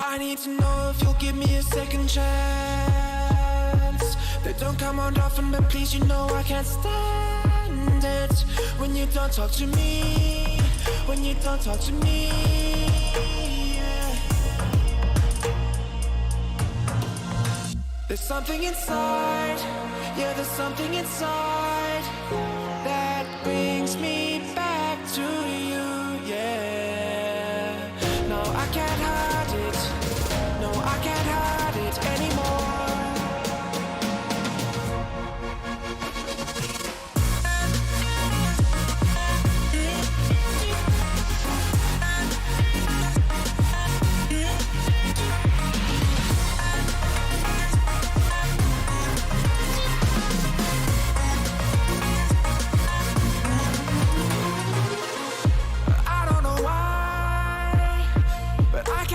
I need to know if you'll give me a second chance. They don't come around often, but please, you know I can't stand it when you don't talk to me. When you don't talk to me, yeah. There's something inside, yeah, there's something inside that brings me back to you, yeah. No, I can't hide it, no, I can't hide it anymore.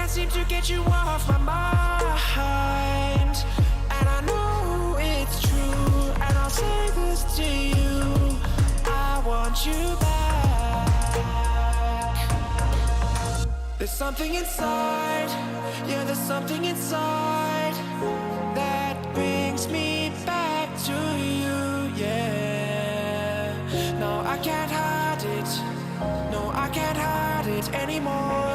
Seem to get you off my mind, and I know it's true, and I'll say this to you, I want you back. There's something inside, yeah, there's something inside that brings me back to you, yeah. No, I can't hide it, no, I can't hide it anymore.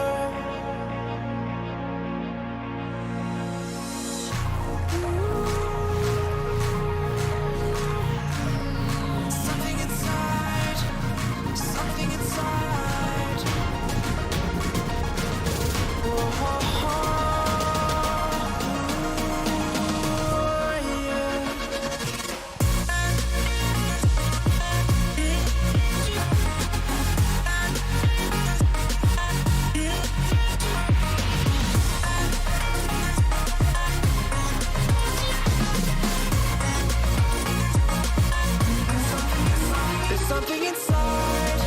Something inside,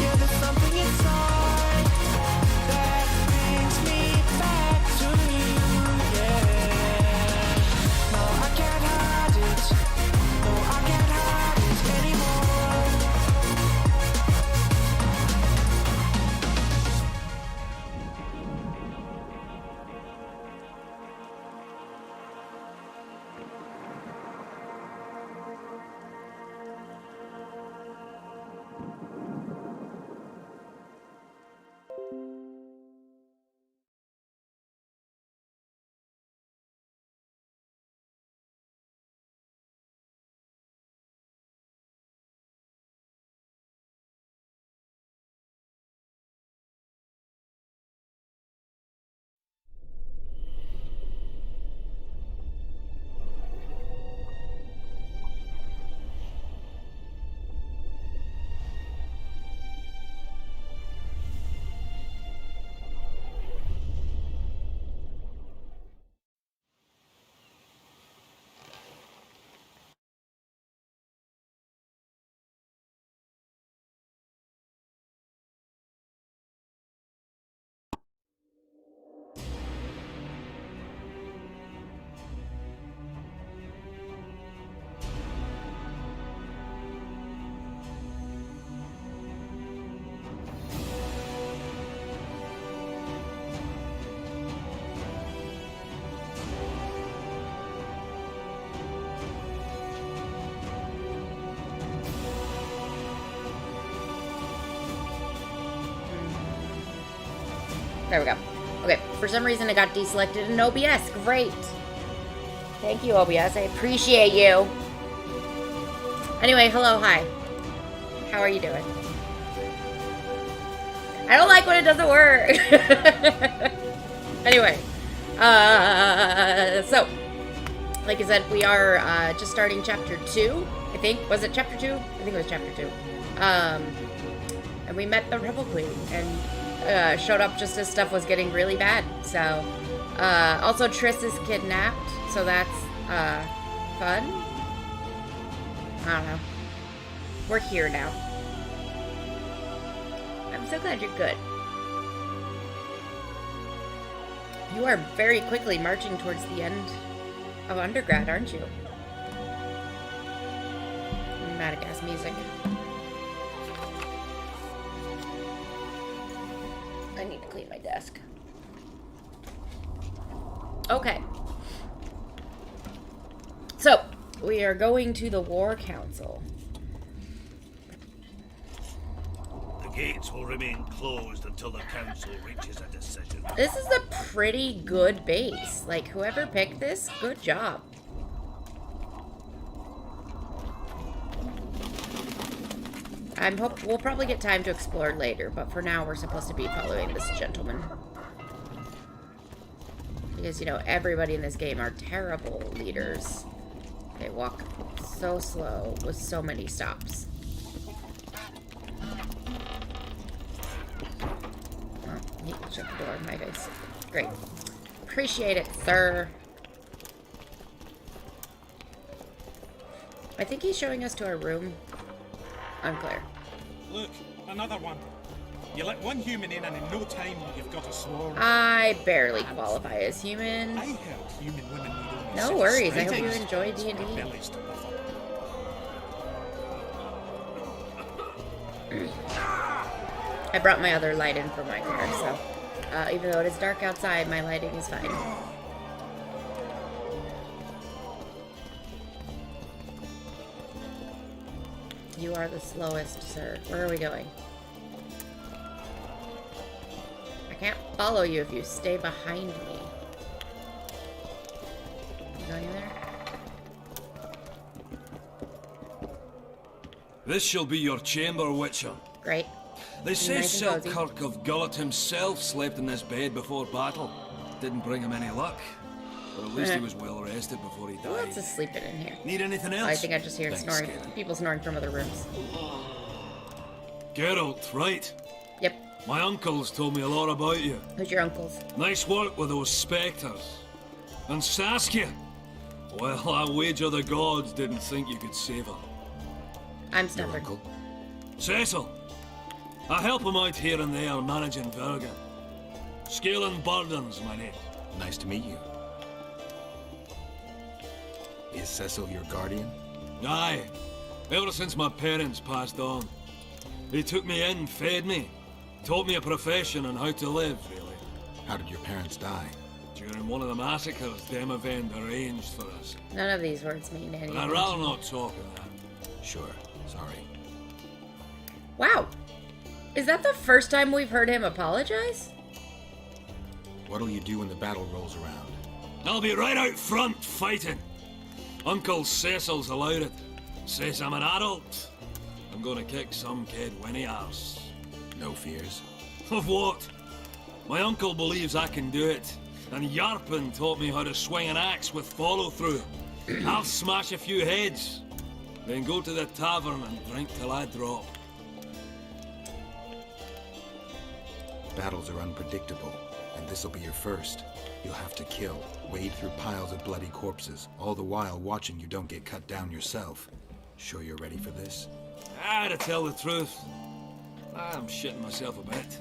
yeah, there's something inside that brings me back to you, yeah. No, I can't hide it, no, I can't hide it anymore. There we go. Okay, for some reason it got deselected in OBS. Great. Thank you, OBS. I appreciate you. Anyway, hello, hi. How are you doing? I don't like when it doesn't work. Anyway, so, like I said, we are just starting chapter 2, I think. Was it chapter 2? I think it was chapter 2. And we met the Rebel Queen, and showed up just as stuff was getting really bad. So, also Triss is kidnapped, so that's fun. I don't know. We're here now. I'm so glad you're good. You are very quickly marching towards the end of undergrad, aren't you? Madagascar music. I need to clean my desk. Okay. So, we are going to the War Council. The gates will remain closed until the council reaches a decision. This is a pretty good base. Like, whoever picked this, good job. We'll probably get time to explore later, but for now we're supposed to be following this gentleman. Because, you know, everybody in this game are terrible leaders. They walk so slow with so many stops. Oh, he can shut the door in my face. Great. Appreciate it, sir. I think he's showing us to our room. Unclear. Look, another one. You let one human in and in no time you've got a swarm. I barely qualify as human. I heard human women need only No 6 worries, I hope you spreadings enjoy to D&D. their bellies to puff up. I brought my other light in for my car, so even though it is dark outside, my lighting is fine. You are the slowest, sir. Where are we going? I can't follow you if you stay behind me. You going there? This shall be your chamber, Witcher. Great. They say Nice and cozy. Selkirk of Gullet himself slept in this bed before battle. Didn't bring him any luck. But at least he was well rested before he Who else died. is sleeping in here? Need anything else? I think I just hear Thanks, snoring. Geralt. People snoring from other rooms. Geralt, right? Yep. My uncles told me a lot about you. Who's your uncles? Nice work with those spectres. And Saskia? Well, I wager the gods didn't think you could save her. I'm stubborn. Cecil. I help him out here and there managing Vergen. Scaling burdens, my name. Nice to meet you. Is Cecil your guardian? Aye. Ever since my parents passed on. He took me in, fed me, taught me a profession and how to live, really. How did your parents die? During one of the massacres Demavend arranged for us. None of these words mean anything. But I'd rather not talk of that. Sure, sorry. Wow. Is that the first time we've heard him apologize? What'll you do when the battle rolls around? I'll be right out front fighting. Uncle Cecil's allowed it. Says I'm an adult. I'm gonna kick some kid when he asks. No fears? Of what? My uncle believes I can do it. And Yarpin taught me how to swing an axe with follow-through. I'll smash a few heads. Then go to the tavern and drink till I drop. Battles are unpredictable, and this'll be your first. You'll have to kill, wade through piles of bloody corpses, all the while watching you don't get cut down yourself. Sure you're ready for this? To tell the truth, I'm shitting myself a bit.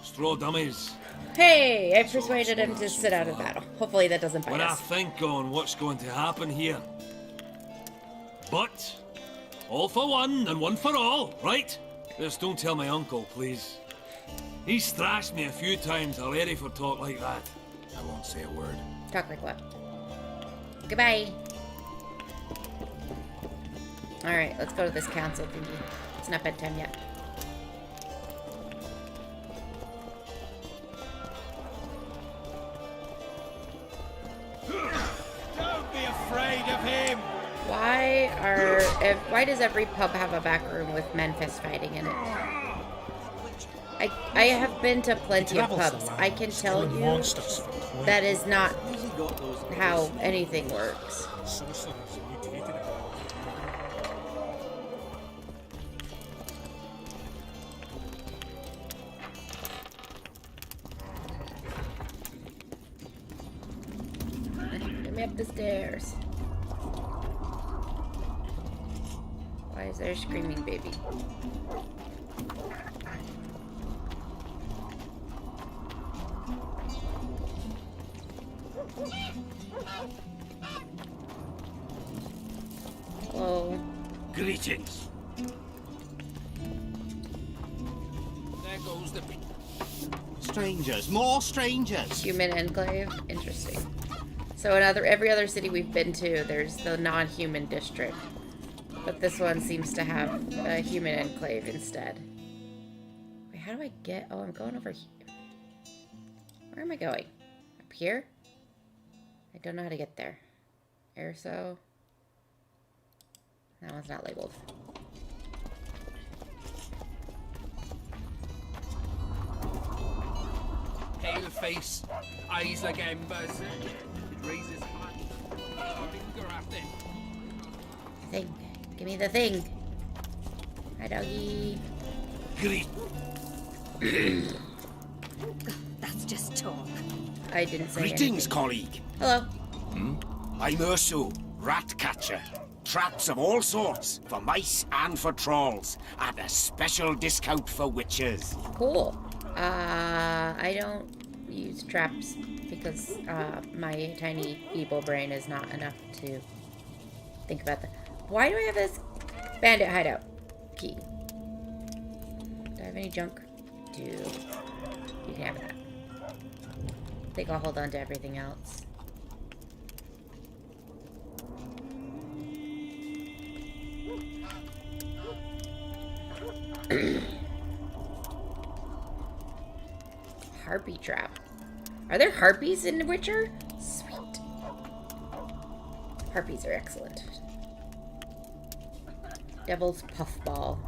Straw dummies. Hey, I persuaded him to sit out of battle. Hopefully that doesn't bite When I us. think on what's going to happen here. But, all for one and one for all, right? Just don't tell my uncle, please. He's thrashed me a few times already for talk like that. I won't say a word. Talk like what? Goodbye. Alright, let's go to this council thingy. It's not bedtime yet. Don't be afraid of him! Why does every pub have a back room with men fist fighting in it? I have been to plenty of pubs. I can tell you Monsters for coin. that is not how anything works. Sorcerers mutated about. Get me up the stairs. Why is there a screaming baby? Whoa. Greetings. There goes the strangers, more strangers. Human enclave? Interesting. So in every other city we've been to, there's the non-human district. But this one seems to have a human enclave instead. Wait, how do I get... Oh, I'm going over here. Where am I going? Up here? I don't know how to get there. Airso. That one's not labeled. Pale face, eyes like embers. Raises hand, finger at it. Thing. Give me the thing. Hi, doggy. Greet. That's just talk. I didn't say Greetings, anything. colleague. Hello. I'm Urso, rat catcher. Traps of all sorts, for mice and for trolls, at a special discount for witches. Cool. I don't use traps because my tiny feeble brain is not enough to think about that. Why do I have this bandit hideout key? Do I have any junk? You can have that. I think I'll hold on to everything else. Harpy trap. Are there harpies in The Witcher? Sweet. Harpies are excellent. Devil's puffball.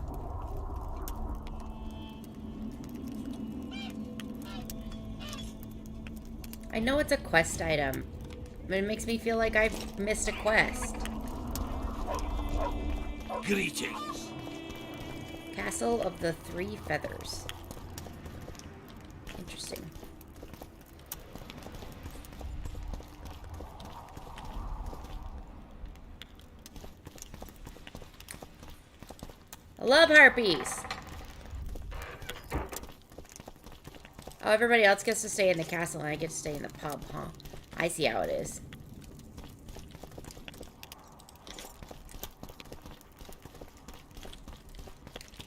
I know it's a quest item, but it makes me feel like I've missed a quest. Greetings. Castle of the Three Feathers. Interesting. I love harpies. Oh, everybody else gets to stay in the castle and I get to stay in the pub, huh? I see how it is.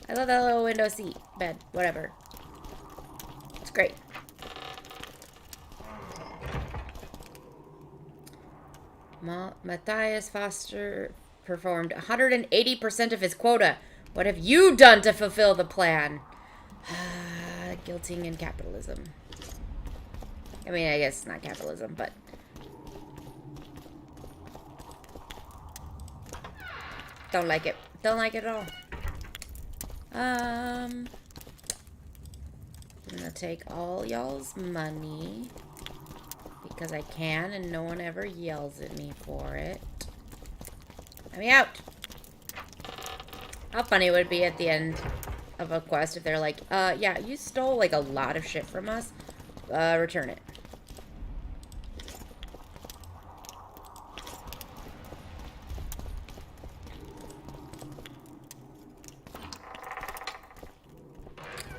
I love that little window seat, bed, whatever. It's great. Matthias Foster performed 180% of his quota. What have you done to fulfill the plan? Guilting and capitalism. I mean, I guess it's not capitalism, but... Don't like it. Don't like it at all. I'm gonna take all y'all's money because I can and no one ever yells at me for it. Let me out! How funny would it be at the end of a quest if they're like, yeah, you stole like a lot of shit from us. Return it.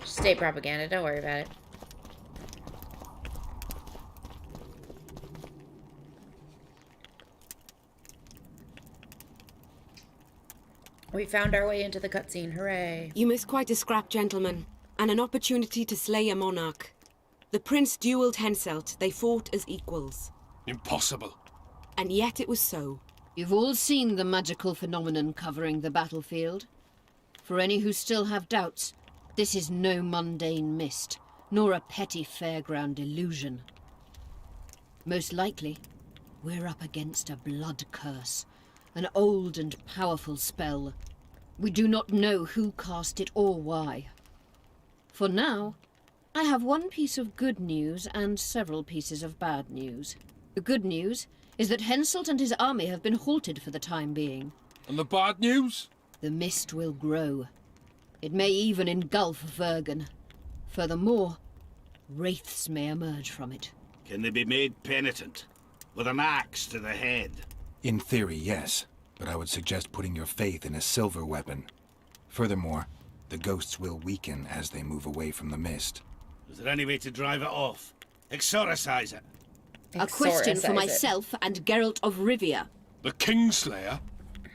State propaganda, don't worry about it. We found our way into the cutscene, hooray. You missed quite a scrap, gentlemen, and an opportunity to slay a monarch. The prince duelled Henselt. They fought as equals. Impossible. And yet it was so. You've all seen the magical phenomenon covering the battlefield. For any who still have doubts, this is no mundane mist, nor a petty fairground illusion. Most likely, we're up against a blood curse, an old and powerful spell. We do not know who cast it or why. For now, I have one piece of good news and several pieces of bad news. The good news is that Henselt and his army have been halted for the time being. And the bad news? The mist will grow. It may even engulf Vergen. Furthermore, wraiths may emerge from it. Can they be made penitent? With an axe to the head? In theory, yes. But I would suggest putting your faith in a silver weapon. Furthermore, the ghosts will weaken as they move away from the mist. Is there any way to drive it off? Exorcise it? A question for Exorcise it. myself and Geralt of Rivia. The Kingslayer?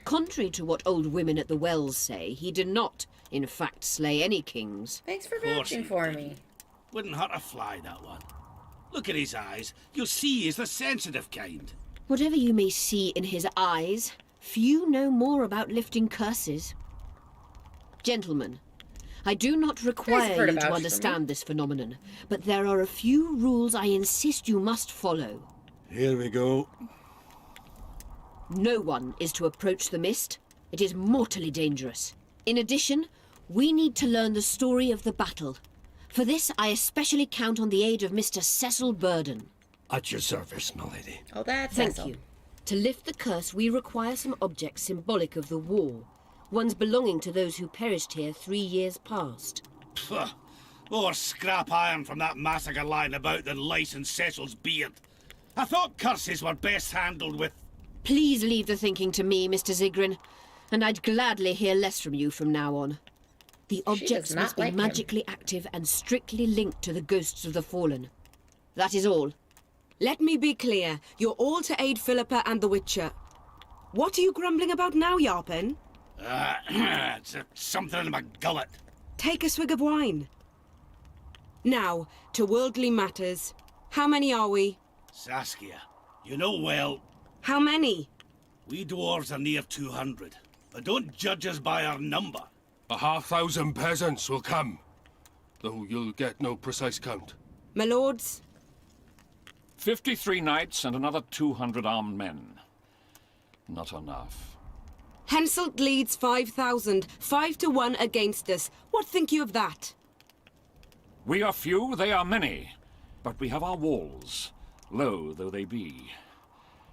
Contrary to what old women at the wells say, he did not, in fact, slay any kings. Thanks for course vouching he for did. me. Wouldn't hurt a fly, that one. Look at his eyes. You'll see he's the sensitive kind. Whatever you may see in his eyes, few know more about lifting curses. Gentlemen, I do not require you to understand this phenomenon, but there are a few rules I insist you must follow. Here we go. No one is to approach the mist. It is mortally dangerous. In addition, we need to learn the story of the battle. For this, I especially count on the aid of Mr. Cecil Burden. At your service, my lady. Oh, that's Thank Cecil. you. To lift the curse, we require some objects symbolic of the war. Ones belonging to those who perished here 3 years past. Pfft. More scrap iron from that massacre lying about than lice in Cecil's beard. I thought curses were best handled with... Please leave the thinking to me, Mr. Zigrin, and I'd gladly hear less from you from now on. The objects must be magically active and strictly linked to the ghosts of the fallen. That is all. Let me be clear. You're all to aid Philippa and the Witcher. What are you grumbling about now, Yarpen? It's something in my gullet. Take a swig of wine. Now, to worldly matters. How many are we? Saskia, you know well... How many? We dwarves are near 200, but don't judge us by our number. 1,000 peasants will come, though you'll get no precise count. My lords? 53 knights and another 200 armed men. Not enough. Henselt leads 5,000, 5 to 1 against us. What think you of that? We are few, they are many, but we have our walls, low though they be.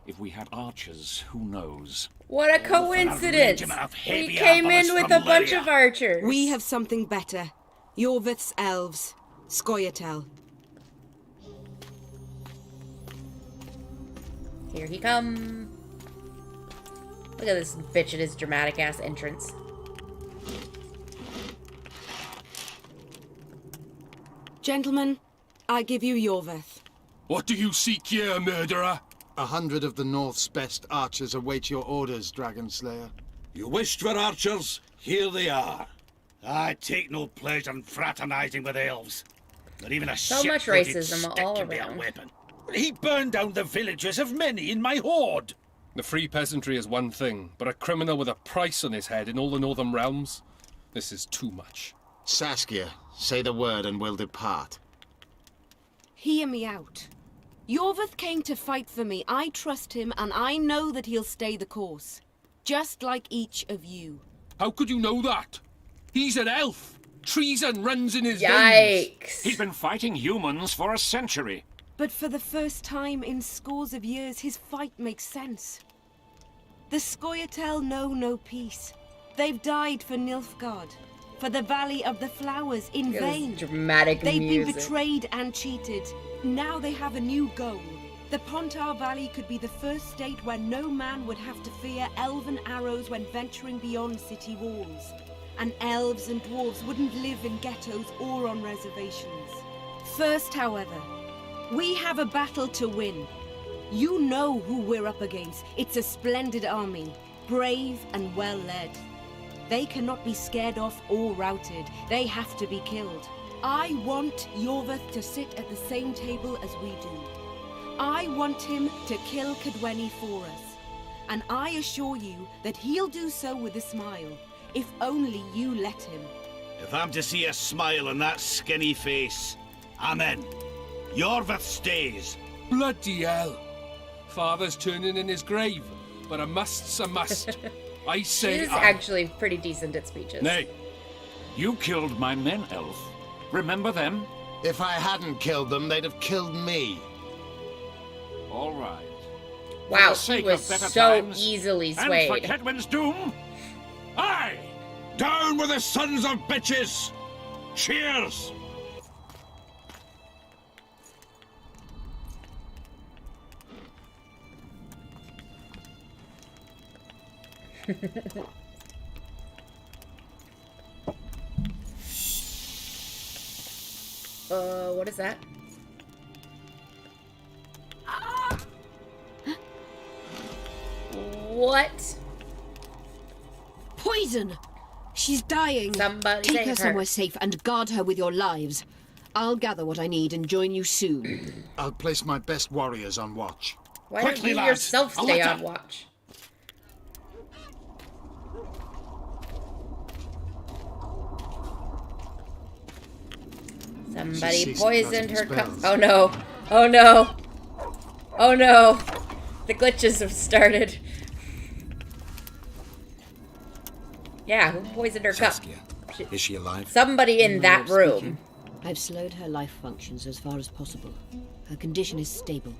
If we had archers, who knows? What a coincidence! We came in with a bunch of archers. We have something better. Yorvith's elves. Scoia'tael. Here he come. Look at this bitch at his dramatic-ass entrance. Gentlemen, I give you Yorvith. What do you seek here, murderer? 100 of the North's best archers await your orders, Dragon Slayer. You wished for archers? Here they are. I take no pleasure in fraternizing with elves. Not even a so much racism all around. Weapon. He burned down the villages of many in my horde. The free peasantry is one thing, but a criminal with a price on his head in all the northern realms? This is too much. Saskia, say the word and we'll depart. Hear me out. Yorvith came to fight for me. I trust him, and I know that he'll stay the course. Just like each of you. How could you know that? He's an elf. Treason runs in his veins. Yikes. He's been fighting humans for a century. But for the first time in scores of years, his fight makes sense. The Scoia'tael know no peace. They've died for Nilfgaard, for the Valley of the Flowers in vain. Dramatic They've music. been betrayed and cheated. Now they have a new goal. The Pontar Valley could be the first state where no man would have to fear elven arrows when venturing beyond city walls. And elves and dwarves wouldn't live in ghettos or on reservations. First, however, we have a battle to win. You know who we're up against. It's a splendid army, brave and well led. They cannot be scared off or routed. They have to be killed. I want Yorvith to sit at the same table as we do. I want him to kill Cadwenny for us. And I assure you that he'll do so with a smile, if only you let him. If I'm to see a smile on that skinny face, I'm in. Yorvith stays. Bloody hell. Father's turning in his grave, but a must's a must. I say She's actually pretty decent at speeches. Nay, you killed my men, elf. Remember them? If I hadn't killed them, they'd have killed me. All right. Wow, For the he sake was of better so times, easily and swayed. for Kedwin's doom, aye! Down with the sons of bitches! Cheers! What is that? What? Poison! She's dying. Somebody Take save her her. somewhere safe and guard her with your lives. I'll gather what I need and join you soon. I'll place my best warriors on watch. Why don't Quickly, you lads. yourself A stay litter. on watch? Somebody ceased poisoned casting her cup. spells. Oh no. Oh no. Oh no. The glitches have started. Yeah, who poisoned her cup? Saskia, is she alive? Somebody in that room. Speaking. I've slowed her life functions as far as possible. Her condition is stable.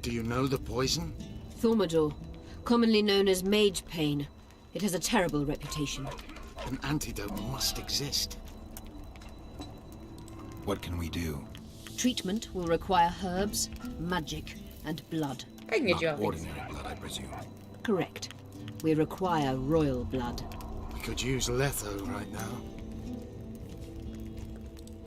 Do you know the poison? Thaumadour, commonly known as mage pain. It has a terrible reputation. An antidote must exist. What can we do? Treatment will require herbs, magic, and blood. I can get you Not off these. ordinary blood, I presume. Correct. We require royal blood. We could use Letho right now.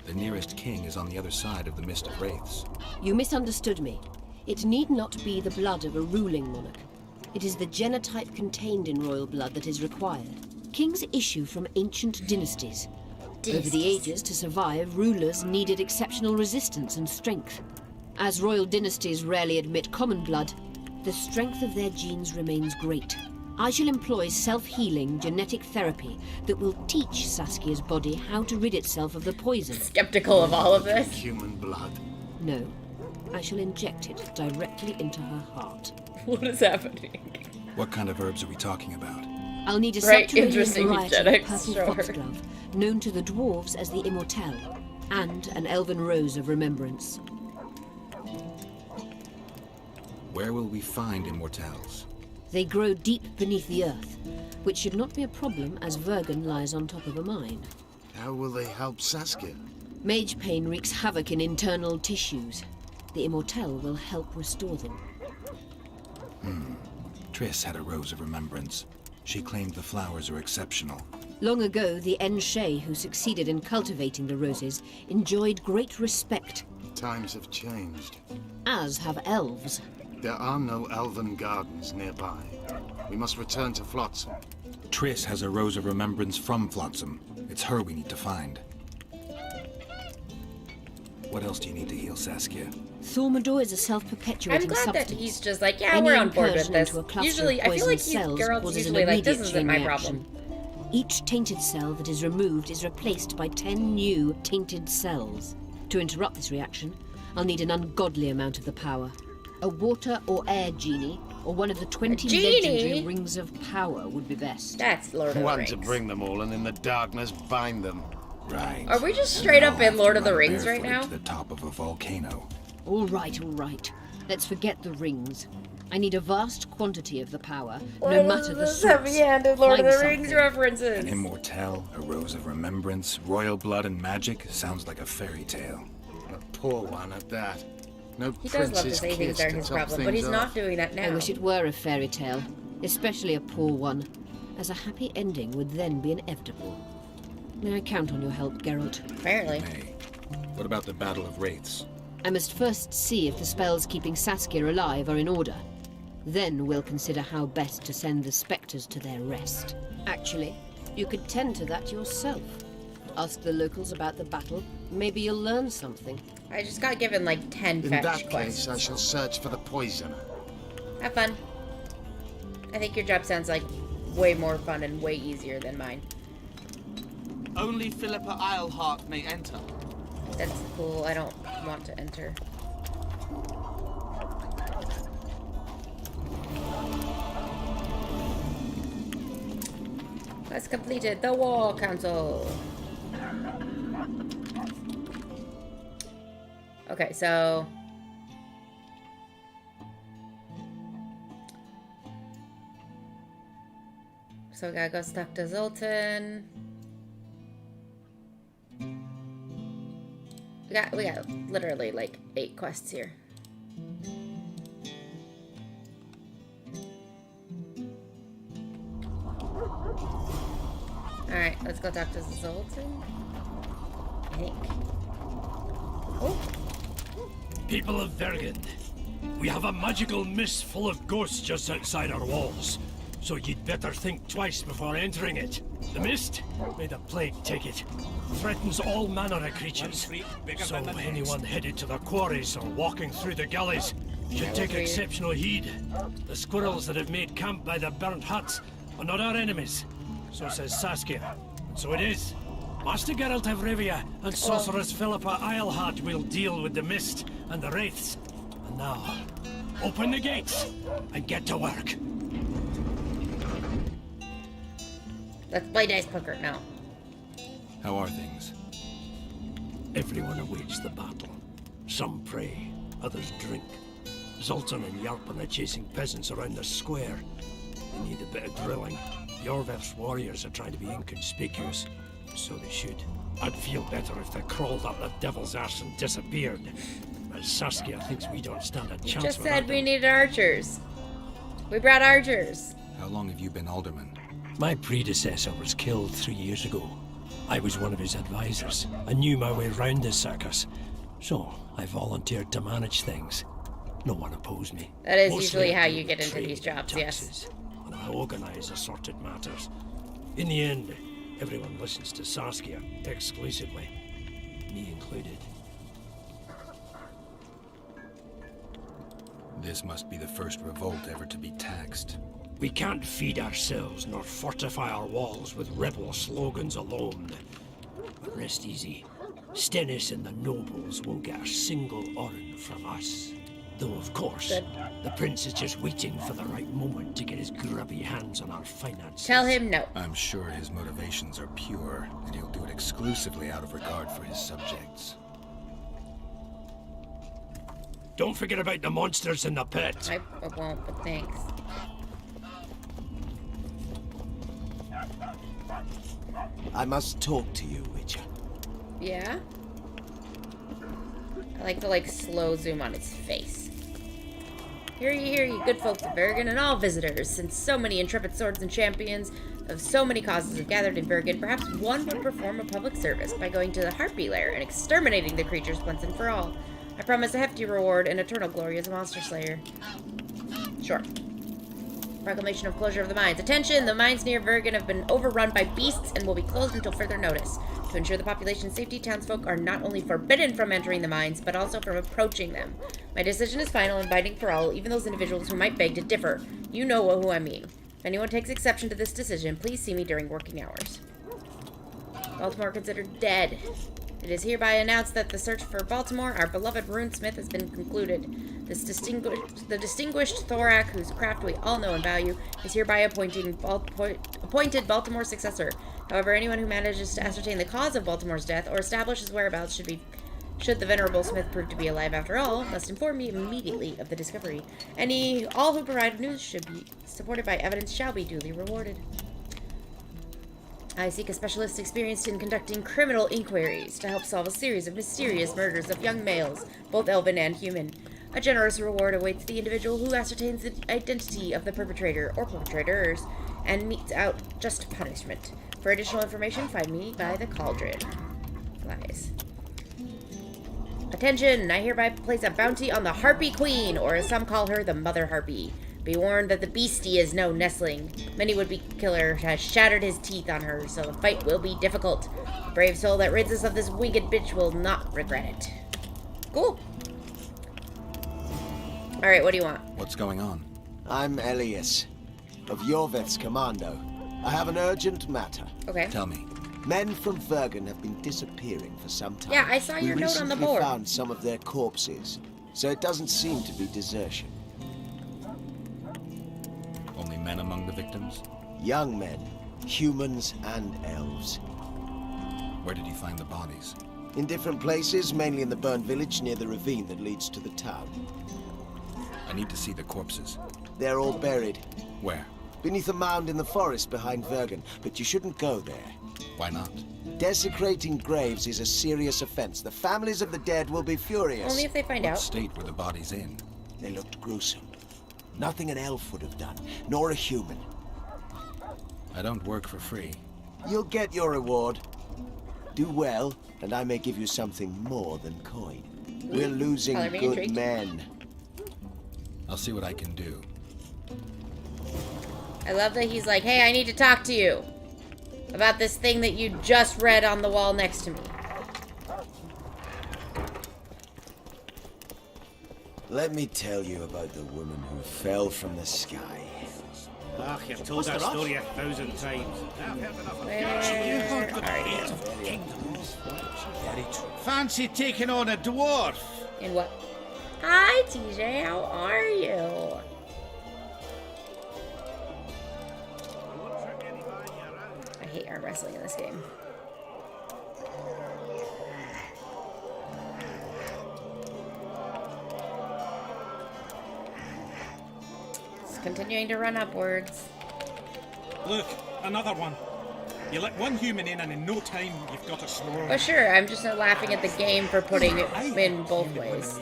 The nearest king is on the other side of the Mist of Wraiths. You misunderstood me. It need not be the blood of a ruling monarch. It is the genotype contained in royal blood that is required. Kings issue from ancient dynasties. Over the ages, to survive, rulers needed exceptional resistance and strength. As royal dynasties rarely admit common blood, the strength of their genes remains great. I shall employ self-healing genetic therapy that will teach Saskia's body how to rid itself of the poison. Skeptical of all of this. Human blood. No, I shall inject it directly into her heart. What is happening? What kind of herbs are we talking about? I'll need a Right, subterranean interesting variety eugenics, of purple sure. foxglove, known to the dwarves as the immortelle, and an elven rose of remembrance. Where will we find immortelles? They grow deep beneath the earth, which should not be a problem as Vergen lies on top of a mine. How will they help Saskia? Mage pain wreaks havoc in internal tissues. The immortelle will help restore them. Triss had a rose of remembrance. She claimed the flowers are exceptional. Long ago, the Enshe who succeeded in cultivating the roses enjoyed great respect, Times have changed. as have elves. There are no elven gardens nearby. We must return to Flotsam. Triss has a rose of remembrance from Flotsam. It's her we need to find. What else do you need to heal Saskia? Thaumadour is a I'm self-perpetuating glad substance. that he's just like, yeah, Any we're on board with incursion this. into a cluster Usually, of I feel like poisoned cells Geralt's causes usually an like, this immediate isn't my chain problem. reaction. Each tainted cell that is removed is replaced by 10 new tainted cells. To interrupt this reaction, I'll need an ungodly amount of the power. A water or air genie, or one of the 20 genie? legendary rings of power would be best. That's Lord of the One Rings. to bring them all and in the darkness bind them. Right. Are we just straight up in I'll Lord have of to the run Rings right barefooted now? to the top of a volcano. All right, all right. Let's forget the rings. I need a vast quantity of the power, no matter the source. Heavy-handed Lord of Find the Rings something. references. An immortelle, a rose of remembrance, royal blood and magic. Sounds like a fairy tale. A poor one at that. No He does love to prince's say things kiss aren't to his top problem, but things he's off. not doing that now. I wish it were a fairy tale, especially a poor one, as a happy ending would then be inevitable. May I count on your help, Geralt? Apparently. Hey, what about the Battle of Wraiths? I must first see if the spells keeping Saskia alive are in order. Then we'll consider how best to send the spectres to their rest. Actually, you could tend to that yourself. Ask the locals about the battle. Maybe you'll learn something. I just got given like 10 In fetch that quests. case, I shall search for the poisoner. Have fun. I think your job sounds like way more fun and way easier than mine. Only Philippa Eilhart may enter. That's cool. I don't want to enter. That's completed. The War Council. Okay, so... So we gotta go talk to Zoltan. We got literally like 8 quests here. Alright, let's go talk to Zoltan. I think. Oh. People of Vergen, we have a magical mist full of ghosts just outside our walls. so you'd better think twice before entering it. The mist? May the plague take it. Threatens all manner of creatures. So anyone headed to the quarries or walking through the gullies should take exceptional heed. The squirrels that have made camp by the burnt huts are not our enemies. So says Saskia. And so it is. Master Geralt of Rivia and Sorceress Philippa Eilhart will deal with the mist and the wraiths. And now, open the gates and get to work. Let's play dice poker now. How are things? Everyone awaits the battle. Some pray, others drink. Zoltan and Yarpen are chasing peasants around the square. They need a bit of drilling. Jorveth's warriors are trying to be inconspicuous. So they should. I'd feel better if they crawled up the devil's arse and disappeared. But Saskia thinks we don't stand a chance. Just said we needed archers. We brought archers. How long have you been alderman? My predecessor was killed 3 years ago. I was one of his advisors. I knew my way round this circus. So I volunteered to manage things. No one opposed me. That is Mostly usually how I you get into trade these jobs, taxes, yes. And I organize assorted matters. In the end, everyone listens to Saskia exclusively. Me included. This must be the first revolt ever to be taxed. We can't feed ourselves nor fortify our walls with rebel slogans alone. But rest easy. Stennis and the nobles won't get a single oren from us. Though, of course, the prince is just waiting for the right moment to get his grubby hands on our finances. Tell him no. I'm sure his motivations are pure, and he'll do it exclusively out of regard for his subjects. Don't forget about the monsters in the pit. I won't, but thanks. I must talk to you, Witcher. Yeah? I like the, slow zoom on his face. Hear ye, good folks of Bergen, and all visitors. Since so many intrepid swords and champions of so many causes have gathered in Bergen, perhaps one would perform a public service by going to the Harpy Lair and exterminating the creatures once and for all. I promise a hefty reward and eternal glory as a monster slayer. Sure. Proclamation of closure of the mines. Attention! The mines near Bergen have been overrun by beasts and will be closed until further notice. To ensure the population's safety, townsfolk are not only forbidden from entering the mines, but also from approaching them. My decision is final and binding for all, even those individuals who might beg to differ. You know who I mean. If anyone takes exception to this decision, please see me during working hours. Baltimore considered dead. It is hereby announced that the search for Baltimore, our beloved runesmith, has been concluded. The distinguished Thorak, whose craft we all know and value, is hereby appointed Baltimore's successor. However, anyone who manages to ascertain the cause of Baltimore's death or establish his whereabouts should the venerable smith prove to be alive after all, must inform me immediately of the discovery. All who provide news should be supported by evidence shall be duly rewarded. I seek a specialist experienced in conducting criminal inquiries to help solve a series of mysterious murders of young males, both elven and human. A generous reward awaits the individual who ascertains the identity of the perpetrator or perpetrators and metes out just punishment. For additional information, find me by the cauldron. Lies. Attention! I hereby place a bounty on the Harpy Queen, or as some call her, the Mother Harpy. Be warned that the beastie is no nestling. Many would-be killer has shattered his teeth on her, so the fight will be difficult. The brave soul that rids us of this winged bitch will not regret it. Cool. Alright, what do you want? What's going on? I'm Elias, of Jorveth's commando. I have an urgent matter. Okay. Tell me. Men from Vergen have been disappearing for some time. Yeah, I saw your note on the board. We recently found some of their corpses, so it doesn't seem to be desertion. Only men among the victims? Young men, humans and elves. Where did you find the bodies? In different places, mainly in the burned village near the ravine that leads to the town. I need to see the corpses. They're all buried. Where? Beneath a mound in the forest behind Vergen, but you shouldn't go there. Why not? Desecrating graves is a serious offense. The families of the dead will be furious. Only if they find out. What state were the bodies in? They looked gruesome. Nothing an elf would have done, nor a human. I don't work for free. You'll get your reward. Do well, and I may give you something more than coin. We're losing good men. I'll see what I can do. I love that he's like, hey, I need to talk to you about this thing that you just read on the wall next to me. Let me tell you about the woman who fell from the sky. Ah, you've told that story 1,000 times. Fancy taking on a dwarf? In what? Hi, TJ. How are you? I hate arm wrestling in this game. It's continuing to run upwards. Look, another one. You let one human in, and in no time, you've got a swarm. Oh, sure. I'm just laughing at the game for putting it in both ways.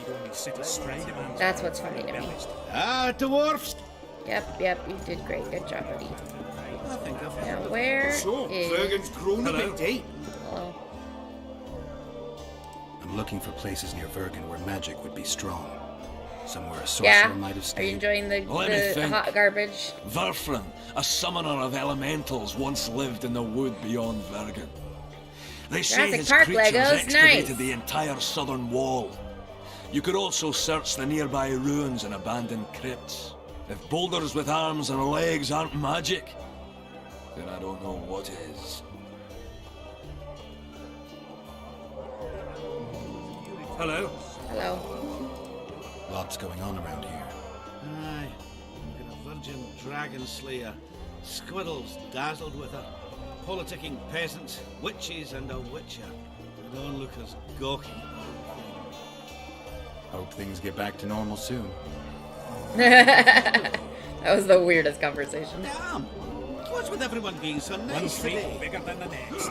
That's what's funny to me. Ah, dwarfs! Yep, you did great. Good job, buddy. Now, where is... Vergen's grown a bit, eh? Hello. I'm looking for places near Vergen where magic would be strong. Somewhere a sorcerer might have stayed. Are you enjoying the think. hot garbage? Verfrin, a summoner of elementals, once lived in the wood beyond Vergen. They say Jurassic his Park creatures Legos, excavated nice. the entire southern wall. You could also search the nearby ruins and abandoned crypts. If boulders with arms and legs aren't magic, then I don't know what is. Hello? Hello. Lots going on around here. Aye. Look at a virgin dragon slayer. Squirrels dazzled with her. Politicking peasants, witches, and a witcher. They don't look as gawky. Hope things get back to normal soon. That was the weirdest conversation. Damn! What's with everyone being so nice One street today? bigger than the next.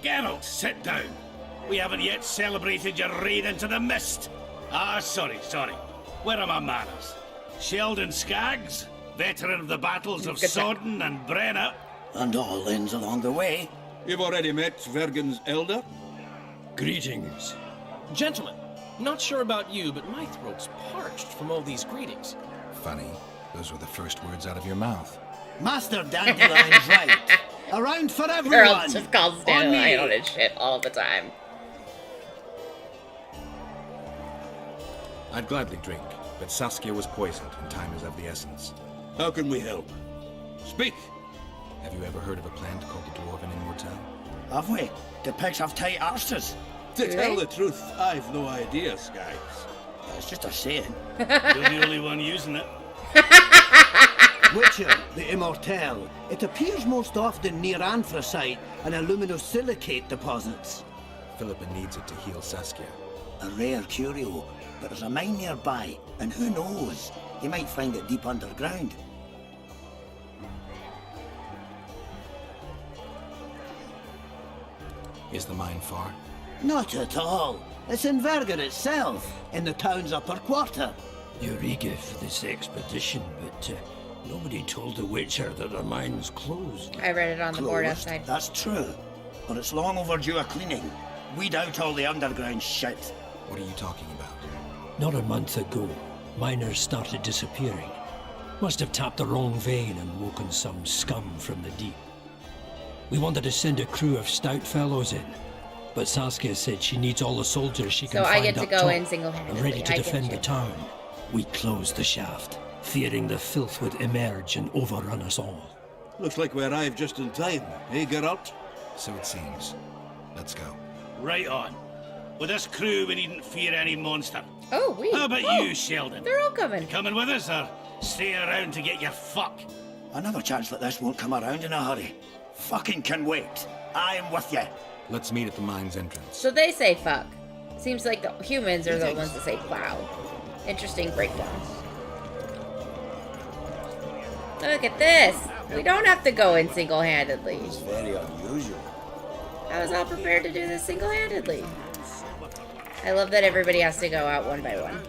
Geralt, sit down. We haven't yet celebrated your raid into the mist. Ah, sorry. Where are my manners? Sheldon Skaggs, veteran of the battles of Sodden and Brenna. And all lands along the way. You've already met Vergen's elder? Greetings. Gentlemen, not sure about you, but my throat's parched from all these greetings. Funny. Those were the first words out of your mouth. Master Dandelion's right. Around for everyone. Girl just calls Dandelion on his shit all the time. I'd gladly drink, but Saskia was poisoned and time is of the essence. How can we help? Speak! Have you ever heard of a plant called the Dwarven Immortelle? Have we? The pigs have tight arses. To tell the truth, I've no idea, Skaggs. It's just a saying. You're the only one using it. Witcher, the Immortelle. It appears most often near anthracite and aluminosilicate deposits. Philippa needs it to heal Saskia. A rare curio, but there's a mine nearby, and who knows? You might find it deep underground. Is the mine far? Not at all. It's in Vergen itself, in the town's upper quarter. You're eager for this expedition, but nobody told the Witcher that the mine's closed. I read it on the board Closed, outside. That's true. But it's long overdue a cleaning. Weed out all the underground shit. What are you talking about? Not a month ago, miners started disappearing. Must have tapped the wrong vein and woken some scum from the deep. We wanted to send a crew of stout fellows in, but Saskia said she needs all the soldiers she can So I find get to up go top in single-handedly. and ready to I get defend you. the town. We closed the shaft, fearing the filth would emerge and overrun us all. Looks like we arrived just in time, eh, Geralt? So it seems. Let's go. Right on. With this crew, we needn't fear any monster. Oh, we. How about you, Sheldon? They're all coming. Coming with us, or staying around to get your fuck? Another chance like this won't come around in a hurry. Fucking can wait. I am with you. Let's meet at the mine's entrance. So they say fuck. Seems like the humans are the ones that say plow. Interesting breakdown. Look at this. We don't have to go in single-handedly. It's very unusual. I was all prepared to do this single-handedly. I love that everybody has to go out one by one.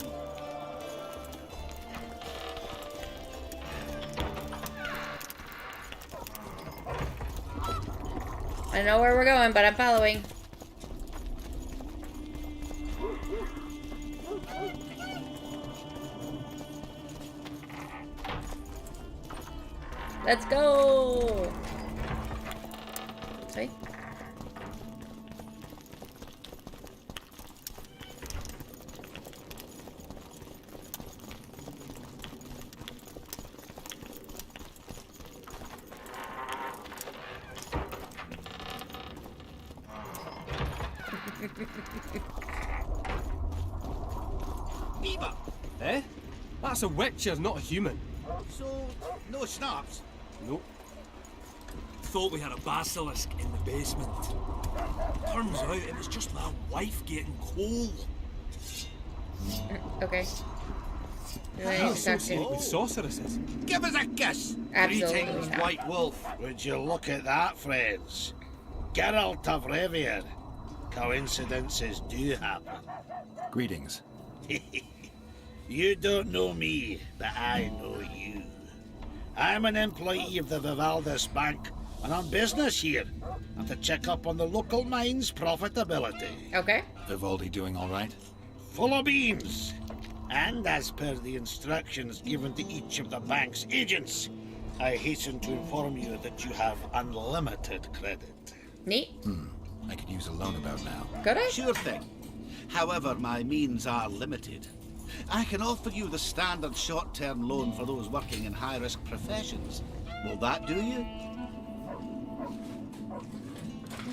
I know where we're going, but I'm following. Let's go! Hey. Eva! Eh? That's a witcher, not a human. So, no snaps? Nope. Thought we had a basilisk in the basement. Turns out it was just my wife getting coal. Okay. Do I How need to talk associated to? with sorceresses? Give us a kiss! Absolutely Greetings, not. White Wolf. Would you look at that, friends? Geralt of Rivia. Coincidences do happen. Greetings. You don't know me, but I know you. I'm an employee of the Vivaldis Bank, and on business here. I'm to check up on the local mine's profitability. Okay. Vivaldi doing all right? Full of beans. And as per the instructions given to each of the bank's agents, I hasten to inform you that you have unlimited credit. Neat. I could use a loan about now. Could I? Sure thing. However, my means are limited. I can offer you the standard short-term loan for those working in high-risk professions. Will that do you?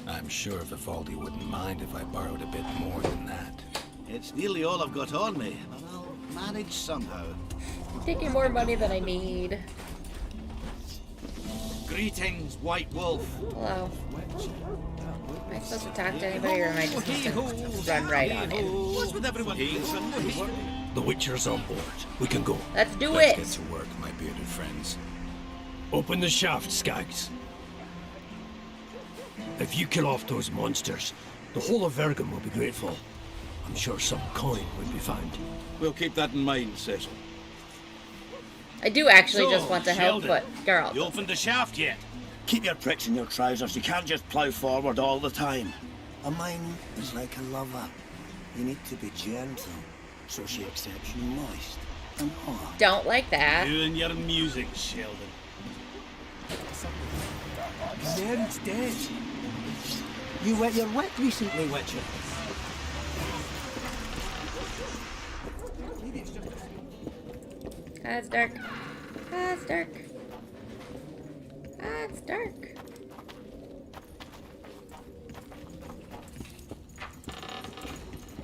I'm sure Vivaldi wouldn't mind if I borrowed a bit more than that. It's nearly all I've got on me, but I'll manage somehow. I'm taking more money than I need. Greetings, White Wolf. Hello. Am I supposed to talk to anybody, or am I just supposed to run right on in? What's with everyone being so noisy? The Witcher's on board. We can go. Let's do Let's it! get to work, my bearded friends. Open the shaft, Skags. If you kill off those monsters, the whole of Vergum will be grateful. I'm sure some coin will be found. We'll keep that in mind, Cecil. I do actually So, just want to help, Sheldon, but Geralt. You opened the shaft yet? Keep your pricks in your trousers. You can't just plough forward all the time. A mine is like a lover. You need to be gentle, so she accepts you moist and hot. Don't like that. You and your music, Sheldon. Mary's dead. You wet your wet recently, Witcher. Ah, it's dark. Ah, it's dark. Ah, it's dark.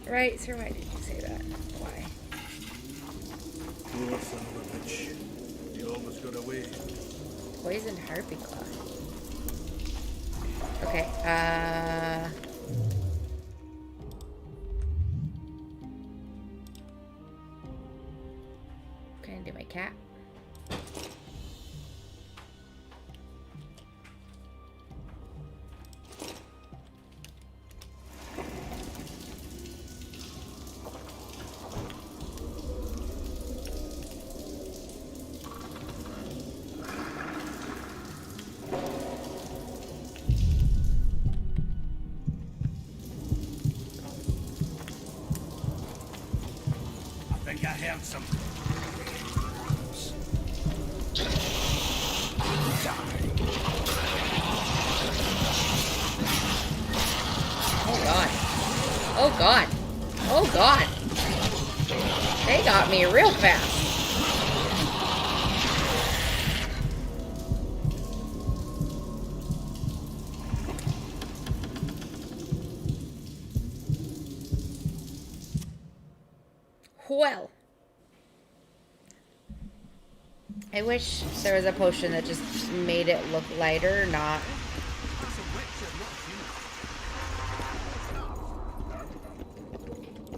Right, sir, why did you say that? Why? Poor son of a bitch. He almost got away. Poisoned harpy claw. Okay, can I do my cat? I think I heard some. Oh god. Oh god. Oh god. They got me real fast. Well. I wish there was a potion that just made it look lighter, not...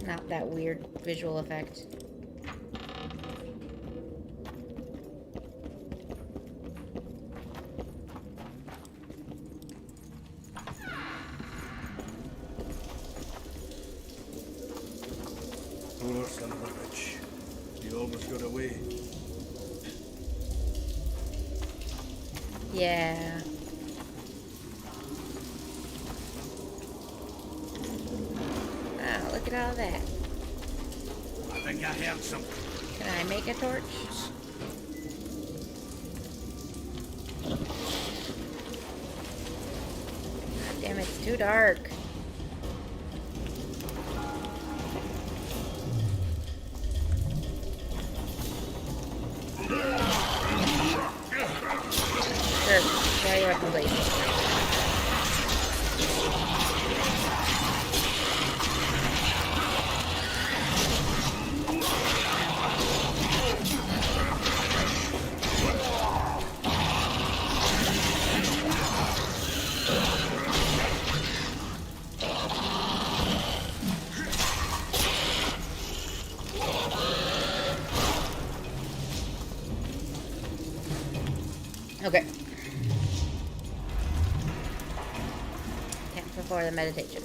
Not that weird visual effect. Poor son of a bitch. He almost got away. Yeah. Oh, look at all that. I think I heard some. Can I make a torch? Damn, it's too dark. Sure, try your weapon, please. Okay. Can't before the meditation.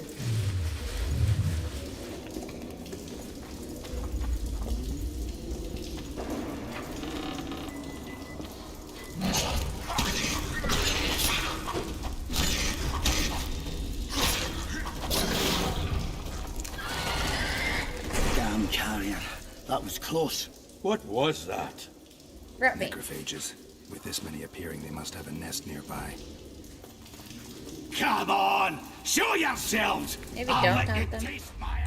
Damn carrier. That was close. What was that? Necrophages. With this many appearing, they must have a nest nearby. Come on! Show yourselves! Maybe I'll don't let count you them. taste my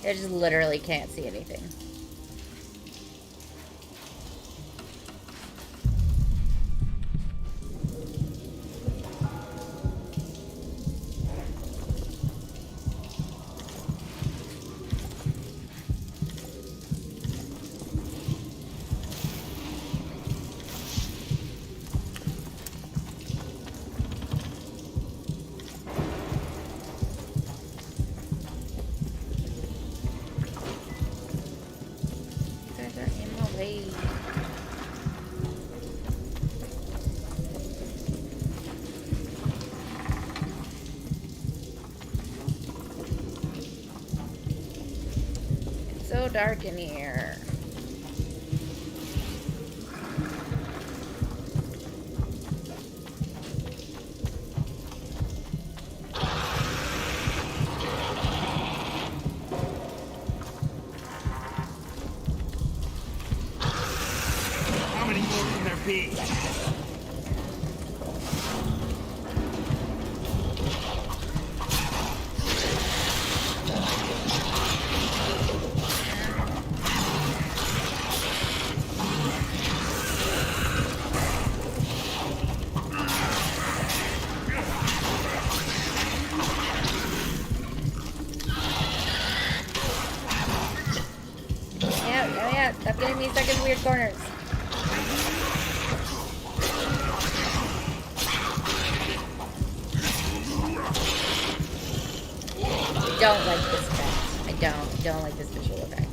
I just literally can't see anything. It's so dark in here. How many more can there be? Yeah. Stop getting me stuck in weird corners. I don't like this effect. I don't like this visual effect.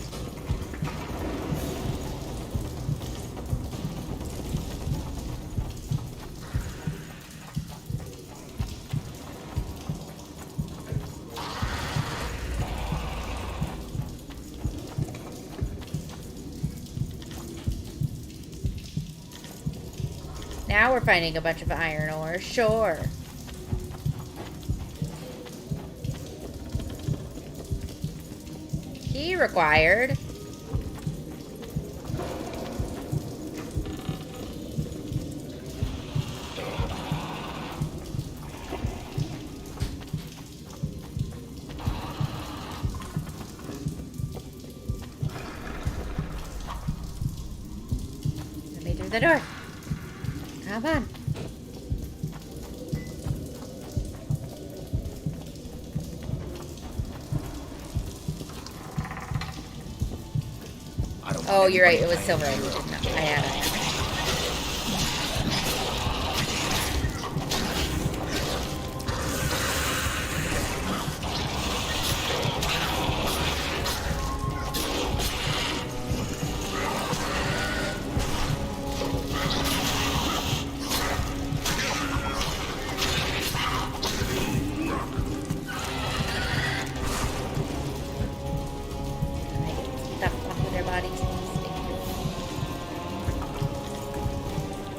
Now we're finding a bunch of iron ore, sure. Key required. Let me through the door. Come on. Oh, you're right. It was silver. I had it.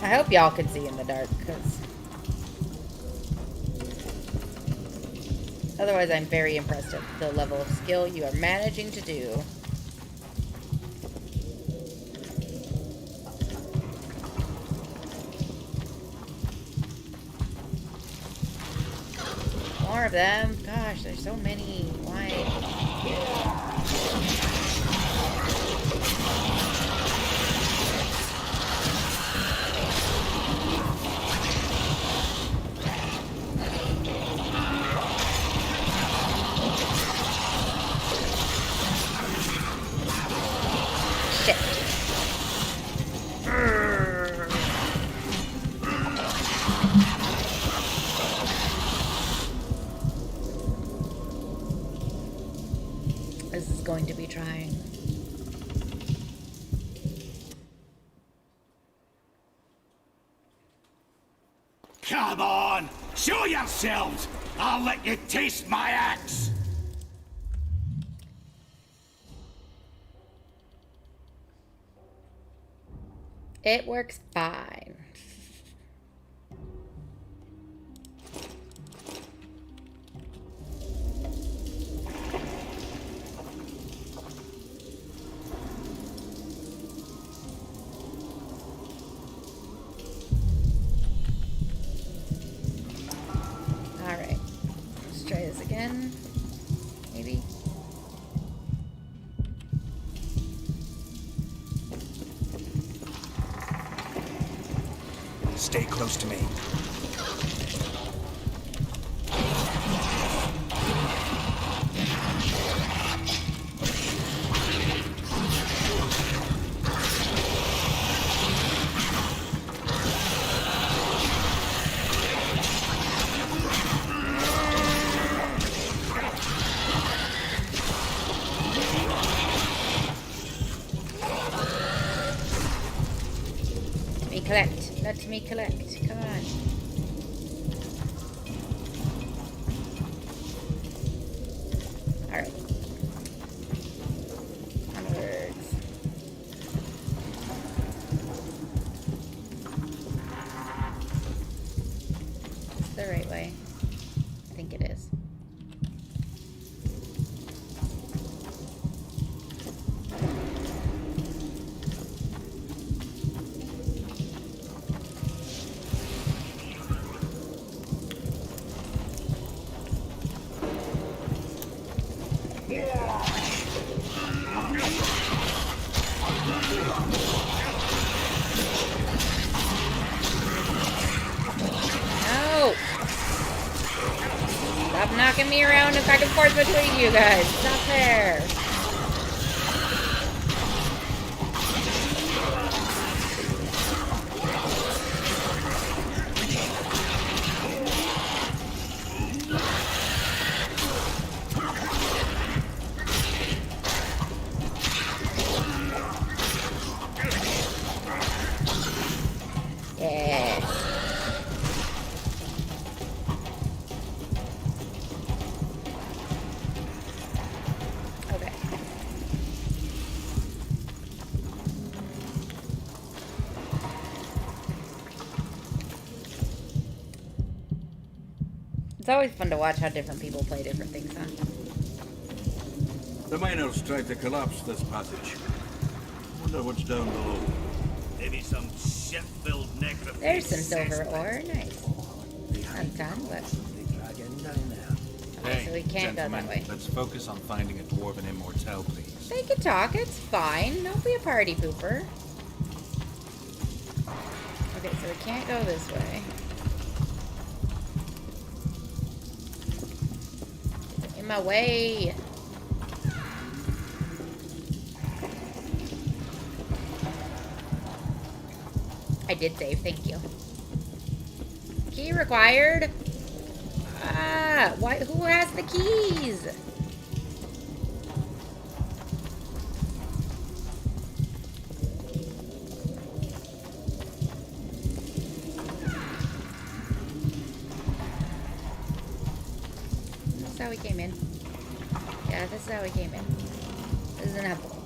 I hope y'all can see in the dark, because... Otherwise, I'm very impressed at the level of skill you are managing to do. More of them. Gosh, there's so many. Why? Shit. This is going to be trying. Come on! Show yourselves! I'll let you taste my axe! It works fine. Alright. Let's try this again. Maybe. Stay close to me. Let me collect. Come on. Alright. Onwards. It's the right way. I think it is. Stop knocking me around and back and forth between you guys. It's not fair. Yeah. Okay. It's always fun to watch how different people play different things, huh? The miners tried to collapse this passage. Wonder what's down below. Maybe some shit-filled necrophage. There's some silver ore. Nice. Not done, but... Okay, so we can't go that way. Let's focus on finding a dwarven immortal, please. They can talk, it's fine. Don't be a party pooper. Okay, so we can't go this way. Get in my way. I did save, thank you. Key required? Ah, why? Who has the keys? This is how we came in. Yeah, this is how we came in. This is an apple.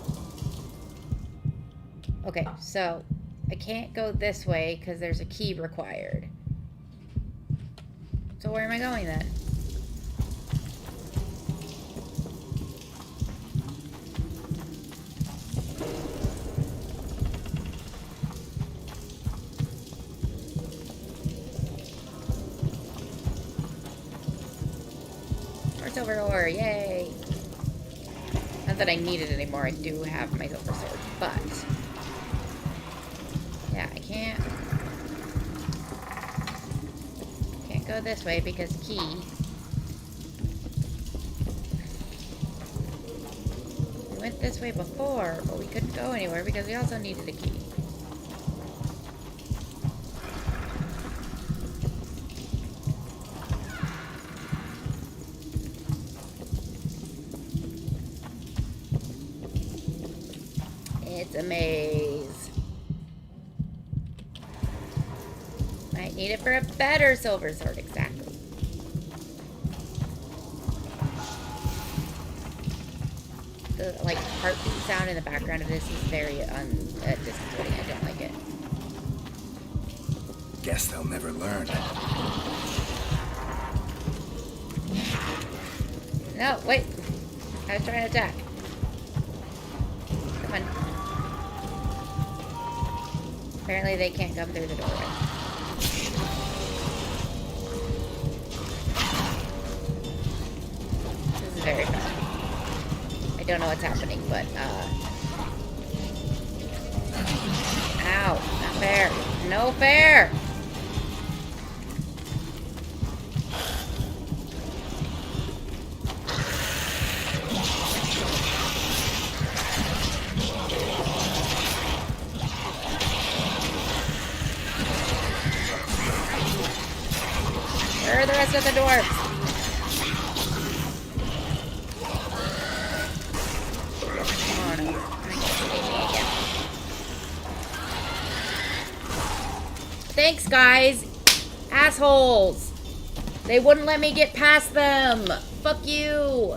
Okay, so I can't go this way because there's a key required. So where am I going then? silver ore, yay! Not that I need it anymore, I do have my silver sword, but... yeah, I can't go this way because key. We went this way before, but we couldn't go anywhere because we also needed a key. It's a maze. Might need it for a better silver sword, exactly. The, like, heartbeat sound in the background of this is very disappointing. I don't like it. Guess they'll never learn. No, wait. I was trying to attack. Come on. Apparently they can't come through the doorway. This is very bad. I don't know what's happening, but, ow. Not fair. No fair! Where are the rest of the dwarves? Oh no. Thanks, guys. Assholes. They wouldn't let me get past them. Fuck you.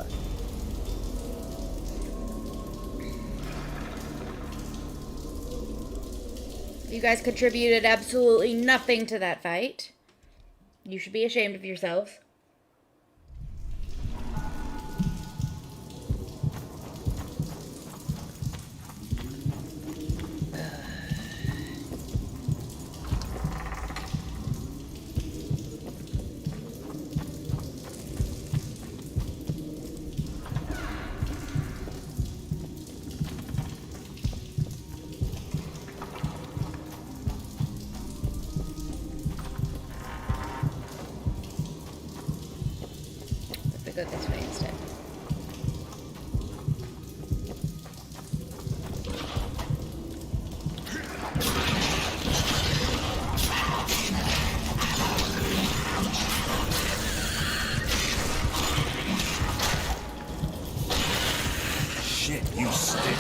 You guys contributed absolutely nothing to that fight. You should be ashamed of yourselves. Go this way instead. Shit, you stink.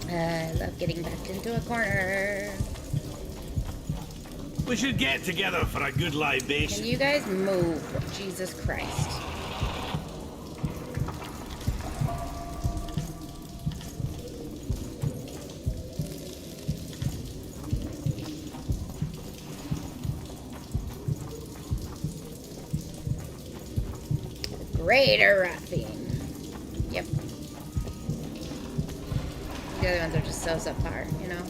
I love getting backed into a corner. We should get together for a good libation. Can you guys move? Jesus Christ. Greater roughing. Yep. The other ones are just so subpar, you know?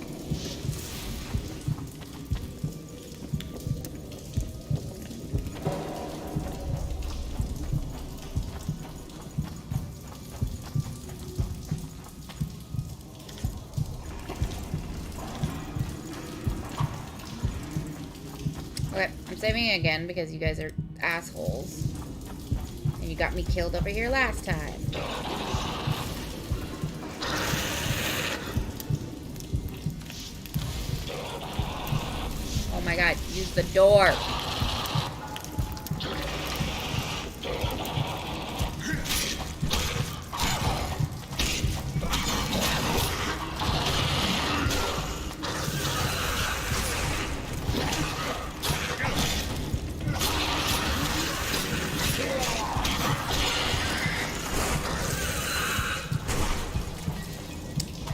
Okay, I'm saving again because you guys are assholes. And you got me killed over here last time. Oh my god, use the door.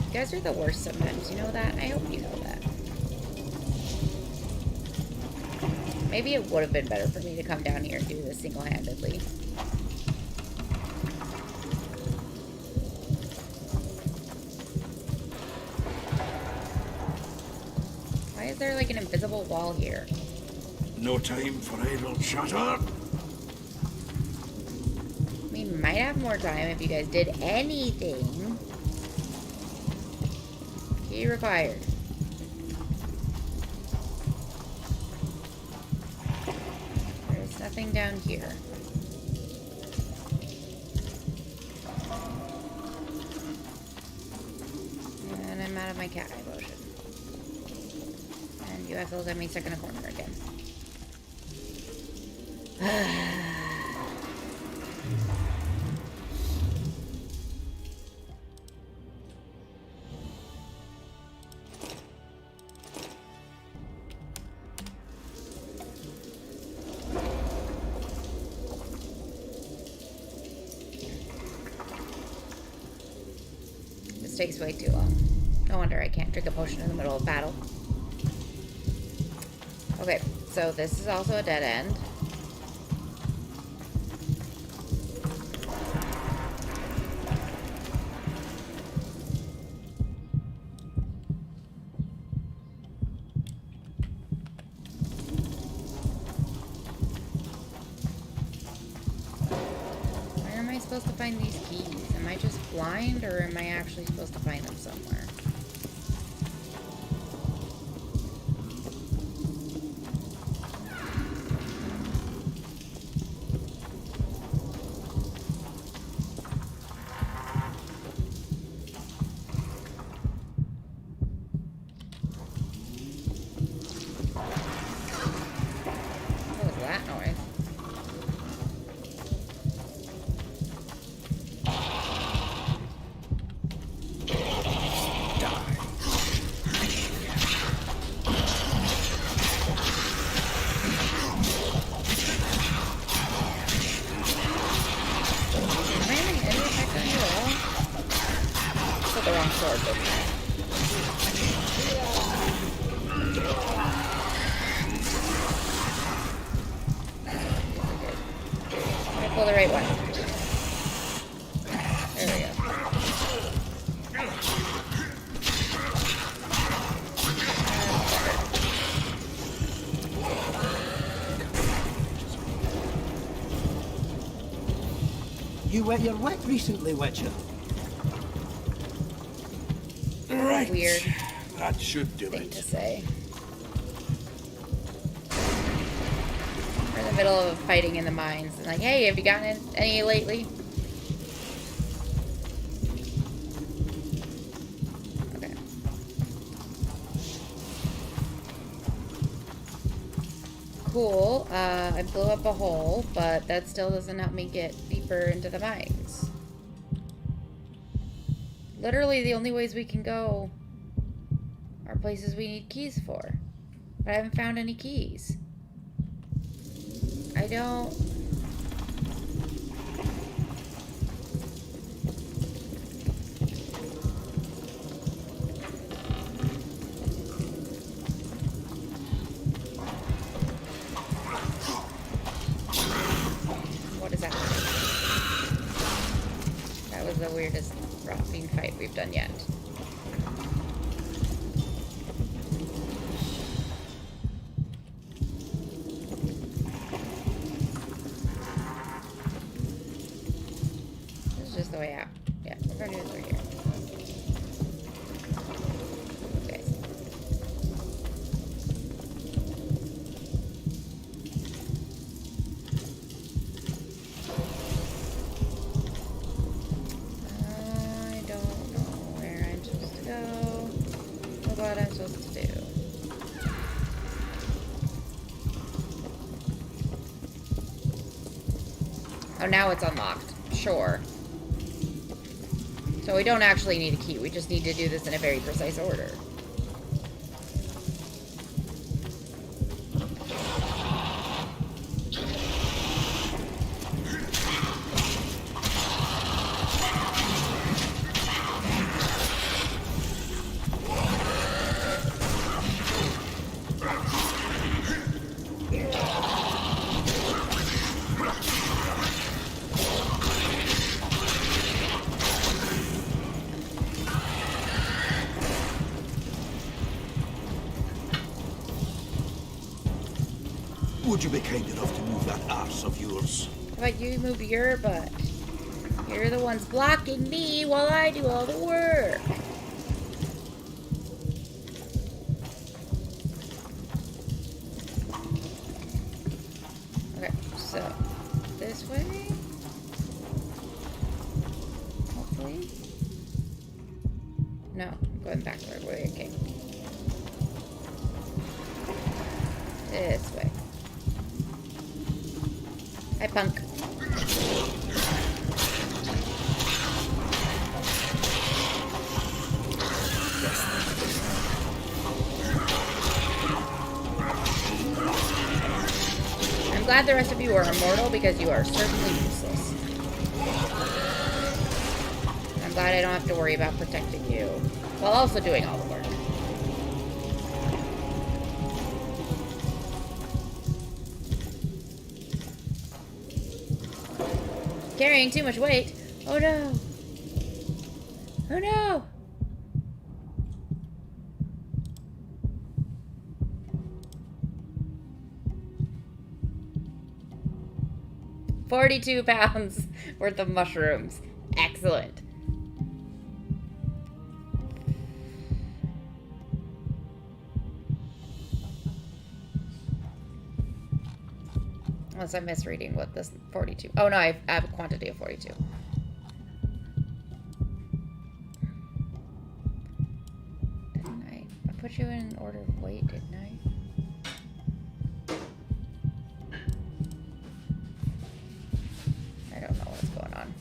You guys are the worst sometimes, you know that? I hope you know that. Maybe it would have been better for me to come down here and do this single-handedly. Why is there like an invisible wall here? No time for idle chatter. We might have more time if you guys did anything. Key required. There's nothing down here. And I'm out of my cat eye potion. And you have to look at me stuck in a corner again. This takes way too long. No wonder I can't drink a potion in the middle of battle. Okay, so this is also a dead end. Where am I supposed to find these keys? Am I just blind, or am I actually supposed to find them somewhere? What was that noise? Am I having any effect on you at all? Put the wrong sword, didn't I? I pull the right one. There we go. You wet your wet recently, Witcher. Right. Weird That should do thing it. to say. We're in the middle of fighting in the mines. And like, hey, have you gotten any lately? Okay. Cool. I blew up a hole, but that still doesn't help me get deeper into the mines. Literally, the only ways we can go are places we need keys for. But I haven't found any keys. I don't... What is that? That was the weirdest rotting fight we've done yet. This is just the way out. Yeah, we're gonna do this right here. Okay. I don't know where I'm supposed to go or what I'm supposed to do. Oh, now it's unlocked. Sure. So we don't actually need a key. We just need to do this in a very precise order. Would you be kind enough to move that arse of yours? How about you move your butt? You're the ones blocking me while I do all the work. Okay, so this way. Hopefully. No, I'm going back where I came. This way. Hi, punk. I'm glad the rest of you are immortal because you are certainly useless. I'm glad I don't have to worry about protecting you while also doing all the work. Carrying too much weight. Oh no. Oh no. £42 worth of mushrooms. Excellent. Unless I'm misreading what this 42. Oh no, I have a quantity of 42. Didn't I? I put you in order of weight, didn't I? I don't know what's going on.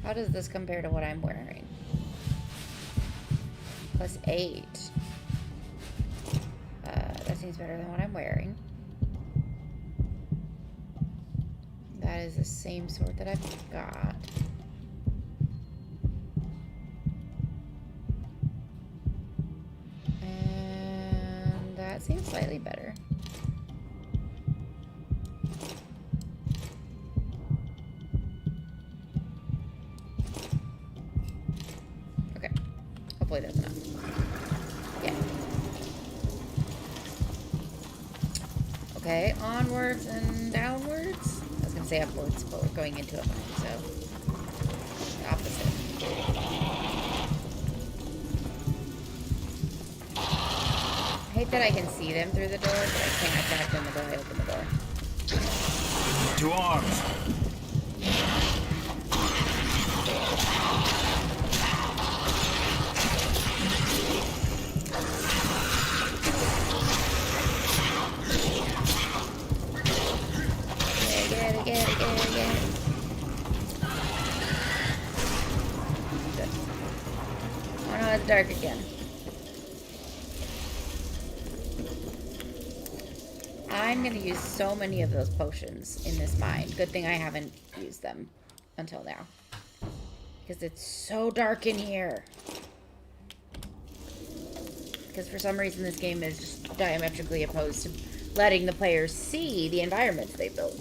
How does this compare to what I'm wearing? +8. That seems better than what I'm wearing. That is the same sword that I've got. And that seems slightly better. Okay. Hopefully that's enough. Yeah. Okay, onwards and downwards. I was gonna say upwards, but we're going into a mine, so the opposite. I hate that I can see them through the door, but I can't attack them until I open the door. To arms! Get it. Good. Oh no, it's dark again. I'm gonna use so many of those potions in this mine. Good thing I haven't used them until now. Because it's so dark in here. Because for some reason this game is just diametrically opposed to letting the players see the environments they built.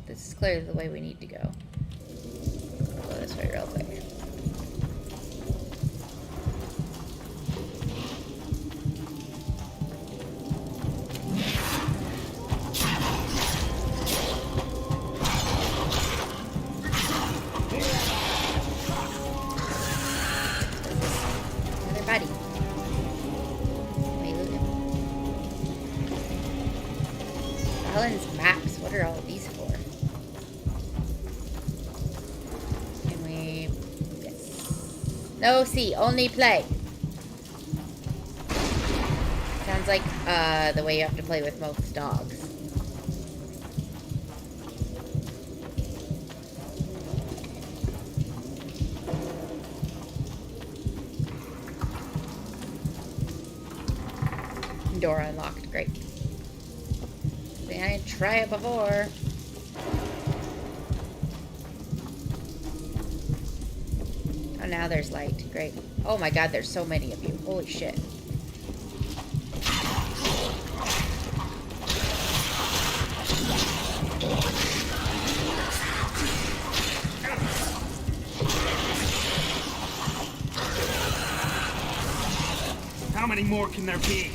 This is clearly the way we need to go. I'll go this way real quick. Everybody. Wait, look at Alan's maps. What are all of these for? Can we... Yes. No C, only play. Sounds like the way you have to play with most dogs. Door unlocked. Great. See, I didn't try it before. Oh, now there's light. Great. Oh my god, there's so many of you. Holy shit. How many more can there be?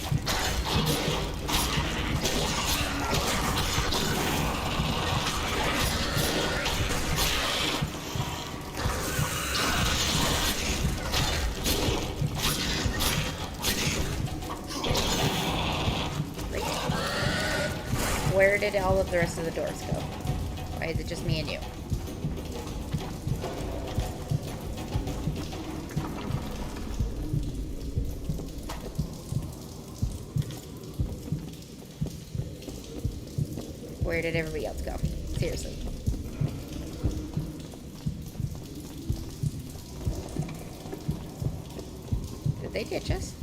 Where did all of the rest of the doors go? Why is it just me and you? Where did everybody else go? Seriously. Did they ditch us?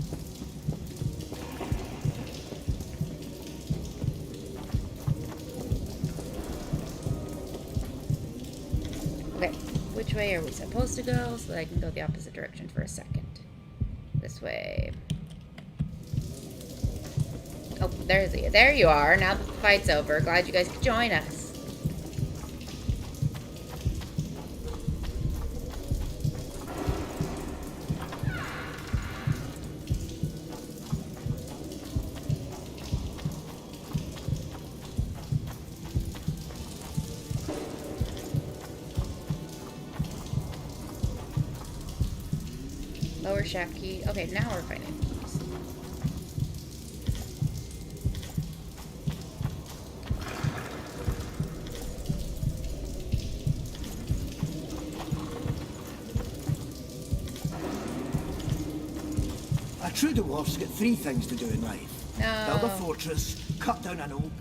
Okay, which way are we supposed to go so that I can go the opposite direction for a second? This way. Oh, there you are. Now that the fight's over. Glad you guys could join us. Lower shaft key. Okay, now we're finding keys. A true dwarf's got three things to do in life. No. Build a fortress, cut down an oak.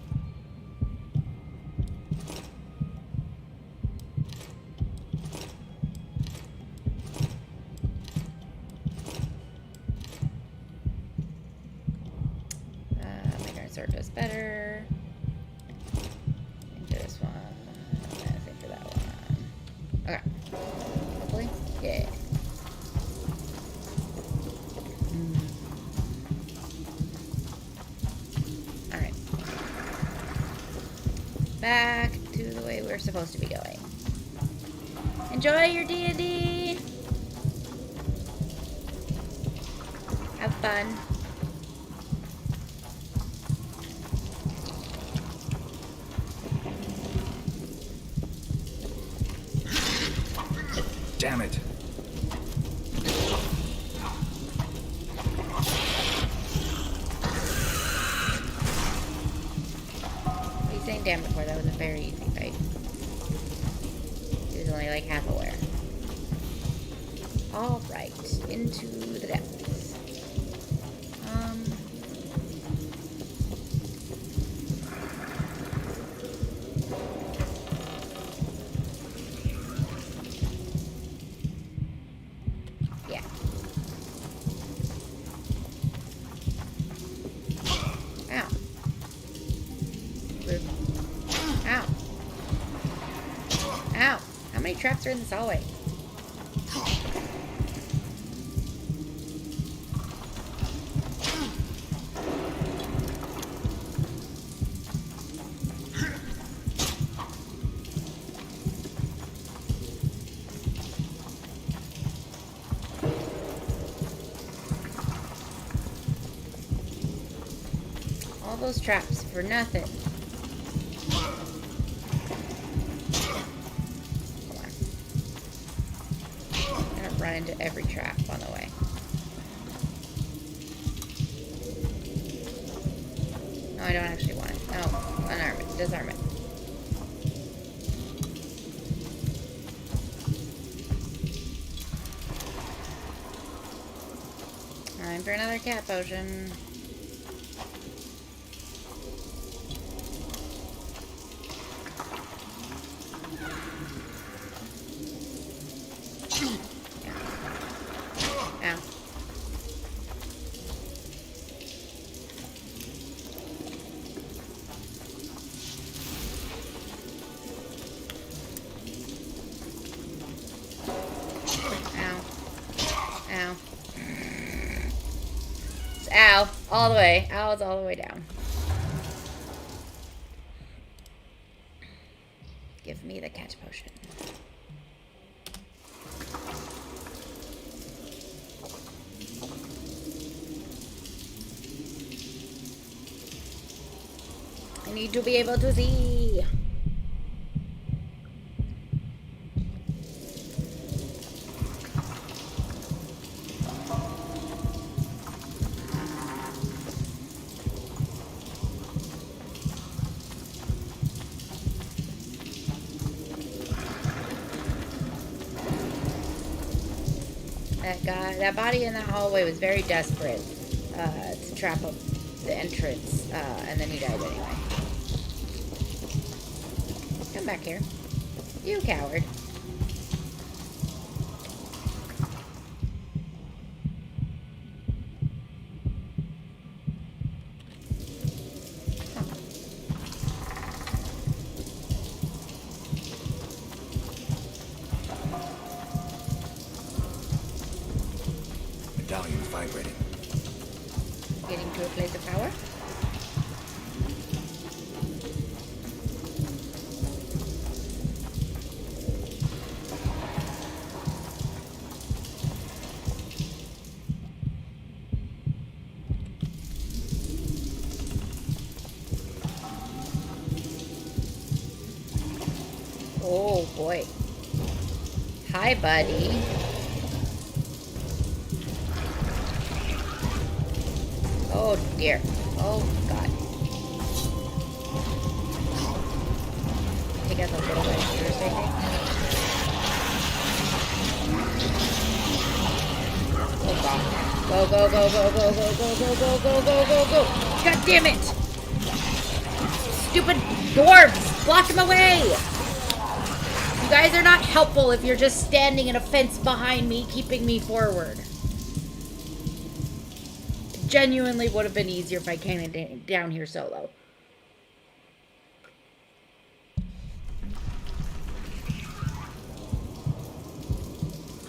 My current sword does better. Into this one. I think for that one. Okay. Hopefully. Yeah. Alright. Back to the way we're supposed to be going. Enjoy your D&D! Have fun. Damn it. What are you saying damn it for? That was a very easy fight. He was only like half aware. Alright, into the depths. Yeah. Ow. Boop. Ow. Ow. How many traps are in this hallway? All those traps for nothing. Come on. I'm gonna run into every trap on the way. No, I don't actually want it. No, unarm it. Disarm it. Time for another cat potion. Ow. Ow. It's ow. All the way. Ow is all the way down. need the cat potion. I need to be able to see. That body in that hallway was very desperate to trap up the entrance, and then he died anyway. Come back here. You coward. Medallion's vibrating. Getting to a place of power? Oh boy. Hi, buddy. Oh dear. Oh god. Take out the little guys first, I think. Oh god. Go, go, go, go, go, go, go, go, go, go, go, go, go. God damn it! Stupid dwarves! Block them away! You guys are not helpful if you're just standing in a fence behind me, keeping me forward. It genuinely would have been easier if I came down here solo.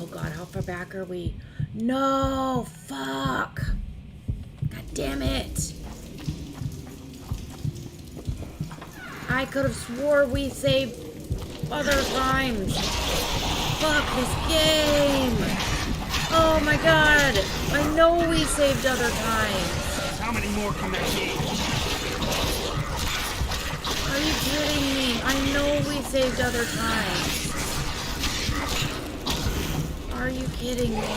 Oh god, how far back are we? No! Fuck! God damn it! I could have swore we saved other times. Fuck this game. Oh my god. I know we saved other times. How many more can there be? Are you kidding me? I know we saved other times. Are you kidding me?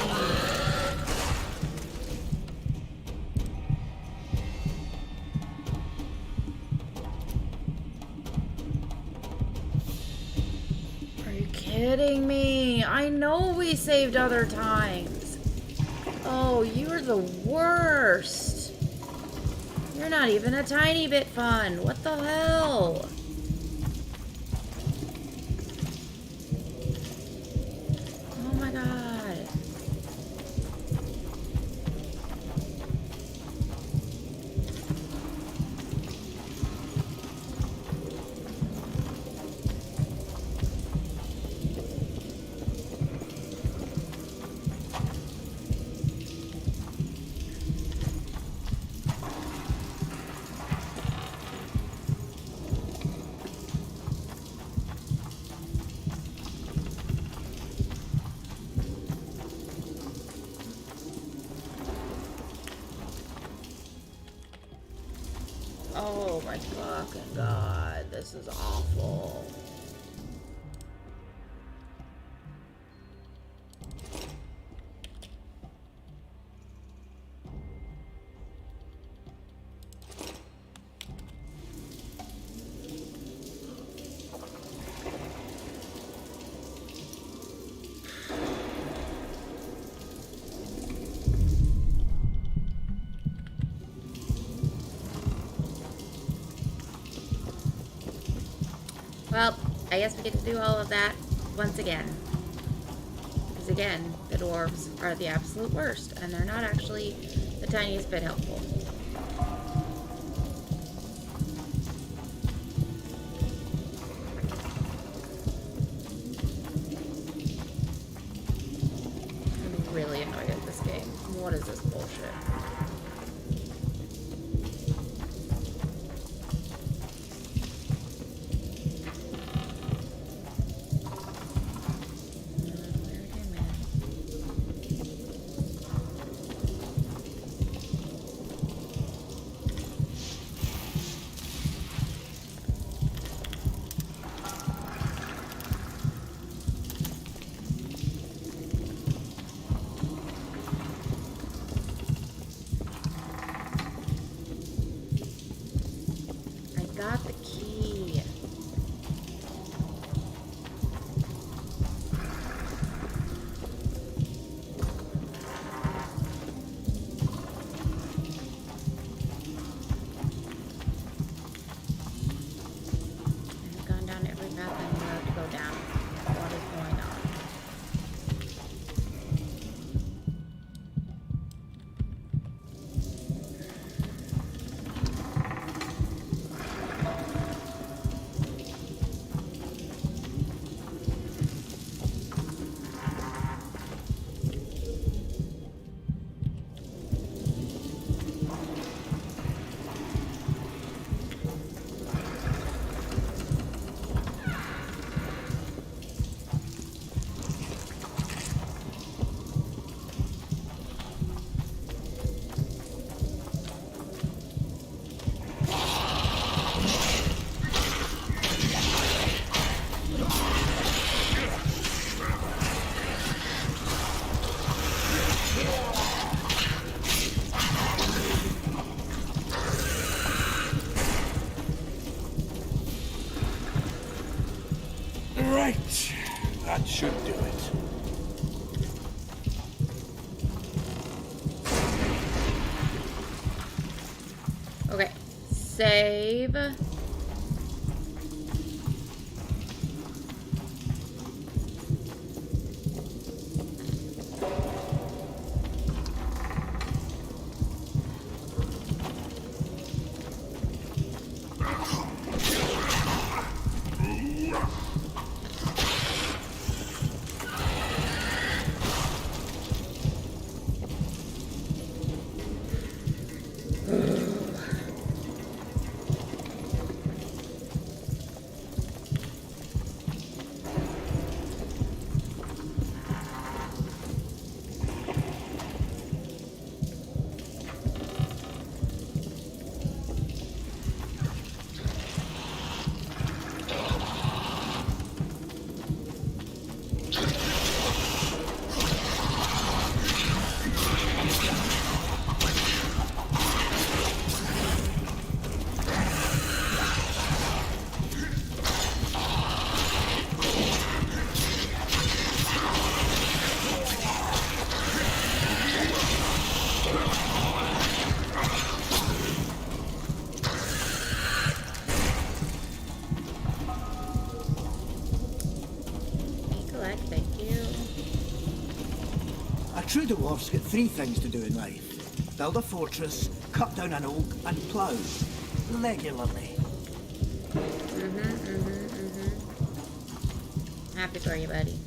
Kidding me? I know we saved other times. Oh, you're the worst. You're not even a tiny bit fun. What the hell? Oh my god. Oh my fucking god, this is awful. Well, I guess we get to do all of that once again. Because again, the dwarves are the absolute worst, and they're not actually the tiniest bit helpful. I'm really annoyed at this game. What is this bullshit? should do it. Okay. Save. True dwarf's got three things to do in life. Build a fortress, cut down an oak, and plough. Regularly. Happy for you, buddy.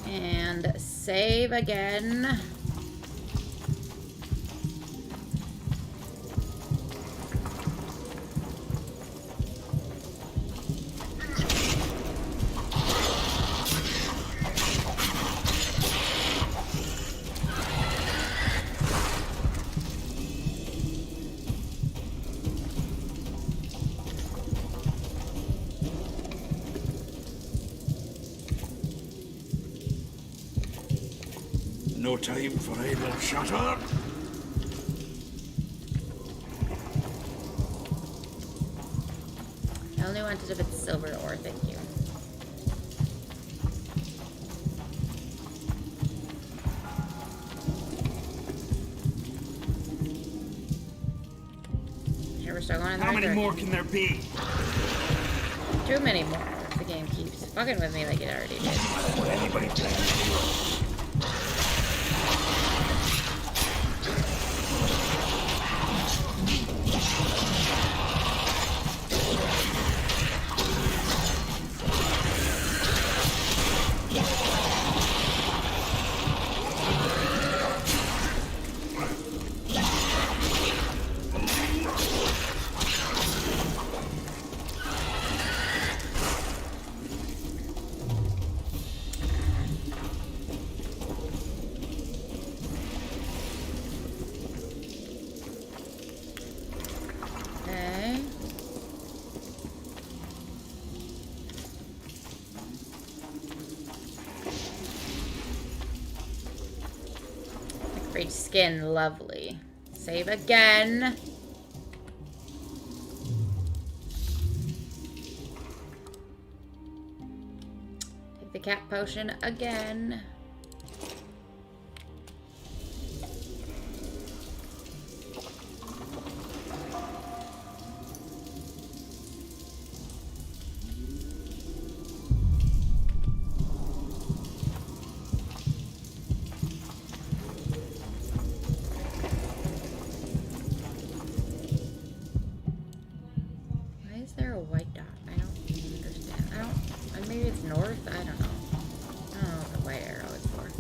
And save again. No time for idle chatter. I only wanted a bit of silver ore, thank you. Here we're still going in the How right many more direction. can there be? Too many more. The game keeps fucking with me like it already did. Would anybody play with you? Okay. Great skin, lovely. Save again. Take the cat potion again. Why is there a white dot? I don't understand. Maybe it's north? I don't know. I don't know what the white arrow is for.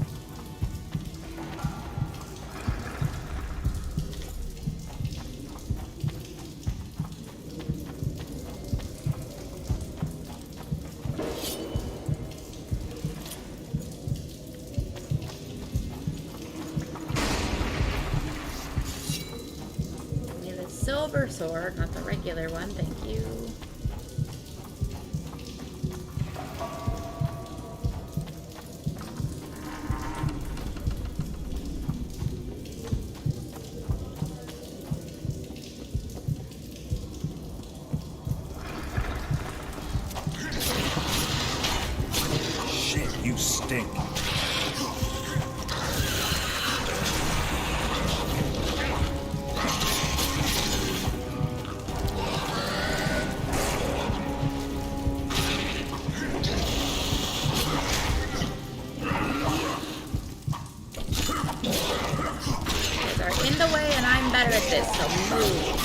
Need a silver sword, not the regular one, thank you. stink. They're in the way and I'm better at this, so move.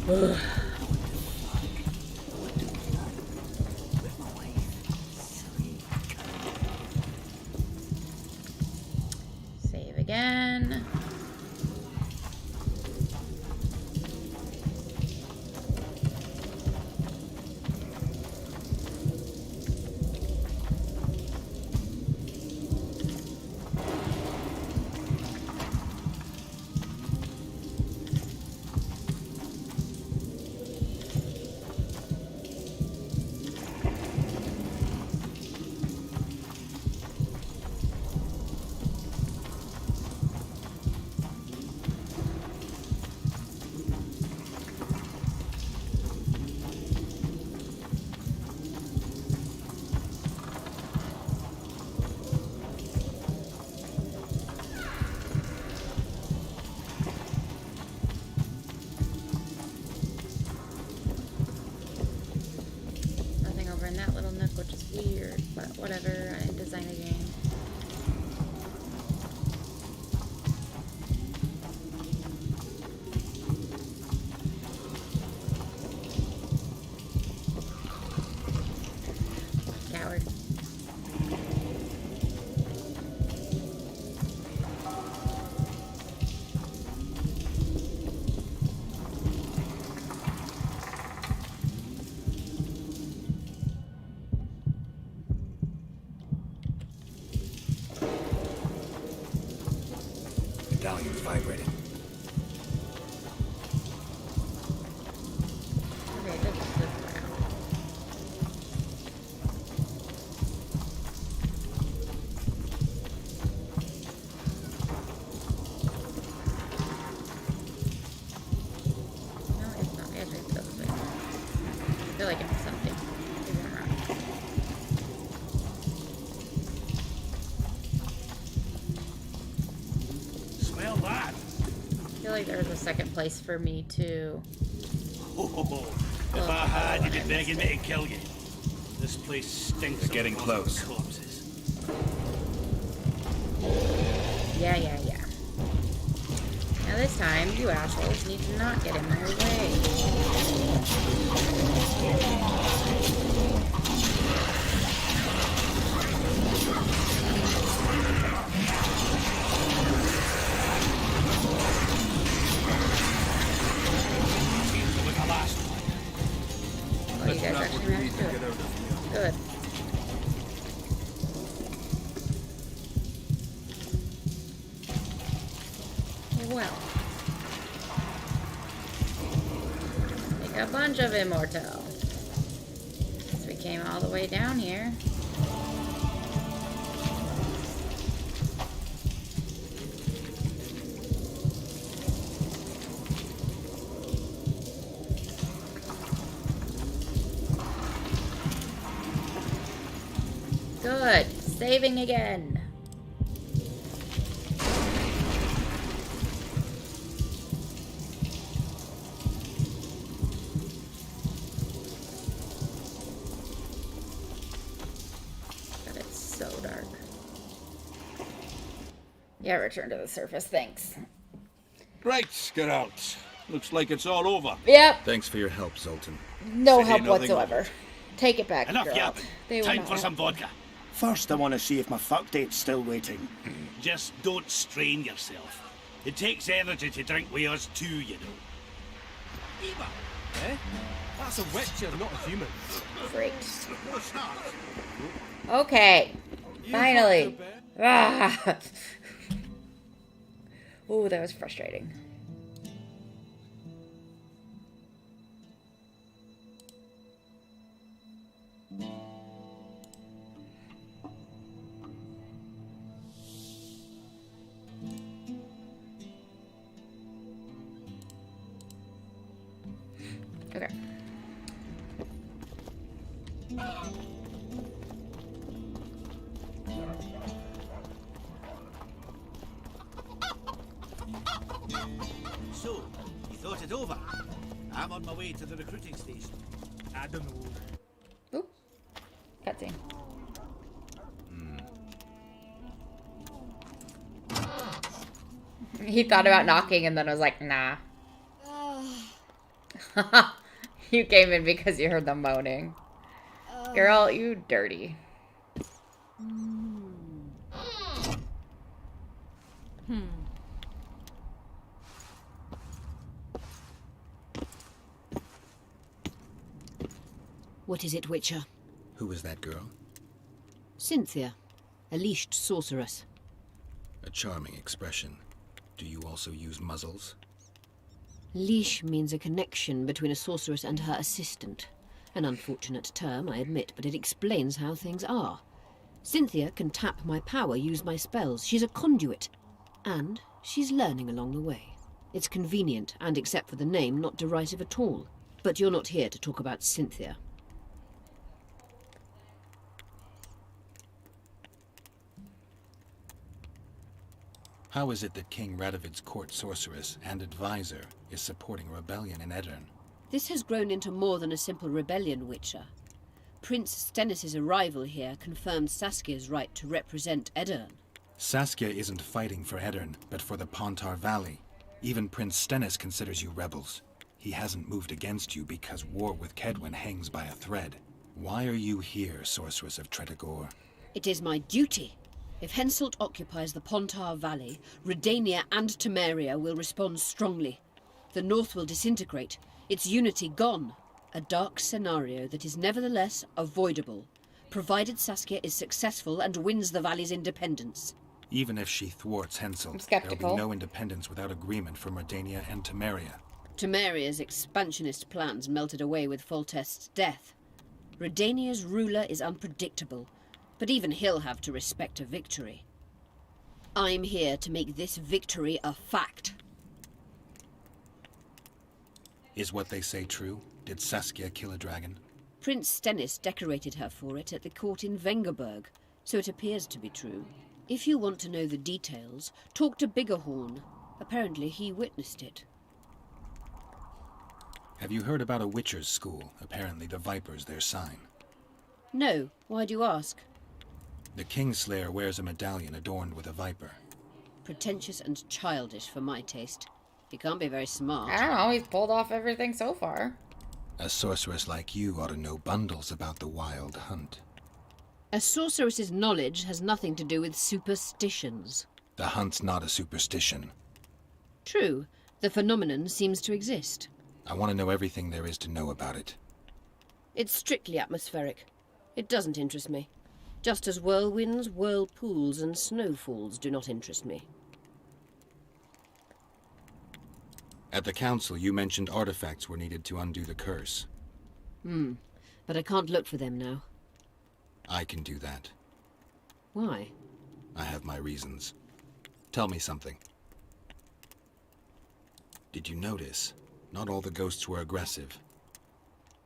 Ugh. Save again. Which is weird, but whatever, I design a game. Coward. Medallion's vibrating. Okay, this is around. No, it's not. It's right this way. I feel like it's something. Maybe I'm wrong. Smell that? I feel like there's a second place for me to. Oh, if I had, you'd be begging me to kill you. This place stinks. They're getting close. Corpses. Yeah. Now this time, you assholes need to not get in my way. Oh, you guys actually managed to do it. Good. Well. Make a bunch of immortal. Since we came all the way down here. Good. Saving again. But it's so dark. Yeah, return to the surface. Thanks. Right, get out. Looks like it's all over. Yep. Thanks for your help, Zoltan. No Say help nothing whatsoever. more. Take it back, Enough girl. yapping. They were Time not for some happy. vodka. First, I want to see if my fuck date's still waiting. Just don't strain yourself. It takes energy to drink with us too, you know. Eva, eh? That's a witcher, not a human. Freak. Okay. Finally. Ah. Ooh, that was frustrating. Okay. So, you thought it over? I'm on my way to the recruiting station. I don't know. Oop. Cutscene. He thought about knocking and then was like, nah. You came in because you heard them moaning. Girl, you dirty. What is it, Witcher? Who is that girl? Cynthia, a leashed sorceress. A charming expression. Do you also use muzzles? Leash means a connection between a sorceress and her assistant. An unfortunate term, I admit, but it explains how things are. Cynthia can tap my power, use my spells. She's a conduit. And she's learning along the way. It's convenient, and except for the name, not derisive at all. But you're not here to talk about Cynthia. How is it that King Radovid's court sorceress and advisor is supporting a rebellion in Edirn? This has grown into more than a simple rebellion, Witcher. Prince Stennis' arrival here confirmed Saskia's right to represent Edirn. Saskia isn't fighting for Edirn, but for the Pontar Valley. Even Prince Stennis considers you rebels. He hasn't moved against you because war with Kedwen hangs by a thread. Why are you here, Sorceress of Tretogor? It is my duty. If Henselt occupies the Pontar Valley, Redania and Temeria will respond strongly. The North will disintegrate, its unity gone. A dark scenario that is nevertheless avoidable, provided Saskia is successful and wins the Valley's independence. Even if she thwarts Henselt, there'll be no independence without agreement from Redania and Temeria. Temeria's expansionist plans melted away with Foltest's death. Redania's ruler is unpredictable, but even he'll have to respect a victory. I'm here to make this victory a fact. Is what they say true? Did Saskia kill a dragon? Prince Stennis decorated her for it at the court in Vengerberg, so it appears to be true. If you want to know the details, talk to Biggerhorn. Apparently he witnessed it. Have you heard about a Witcher's school? Apparently the Viper's their sign. No. Why do you ask? The Kingslayer wears a medallion adorned with a viper. Pretentious and childish for my taste. He can't be very smart. I don't know, he's pulled off everything so far. A sorceress like you ought to know bundles about the wild hunt. A sorceress's knowledge has nothing to do with superstitions. The hunt's not a superstition. True. The phenomenon seems to exist. I want to know everything there is to know about it. It's strictly atmospheric. It doesn't interest me. Just as whirlwinds, whirlpools, and snowfalls do not interest me. At the council, you mentioned artifacts were needed to undo the curse. But I can't look for them now. I can do that. Why? I have my reasons. Tell me something. Did you notice? Not all the ghosts were aggressive.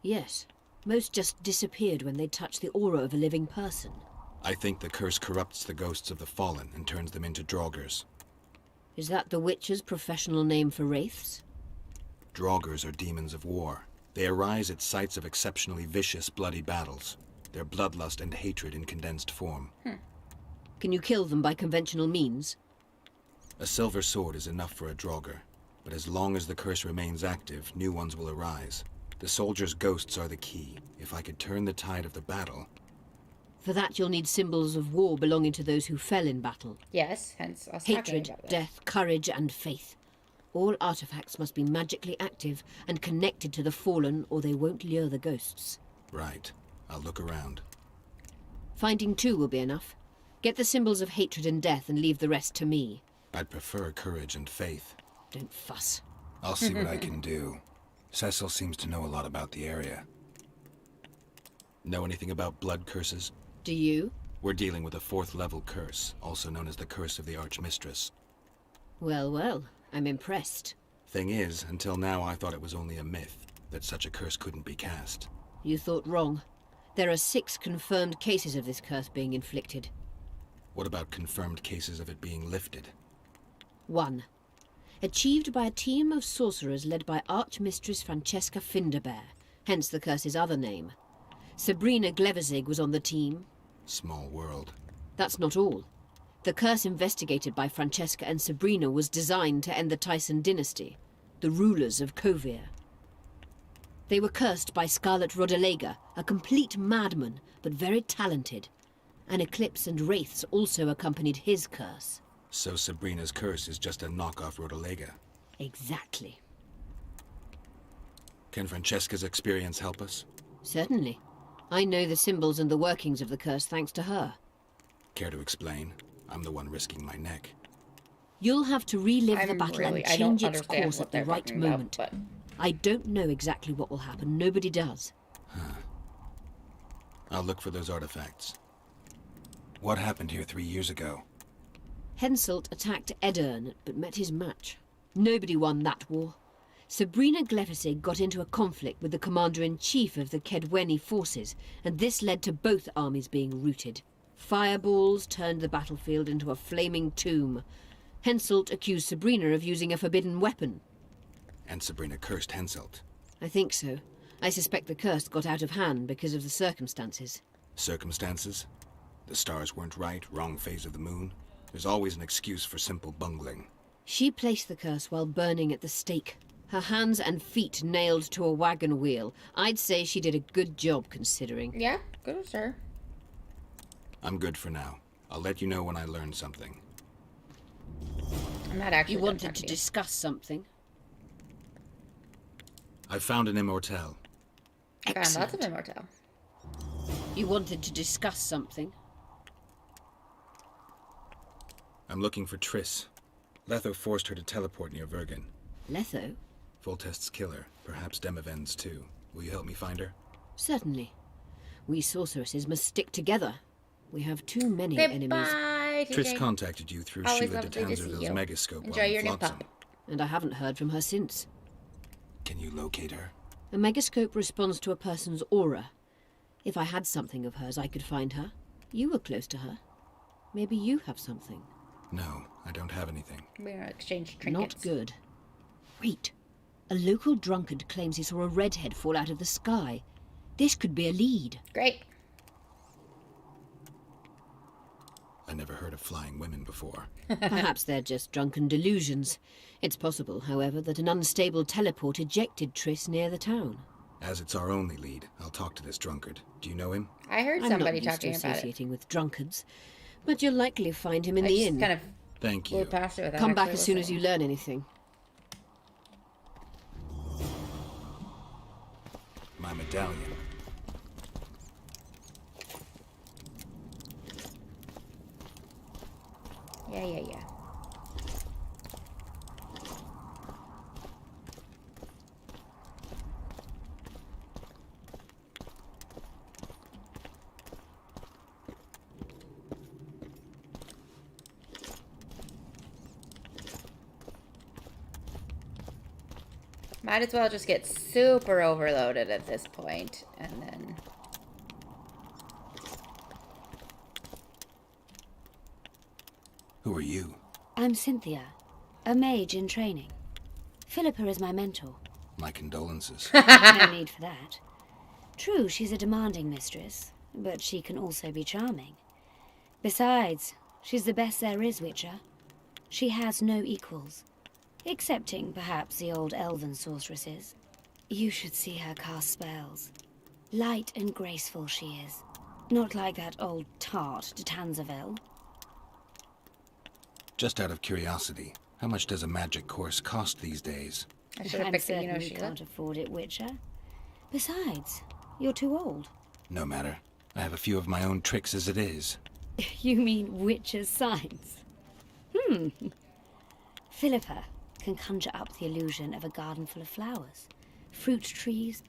Yes. Most just disappeared when they touched the aura of a living person. I think the curse corrupts the ghosts of the fallen and turns them into draugrs. Is that the Witcher's professional name for wraiths? Draugrs are demons of war. They arise at sites of exceptionally vicious, bloody battles. Their bloodlust and hatred in condensed form. Can you kill them by conventional means? A silver sword is enough for a draugr, but as long as the curse remains active, new ones will arise. The soldiers' ghosts are the key. If I could turn the tide of the battle... For that you'll need symbols of war belonging to those who fell in battle. Yes, hence us talking Hatred, about this. death, courage, and faith. All artifacts must be magically active and connected to the Fallen, or they won't lure the ghosts. Right. I'll look around. Finding 2 will be enough. Get the symbols of hatred and death and leave the rest to me. I'd prefer courage and faith. Don't fuss. I'll see what I can do. Cecil seems to know a lot about the area. Know anything about blood curses? Do you? We're dealing with a 4th level curse, also known as the Curse of the Archmistress. Well, well, I'm impressed. Thing is, until now I thought it was only a myth, that such a curse couldn't be cast. You thought wrong. There are 6 confirmed cases of this curse being inflicted. What about confirmed cases of it being lifted? 1. Achieved by a team of sorcerers led by Archmistress Francesca Finderbear, hence the curse's other name. Sabrina Glevezig was on the team. Small world. That's not all. The curse investigated by Francesca and Sabrina was designed to end the Tyson dynasty, the rulers of Kovir. They were cursed by Scarlet Rodalega, a complete madman, but very talented. An eclipse and wraiths also accompanied his curse. So Sabrina's curse is just a knockoff Rodalega. Exactly. Can Francesca's experience help us? Certainly. I know the symbols and the workings of the curse thanks to her. Care to explain? I'm the one risking my neck. You'll have to relive the battle and change its course at the right moment. But I don't know exactly what will happen. Nobody does. I'll look for those artifacts. What happened here 3 years ago? Henselt attacked Edern, but met his match. Nobody won that war. Sabrina Glevezig got into a conflict with the commander-in-chief of the Kedweni forces, and this led to both armies being routed. Fireballs turned the battlefield into a flaming tomb. Henselt accused Sabrina of using a forbidden weapon. And Sabrina cursed Henselt. I think so. I suspect the curse got out of hand because of the circumstances. Circumstances? The stars weren't right, wrong phase of the moon. There's always an excuse for simple bungling. She placed the curse while burning at the stake. Her hands and feet nailed to a wagon wheel. I'd say she did a good job, considering. yeah, good as her. I'm good for now. I'll let you know when I learn something. I'm not actually. You wanted to discuss something? I found an immortelle. I found lots of immortelle. You wanted to discuss something? I'm looking for Triss. Letho forced her to teleport near Vergen. Letho? Foltest's killer, perhaps Demaven's too. Will you help me find her? Certainly. We sorceresses must stick together. We have too many Goodbye, enemies. Triss contacted you through Always Sheila de lovely to see Tanzerville's you. megascope Enjoy while your in new Flotsam. pup. And I haven't heard from her since. Can you locate her? A megascope responds to a person's aura. If I had something of hers, I could find her. You were close to her. Maybe you have something. No, I don't have anything. We're gonna exchange trinkets. Not good. Wait. A local drunkard claims he saw a redhead fall out of the sky. This could be a lead. Great. I never heard of flying women before. Perhaps they're just drunken delusions. It's possible, however, that an unstable teleport ejected Triss near the town. As it's our only lead, I'll talk to this drunkard. Do you know him? I heard I'm somebody not used talking to about it. associating with drunkards, but you'll likely find him in the inn. Kind of Thank you. blew past it without Come back actually as soon as listening. you learn anything. My medallion. Yeah. Might as well just get super overloaded at this point, and then... Who are you? I'm Cynthia, a mage in training. Philippa is my mentor. My condolences. No need for that. True, she's a demanding mistress, but she can also be charming. Besides, she's the best there is, Witcher. She has no equals, excepting perhaps the old elven sorceresses. You should see her cast spells. Light and graceful she is. Not like that old tart de Tanzerville. Just out of curiosity, How much does a magic course cost these days? I should have I'm picked the certain you Sheila. can't afford it, Witcher. Besides, you're too old. No matter. I have a few of my own tricks as it is. You mean Witcher's signs? Philippa can conjure up the illusion of a garden full of flowers, fruit trees,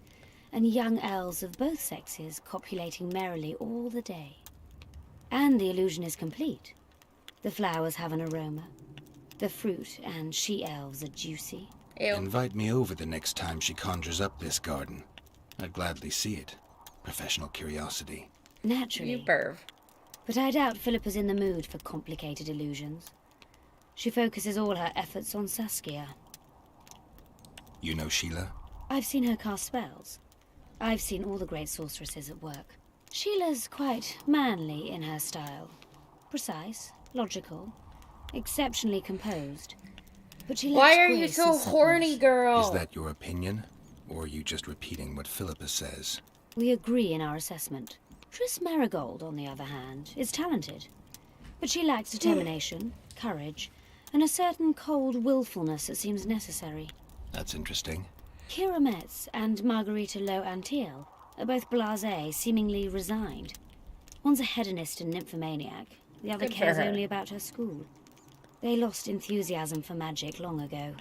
and young elves of both sexes copulating merrily all the day. And the illusion is complete. The flowers have an aroma. The fruit and she-elves are juicy. Ew. Invite me over the next time she conjures up this garden. I'd gladly see it. Professional curiosity. Naturally. You perv. But I doubt Philippa's in the mood for complicated illusions. She focuses all her efforts on Saskia. You know Sheila? I've seen her cast spells. I've seen all the great sorceresses at work. Sheila's quite manly in her style. Precise, logical, exceptionally composed. But she lacks Why are you grace so and horny, substance. girl? Is that your opinion? Or are you just repeating what Philippa says? We agree in our assessment. Triss Marigold, on the other hand, is talented. But she lacks determination, courage, and a certain cold willfulness that seems necessary. That's interesting. Kira Metz and Margarita Lowe Antiel are both blasé, seemingly resigned. One's a hedonist and nymphomaniac. The other Good for cares her. only about her school. They lost enthusiasm for magic long ago.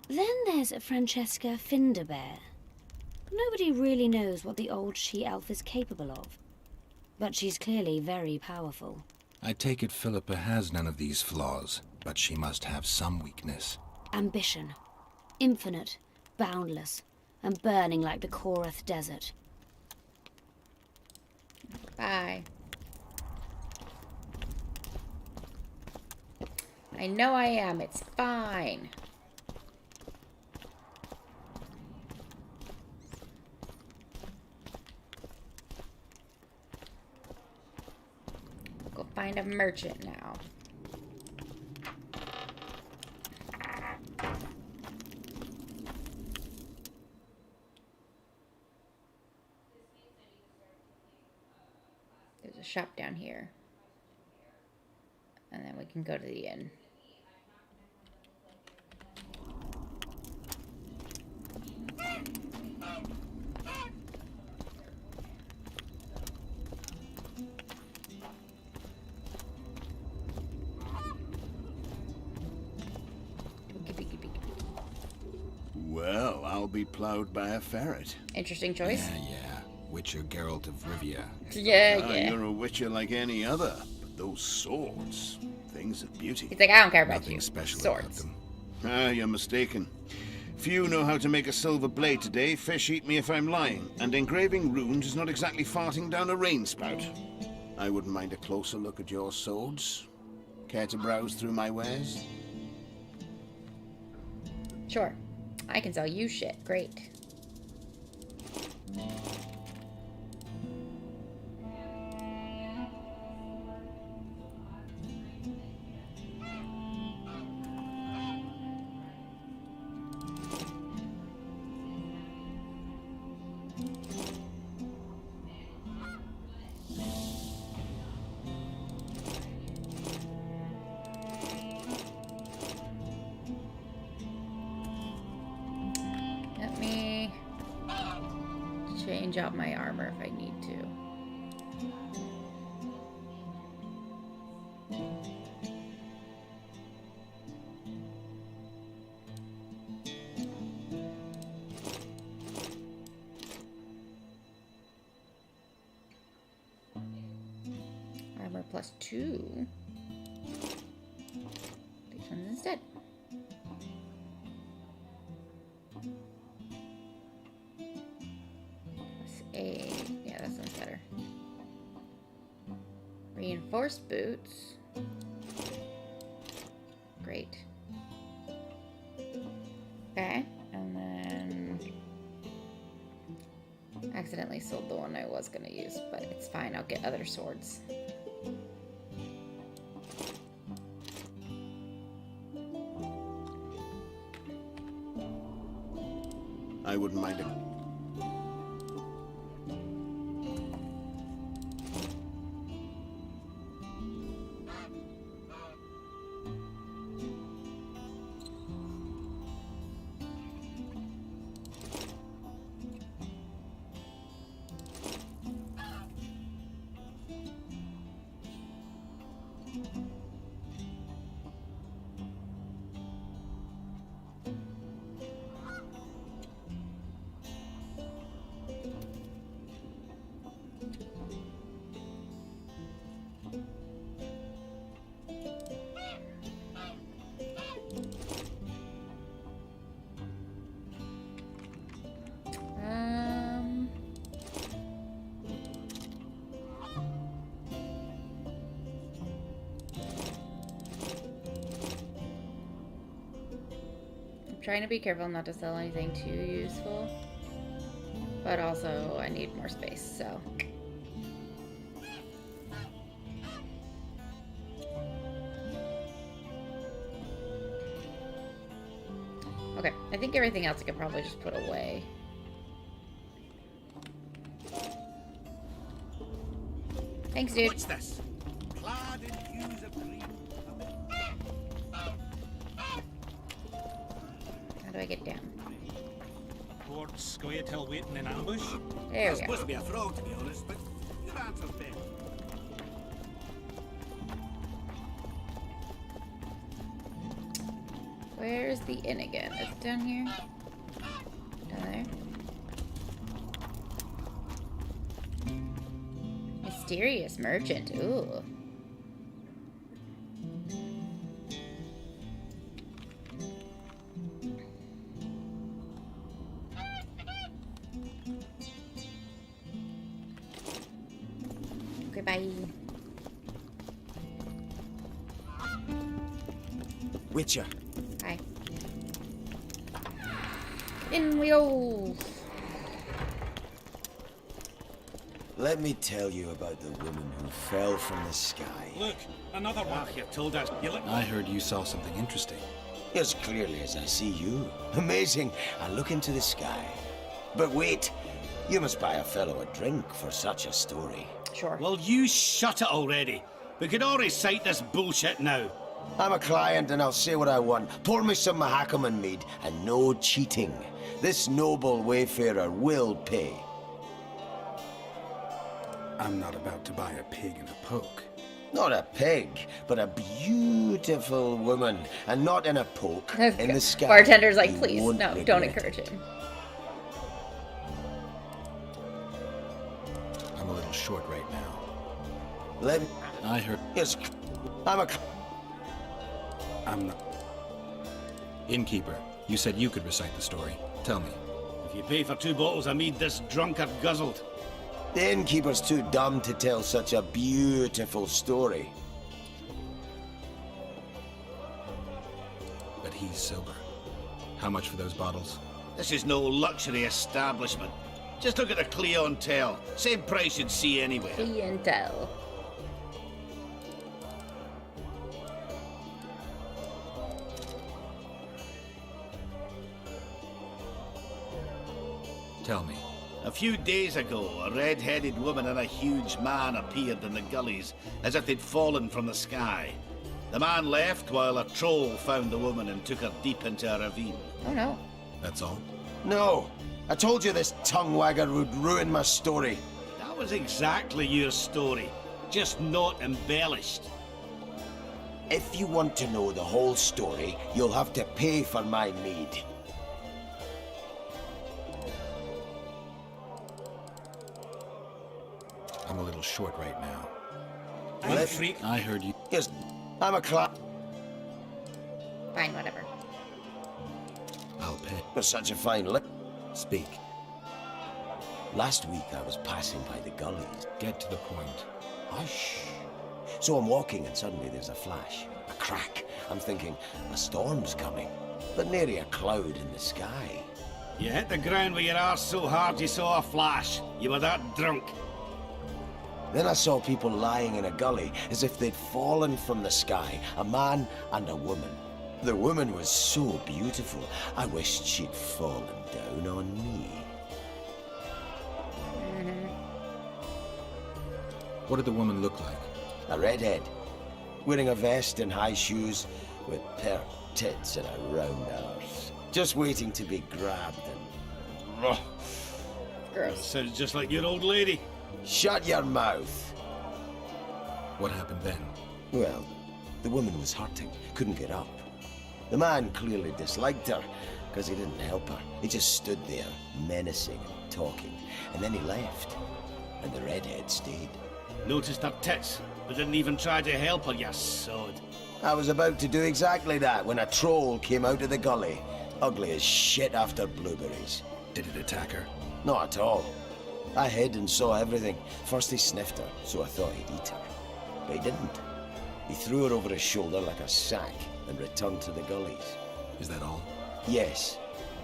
Then there's Francesca Finderbear. Nobody really knows what the old she-elf is capable of. But she's clearly very powerful. I take it Philippa has none of these flaws, but she must have some weakness. Ambition. Infinite, boundless, and burning like the Korath Desert. Bye. I know I am. It's fine. Go find a merchant now. There's a shop down here. And then we can go to the inn. Well, I'll be plowed by a ferret. Interesting choice. Yeah. Witcher Geralt of Rivia. Yeah. You're a witcher like any other, but those swords, things of beauty. He's like, I don't care about Nothing you. special Swords. about them. Ah, you're mistaken. Few know how to make a silver blade today, fish eat me if I'm lying, and engraving runes is not exactly farting down a rain spout. I wouldn't mind a closer look at your swords. Care to browse through my wares? Sure. I can sell you shit. Great. Let me change out my armor if I need to. Armor +2. These ones instead. Yeah, that sounds better. Reinforced boots. Great. Okay, and then accidentally sold the one I was gonna use, but it's fine. I'll get other swords. I wouldn't mind it. trying to be careful not to sell anything too useful. But also, I need more space, so. Okay, I think everything else I could probably just put away. Thanks, dude. What's this? Clad in hues of green. How do I get down? Board Scoia'tail waiting in ambush? There we That's go. supposed to be a frog, to be honest, but your answer's better. Where's the inn again? Is it down here? Down there? Mysterious merchant. Ooh. Okay, bye. Witcher. Hi. In we go. Let me tell you about the woman who fell from the sky. Look, another one. You told us. You look. I heard you saw something interesting. As clearly as I see you. Amazing. I look into the sky. But wait, you must buy a fellow a drink for such a story. Sure. Well, you shut it already. We could all recite this bullshit now. I'm a client and I'll say what I want. Pour me some Mahakaman mead and no cheating. This noble wayfarer will pay. I'm not about to buy a pig in a poke. Not a pig, but a beautiful woman. And not in a poke, in the sky. Bartender's like, You please, won't no, regret don't it. encourage him. I'm a little short right now. Let me... I heard... Yes, I'm a... I'm not... Innkeeper, you said you could recite the story. Tell me. If you pay for 2 bottles of mead, this drunkard guzzled. The innkeeper's too dumb to tell such a beautiful story. But he's sober. How much for those bottles? This is no luxury establishment. Just look at the clientele. Same price you'd see anywhere. Clientele. Tell me. A few days ago, a red-headed woman and a huge man appeared in the gullies, as if they'd fallen from the sky. The man left while a troll found the woman and took her deep into a ravine. Oh no. That's all? No! I told you this tongue wagger would ruin my story. That was exactly your story, just not embellished. If you want to know the whole story, you'll have to pay for my mead. I'm a little short right now. I'm a freak. I heard you... Yes, I'm a Fine, whatever. I'll pay. For such a fine lick. Speak. Last week I was passing by the gullies. Get to the point. Hush. So I'm walking and suddenly there's a flash. A crack. I'm thinking, a storm's coming. But nary a cloud in the sky. You hit the ground with your arse so hard you saw a flash. You were that drunk. Then I saw people lying in a gully as if they'd fallen from the sky, a man and a woman. The woman was so beautiful, I wished she'd fallen down on me. What did the woman look like? A redhead, wearing a vest and high shoes with pert tits and a round arse. Just waiting to be grabbed and... Gross. Sounds just like your old lady. Shut your mouth! What happened then? Well, the woman was hurting, couldn't get up. The man clearly disliked her, because he didn't help her. He just stood there, menacing and talking, and then he left. And the redhead stayed. Noticed her tits, but didn't even try to help her, you sod. I was about to do exactly that when a troll came out of the gully. Ugly as shit after blueberries. Did it attack her? Not at all. I hid and saw everything. First he sniffed her, so I thought he'd eat her. But he didn't. He threw her over his shoulder like a sack and returned to the gullies. Is that all? Yes.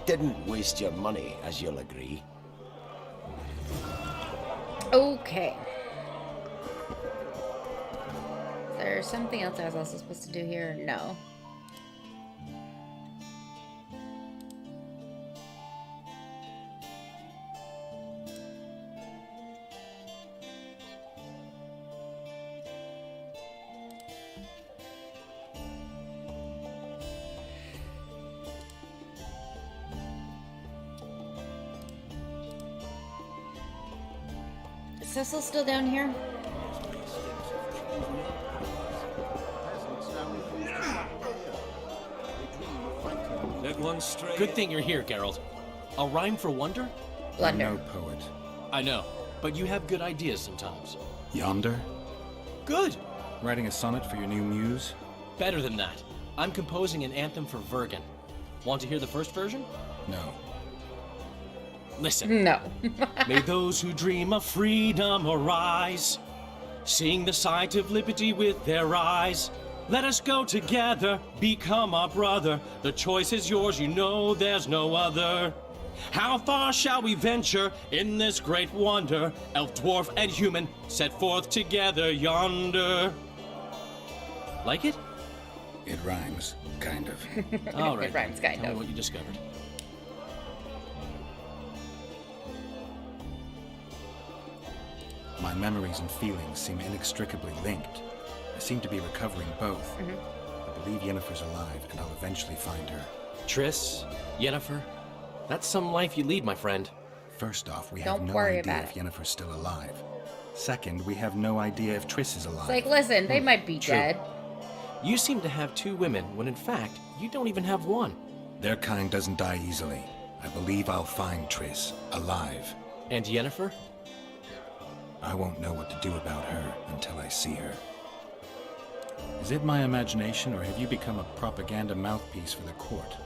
Didn't waste your money, as you'll agree. Okay. Is there something else I was also supposed to do here? No. Is Cecil still down here? Good thing you're here, Geralt. A rhyme for wonder? I'm no poet. I know, but you have good ideas sometimes. Yonder? Good! Writing a sonnet for your new muse? Better than that. I'm composing an anthem for Vergen. Want to hear the first version? No. Listen. No. May those who dream of freedom arise, seeing the sight of liberty with their eyes. Let us go together, become our brother. The choice is yours, you know there's no other. How far shall we venture in this great wonder? Elf, dwarf, and human set forth together yonder. Like it? It rhymes, kind of. All right. It rhymes, kind Tell of. me what you discovered. My memories and feelings seem inextricably linked. I seem to be recovering both. I believe Yennefer's alive, and I'll eventually find her. Triss, Yennefer, that's some life you lead, my friend. First off, we Don't have no worry idea about if Yennefer's still alive. Second, we have no idea if Triss is alive. It's like, listen, they might be True. dead. You seem to have two women, when in fact, you don't even have one. Their kind doesn't die easily. I believe I'll find Triss, alive. And Yennefer? I won't know what to do about her until I see her. Is it my imagination, or have you become a propaganda mouthpiece for the court?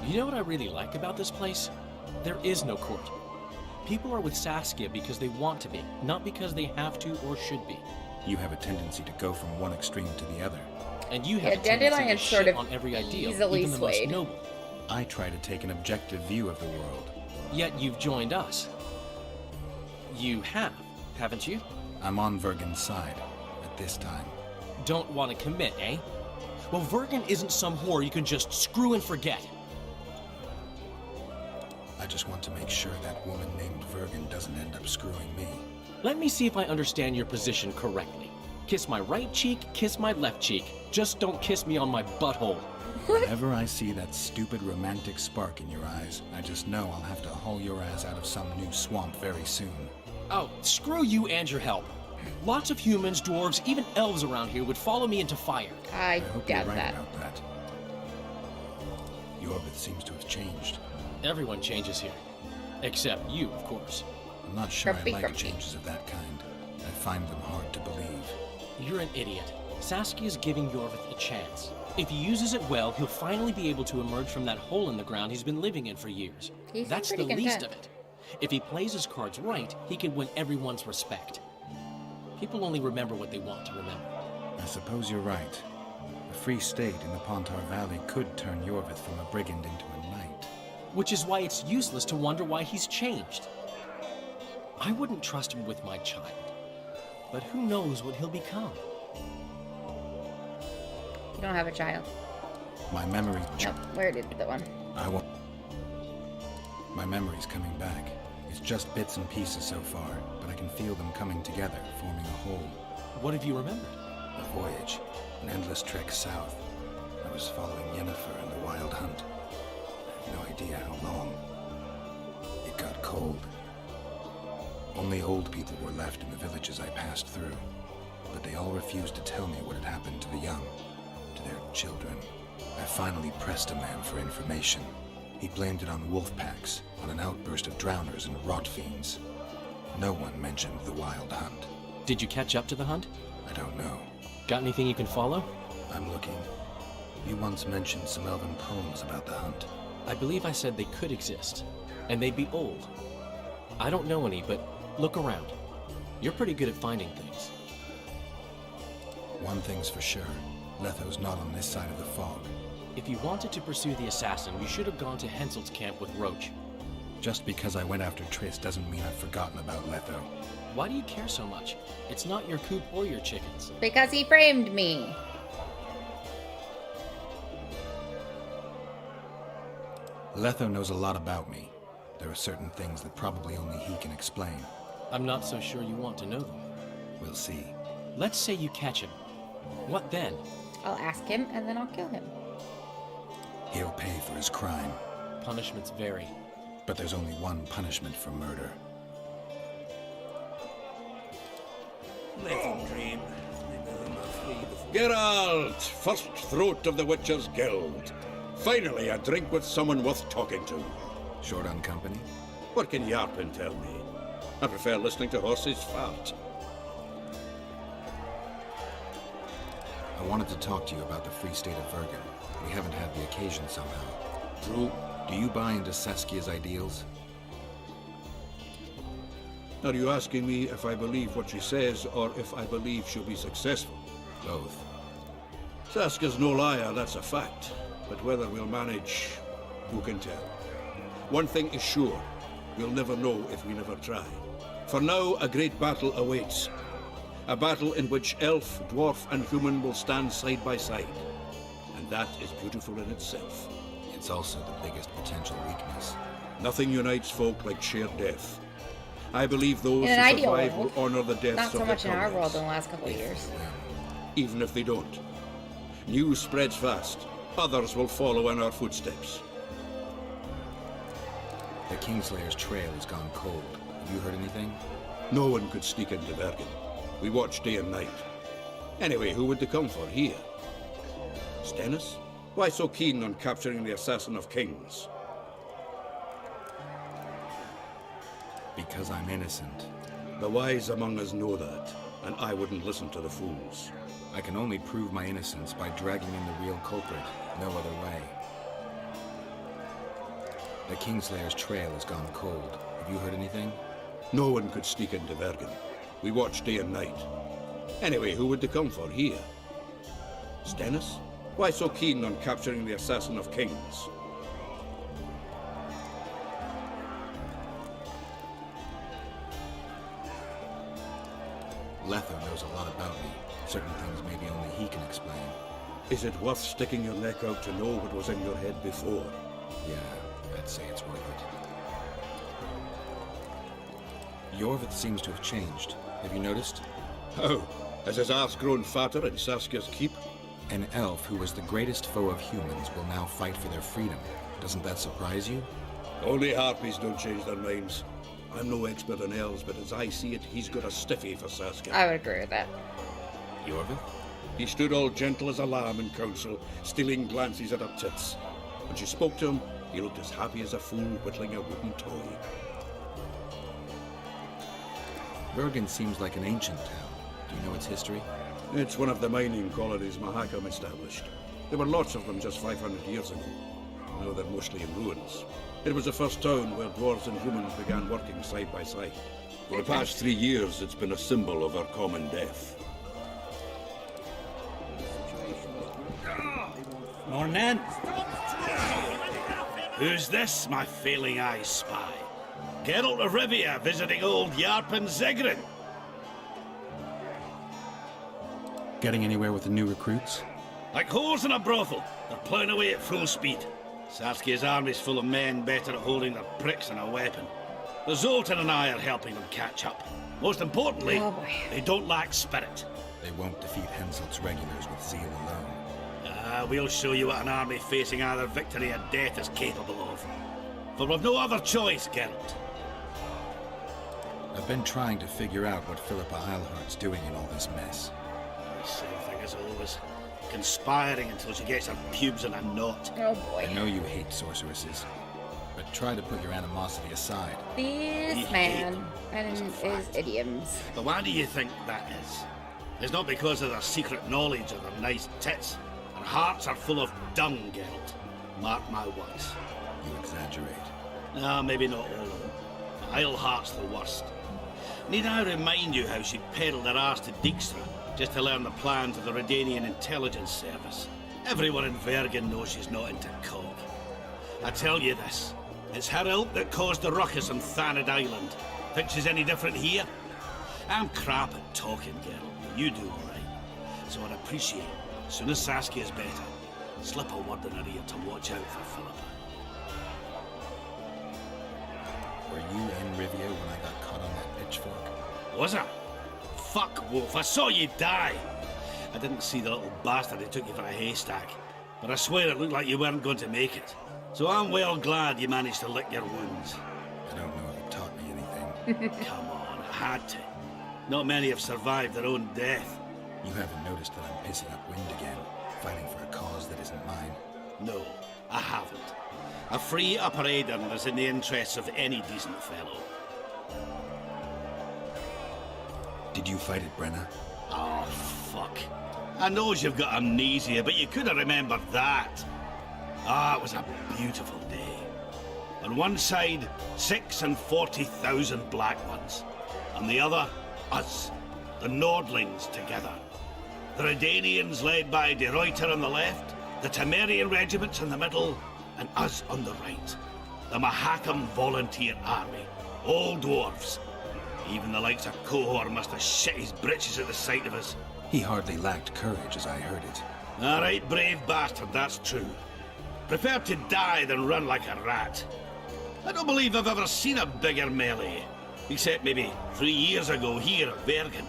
You know what I really like about this place? There is no court. People are with Saskia because they want to be, not because they have to or should be. You have a tendency to go from one extreme to the other. And you have Yeah, a tendency to Dandelion's sort shit of on every ideal, easily even the most swayed. noble. I try to take an objective view of the world. Yet you've joined us. You have, haven't you? I'm on Vergen's side, at this time. Don't want to commit, eh? Well, Vergen isn't some whore you can just screw and forget. I just want to make sure that woman named Vergen doesn't end up screwing me. Let me see if I understand your position correctly. Kiss my right cheek, kiss my left cheek. Just don't kiss me on my butthole. Whenever I see that stupid romantic spark in your eyes, I just know I'll have to haul your ass out of some new swamp very soon. Oh, screw you and your help. Lots of humans, dwarves, even elves around here would follow me into fire. I hope doubt you're right that. about that. Yorbith seems to have changed. Everyone changes here. Except you, of course. I'm not sure I like Grumpy. changes of that kind. I find them hard to believe. You're an idiot. Saskia's giving Yorvith a chance. If he uses it well, he'll finally be able to emerge from that hole in the ground he's been living in for years. He's That's the pretty least content. of it. If he plays his cards right, he can win everyone's respect. People only remember what they want to remember. I suppose you're right. A free state in the Pontar Valley could turn Yorvith from a brigand into a knight. Which is why it's useless to wonder why he's changed. I wouldn't trust him with my child. But who knows what he'll become? You don't have a child. My memory... Nope, where did the one? I won't... My memory's coming back. It's just bits and pieces so far, but I can feel them coming together, forming a whole. What have you remembered? A voyage. An endless trek south. I was following Yennefer and the Wild Hunt. I have no idea how long. It got cold. Only old people were left in the villages I passed through. But they all refused to tell me what had happened to the young, to their children. I finally pressed a man for information. He blamed it on wolf packs, on an outburst of drowners and rot fiends. No one mentioned the Wild Hunt. Did you catch up to the hunt? I don't know. Got anything you can follow? I'm looking. You once mentioned some elven poems about the hunt. I believe I said they could exist, and they'd be old. I don't know any, but look around. You're pretty good at finding things. One thing's for sure. Letho's not on this side of the fog. If you wanted to pursue the assassin, you should have gone to Henselt's camp with Roach. Just because I went after Triss doesn't mean I've forgotten about Letho. Why do you care so much? It's not your coop or your chickens. Because he framed me. Letho knows a lot about me. There are certain things that probably only he can explain. I'm not so sure you want to know them. We'll see. Let's say you catch him. What then? I'll ask him, and then I'll kill him. He'll pay for his crime. Punishments vary. But there's only one punishment for murder. Let him dream. Geralt, first throat of the Witcher's Guild. Finally, a drink with someone worth talking to. Short on company? What can Yarpin tell me? I prefer listening to horses fart. I wanted to talk to you about the Free State of Vergen. We haven't had the occasion somehow. True. Do you buy into Saskia's ideals? Are you asking me if I believe what she says, or if I believe she'll be successful? Both. Saskia's no liar, that's a fact. But whether we'll manage, who can tell? One thing is sure, we'll never know if we never try. For now, a great battle awaits. A battle in which elf, dwarf, and human will stand side by side. And that is beautiful in itself. It's also the biggest potential weakness. Nothing unites folk like shared death. I believe those In an who ideal survive world, will honor the deaths not of so their much in our comrades. world in the last couple of years. Even if they don't. News spreads fast. Others will follow in our footsteps. The Kingslayer's trail has gone cold. Have you heard anything? No one could sneak into Bergen. We watch day and night. Anyway, who would they come for here? Stennis? Why so keen on capturing the assassin of kings? Because I'm innocent. The wise among us know that, and I wouldn't listen to the fools. I can only prove my innocence by dragging in the real culprit. No other way. The Kingslayer's trail has gone cold. Have you heard anything? No one could sneak into Bergen. We watch day and night. Anyway, who would they come for here? Stennis? Why so keen on capturing the assassin of kings? Letho knows a lot about me. Certain things maybe only he can explain. Is it worth sticking your neck out to know what was in your head before? Yeah, I'd say it's worth it. Yorvith seems to have changed. Have you noticed? Oh, has his arse grown fatter in Saskia's keep? An elf who was the greatest foe of humans will now fight for their freedom. Doesn't that surprise you? Only harpies don't change their minds. I'm no expert on elves, but as I see it, he's got a stiffy for Saskia. I would agree with that. Yorvith? He stood all gentle as a lamb in council, stealing glances at her tits. When she spoke to him, he looked as happy as a fool whittling a wooden toy. Bergen seems like an ancient town. Do you know its history? It's one of the mining colonies Mahakam established. There were lots of them just 500 years ago. Now they're mostly in ruins. It was the first town where dwarves and humans began working side by side. For the past 3 years, it's been a symbol of our common death. Morning. Who's this, my failing eyes spy? Geralt of Rivia visiting old Yarpin Zigrin. Getting anywhere with the new recruits? Like holes in a brothel, they're ploughing away at full speed. Saskia's army's full of men better at holding their pricks than a weapon. The Zoltan and I are helping them catch up. Most importantly, they don't lack spirit. They won't defeat Henselt's regulars with zeal alone. We'll show you what an army facing either victory or death is capable of. For we've no other choice, Geralt. I've been trying to figure out what Philippa Eilhart's doing in all this mess. Same thing as always. Conspiring until she gets her pubes in a knot. Oh boy. I know you hate sorceresses, but try to put your animosity aside. This man and his idioms. But why do you think that is? It's not because of their secret knowledge or their nice tits. Their hearts are full of dung, Geralt. Mark my words. You exaggerate. No, maybe not all of them. Eilhart's the worst. Need I remind you how she peddled her arse to Dijkstra just to learn the plans of the Redanian intelligence service? Everyone in Vergen knows she's not into cock. I tell you this, it's her ilk that caused the ruckus on Thanad Island. Think she's any different here? I'm crap at talking, girl, but you do all right. So I'd appreciate, as soon as Saskia's better, slip a word in her ear to watch out for Philippa. Were you in Rivia when I got caught on that pitchfork? Was I? Fuck, Wolf, I saw you die. I didn't see the little bastard who took you for a haystack, but I swear it looked like you weren't going to make it. So I'm well glad you managed to lick your wounds. I don't know if it taught me anything. Come on, I had to. Not many have survived their own death. You haven't noticed that I'm pissing up wind again, fighting for a cause that isn't mine? No, I haven't. A free Upper Aedirn is in the interests of any decent fellow. Did you fight at Brenna? Oh, fuck. I knows you've got amnesia, but you could have remembered that. Ah, it was a beautiful day. On one side, 46,000 black ones. On the other, us, the Nordlings together. The Redanians led by De Ruyter on the left, the Temerian regiments in the middle, and us on the right. The Mahakam Volunteer Army. All dwarves. Even the likes of Cohor must have shit his britches at the sight of us. He hardly lacked courage as I heard it. All right, brave bastard, that's true. Prefer to die than run like a rat. I don't believe I've ever seen a bigger melee. Except maybe 3 years ago here at Vergen.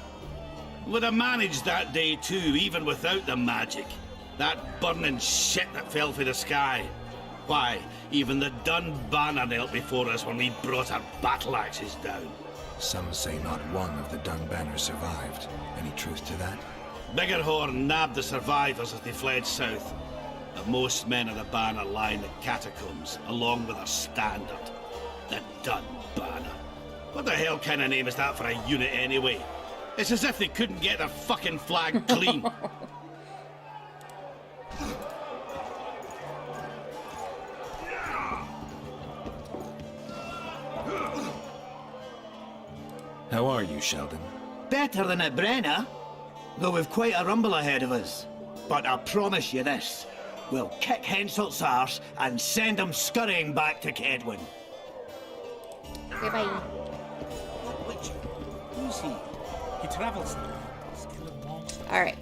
Would have managed that day too, even without the magic. That burning shit that fell from the sky. Why, even the Dun Banner knelt before us when we brought our battle axes down. Some say not one of the Dun Banners survived. Any truth to that? Biggerhorn nabbed the survivors as they fled south. But most men of the Banner lie in the catacombs, along with their standard. The Dun Banner. What the hell kind of name is that for a unit anyway? It's as if they couldn't get their fucking flag clean. How are you, Sheldon? Better than at Brenna, though we've quite a rumble ahead of us. But I promise you this, we'll kick Henselt's arse and send him scurrying back to Kedwin. Okay, bye. Who's he? He travels now. He's killing monsters. Alright.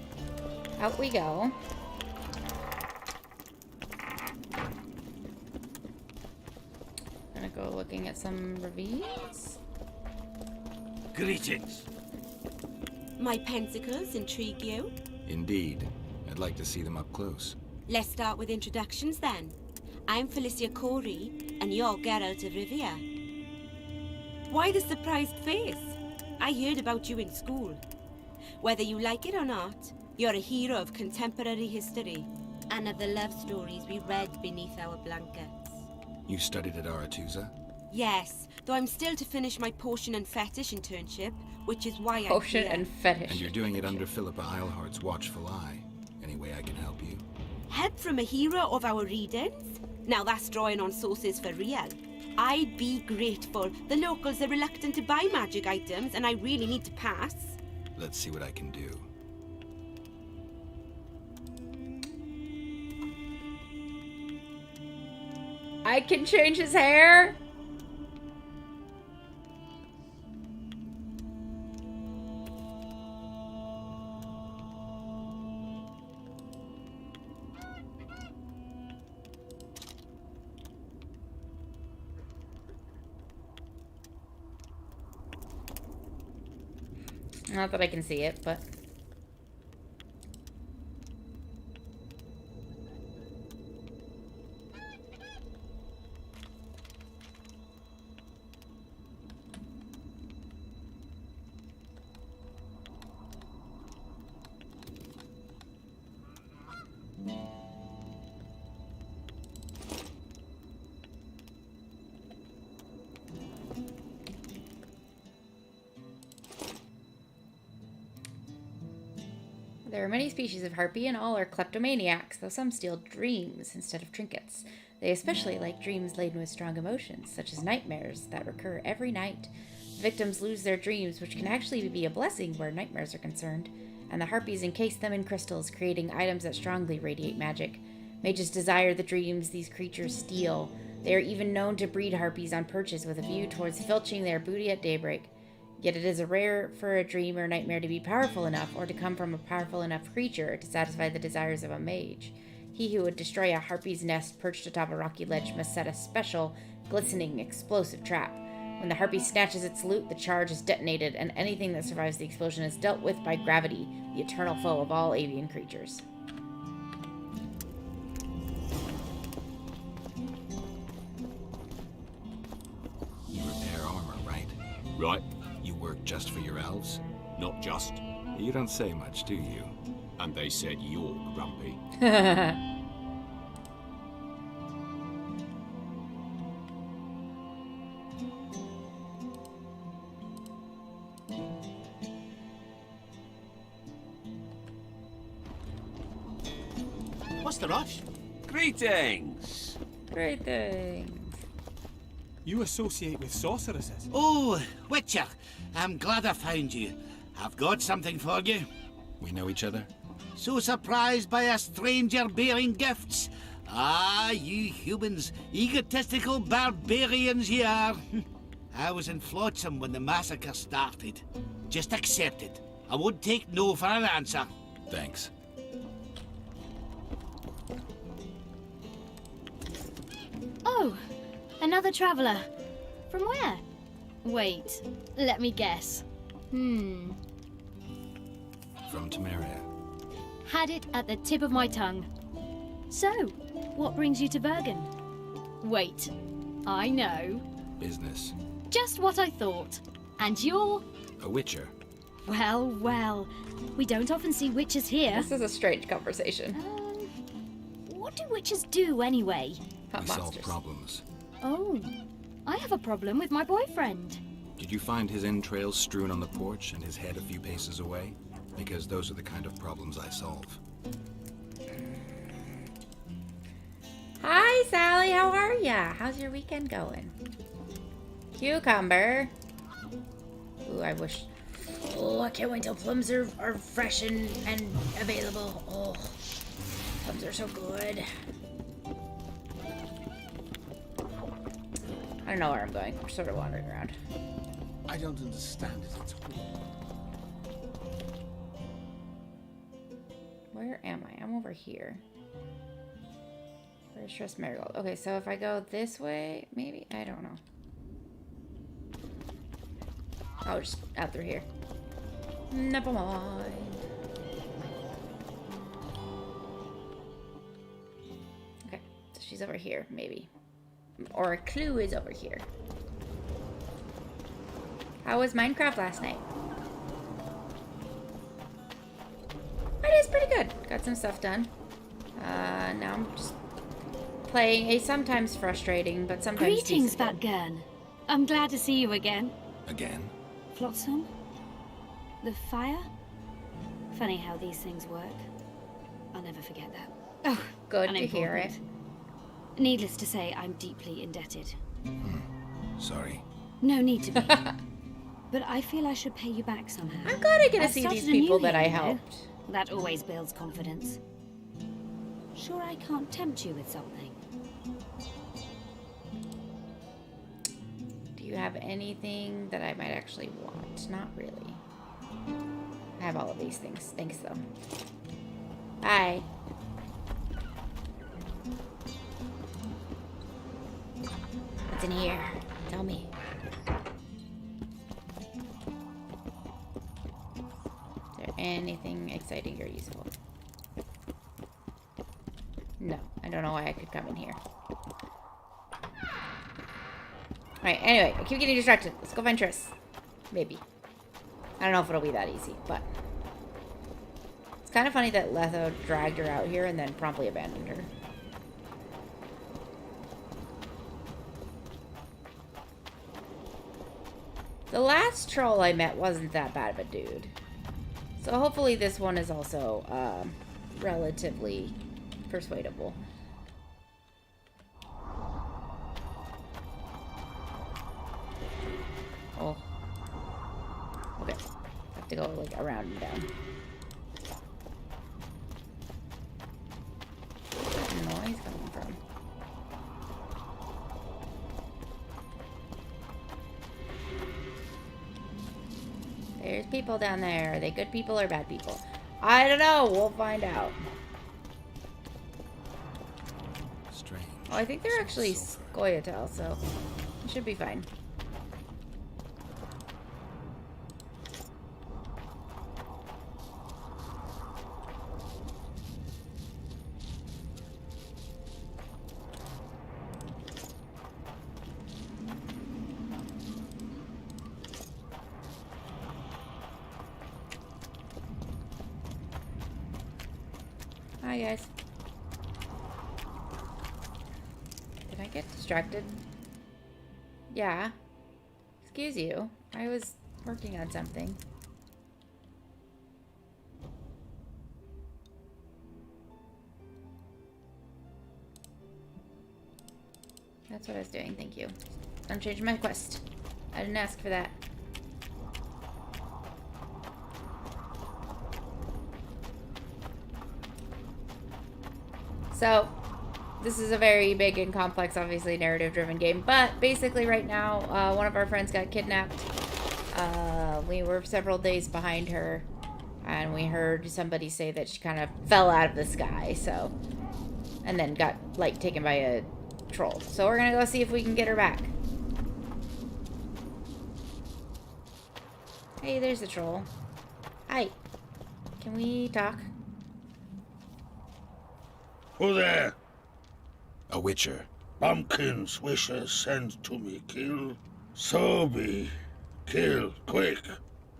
Out we go. Gonna go looking at some ravines. Greetings. My pentacles intrigue you? Indeed. I'd like to see them up close. Let's start with introductions then. I'm Felicia Corey, and you're Geralt of Rivia. Why the surprised face? I heard about you in school. Whether you like it or not, you're a hero of contemporary history, and of the love stories we read beneath our blankets. You studied at Aretusa? Yes, though I'm still to finish my potion and fetish internship, which is why I'm Potion here. and fetish. And you're doing it under Philippa Eilhart's watchful eye. Any way I can help you? Help from a hero of our readings? Now that's drawing on sources for real. I'd be grateful. The locals are reluctant to buy magic items, and I really need to pass. Let's see what I can do. I can change his hair? Not that I can see it, but... There are many species of harpy, and all are kleptomaniacs, though some steal dreams instead of trinkets. They especially like dreams laden with strong emotions, such as nightmares that recur every night. Victims lose their dreams, which can actually be a blessing where nightmares are concerned. and the harpies encase them in crystals, creating items that strongly radiate magic. Mages desire the dreams these creatures steal. They are even known to breed harpies on perches with a view towards filching their booty at daybreak. Yet it is rare for a dream or nightmare to be powerful enough or to come from a powerful enough creature to satisfy the desires of a mage. He who would destroy a harpy's nest perched atop a rocky ledge must set a special, glistening, explosive trap. When the harpy snatches its loot, the charge is detonated, and anything that survives the explosion is dealt with by gravity, the eternal foe of all avian creatures. You repair armor, right? Right. You work just for your elves? Not just. You don't say much, do you? And they said you're grumpy. What's the rush? Greetings. Greetings. You associate with sorceresses? Oh, Witcher. I'm glad I found you. I've got something for you. We know each other? So surprised by a stranger bearing gifts? Ah, you humans, egotistical barbarians you are. I was in Flotsam when the massacre started. Just accept it. I won't take no for an answer. Thanks. Oh, another traveller. From where? Wait, let me guess. From Temeria. Had it at the tip of my tongue. So, what brings you to Bergen? Wait, I know. Business. Just what I thought. And you're... A witcher. Well, well. We don't often see witches here. This is a strange conversation. What do witches do anyway? We solve problems. Oh, I have a problem with my boyfriend. Did you find his entrails strewn on the porch and his head a few paces away? Because those are the kind of problems I solve. Hi, Sally. How are ya? How's your weekend going? Cucumber. Ooh, I wish... Oh, I can't wait till plums are fresh and available. Oh, plums are so good. I don't know where I'm going. I'm sort of wandering around. I don't understand it at all. Where am I? I'm over here. Where's Trust Marigold? Okay, so if I go this way, maybe? I don't know. Oh, just out through here. Never mind. Okay, so she's over here, maybe. Or a clue is over here. How was Minecraft last night? It is pretty good. Got some stuff done. Now I'm just playing a sometimes frustrating, but sometimes Greetings, decent game. Batgirl. I'm glad to see you again. Again? Flotsam? The fire? Funny how these things work. I'll never forget that. Oh, Good to hear it. Needless to say, I'm deeply indebted. Sorry. No need to be. But I feel I should pay you back somehow. I'm glad I get to I've see started these a new people that I here, you know. helped. That always builds confidence. Sure I can't tempt you with something? Do you have anything that I might actually want? Not really. I have all of these things. Thanks, though. Bye. What's in here? Tell me. Is there anything exciting or useful? No. I don't know why I could come in here. Alright, anyway, I keep getting distracted. Let's go find Triss. Maybe. I don't know if it'll be that easy, but... It's kind of funny that Letho dragged her out here and then promptly abandoned her. The last troll I met wasn't that bad of a dude. So hopefully this one is also, relatively persuadable. Oh. Okay. Have to go, like, around and down. There's people down there. Are they good people or bad people? I don't know. We'll find out. Strange. Oh, I think they're actually Scoia'tael, so it should be fine. Hi, guys. Did I get distracted? Yeah. Excuse you. I was working on something. That's what I was doing, thank you. I'm changing my quest. I didn't ask for that. So, this is a very big and complex, obviously narrative-driven game, but basically right now, one of our friends got kidnapped. We were several days behind her, and we heard somebody say that she kind of fell out of the sky, so, and then got, like, taken by a troll. So we're gonna go see if we can get her back. Hey, there's the troll. Hi. Can we talk? Who there? A witcher. Bumpkin's wishes send to me kill. So be. Kill, quick.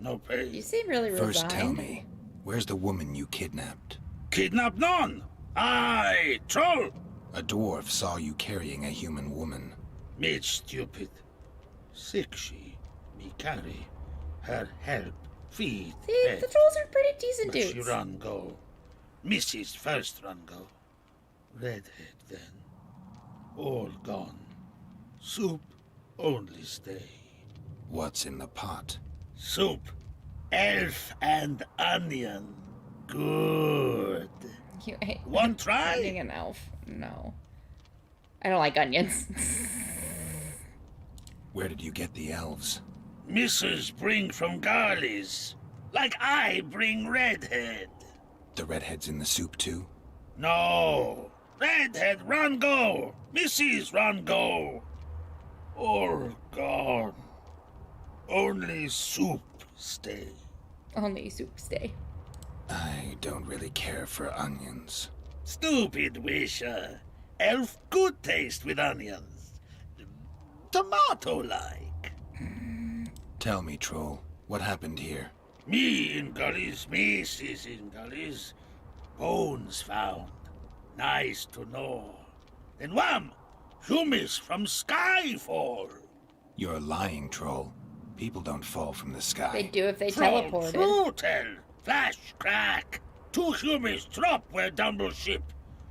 No pay. You seem really resigned. First tell me, where's the woman you kidnapped? Kidnap none. Aye, troll. A dwarf saw you carrying a human woman. Made stupid. Sick she. Me carry. Her help. Feed. See, bed. the trolls are pretty decent But dudes. she run go. Mrs. first run go. Redhead then. All gone. Soup only stay. What's in the pot? Soup. Elf and onion. Good. You ain't One try? finding an elf. No. I don't like onions. Where did you get the elves? Mrs. bring from Garley's. Like I bring Redhead. The redhead's in the soup too? No. Redhead run go. Mrs. run go. All gone. Only soup stay. Only soup stay. I don't really care for onions. Stupid wisher. Elf good taste with onions. Tomato-like. Tell me, troll, what happened here? Me in gullies, Mrs. in gullies. Bones found. Nice to know. Then wham! Humus from sky fall. You're lying, troll. People don't fall from the sky. They do if they Troll, teleported. true tell. Flash, crack. 2 humis drop where dumble ship.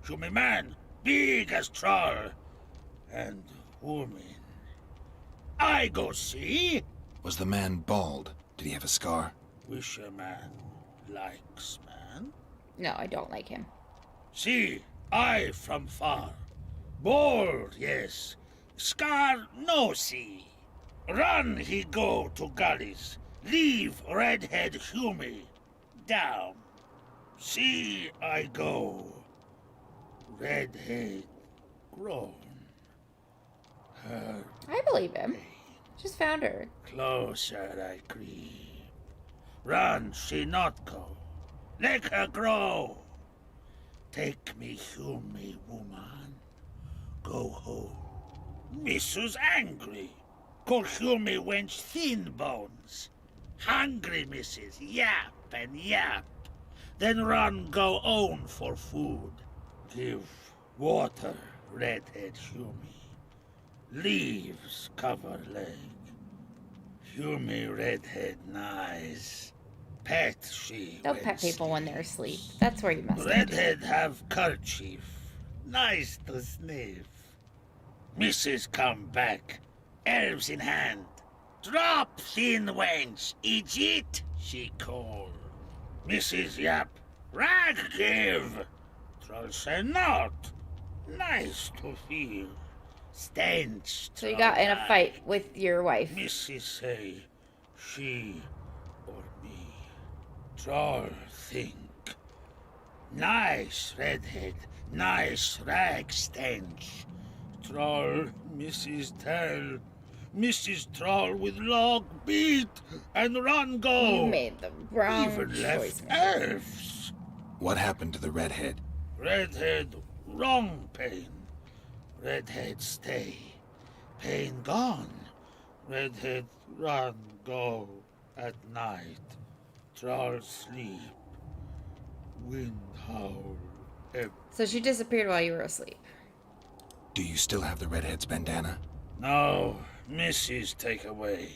Humi man, big as troll. And woman. I go see. Was the man bald? Did he have a scar? Wisher man likes man. No, I don't like him. See, I from far. Bald, yes. Scar no see. Run he go to gullies. Leave redhead Humi. Down. See I go. Redhead grown. Her I believe him. Just found her. closer I creep. Run she not go. Let her grow. Take me Humi woman. Go home. Missus angry. Call Humi wench thin bones. Hungry missus yap and yap. Then run go own for food. Give water redhead Humi. Leaves cover leg. Humi redhead nice. Pet she. Don't pet people when they're asleep. That's where you mess up. Redhead have kerchief. Nice to sniff. Mrs. come back. Elves in hand. Drop thin wench. Idiot, she call. Mrs. yap. Rag give. Troll say not. Nice to feel. Stench. So you got in a fight with your wife. Mrs. say she or me. Troll think. Nice redhead, nice rag stench. Troll, Mrs. Tell. Mrs. Troll with log beat and run go. You made the wrong Even choice, left man. elves. What happened to the redhead? Redhead, wrong pain. Redhead stay. Pain gone. Redhead run go at night. Troll sleep. Wind howl. So she disappeared while you were asleep. Do you still have the redhead's bandana? No, Mrs. take away.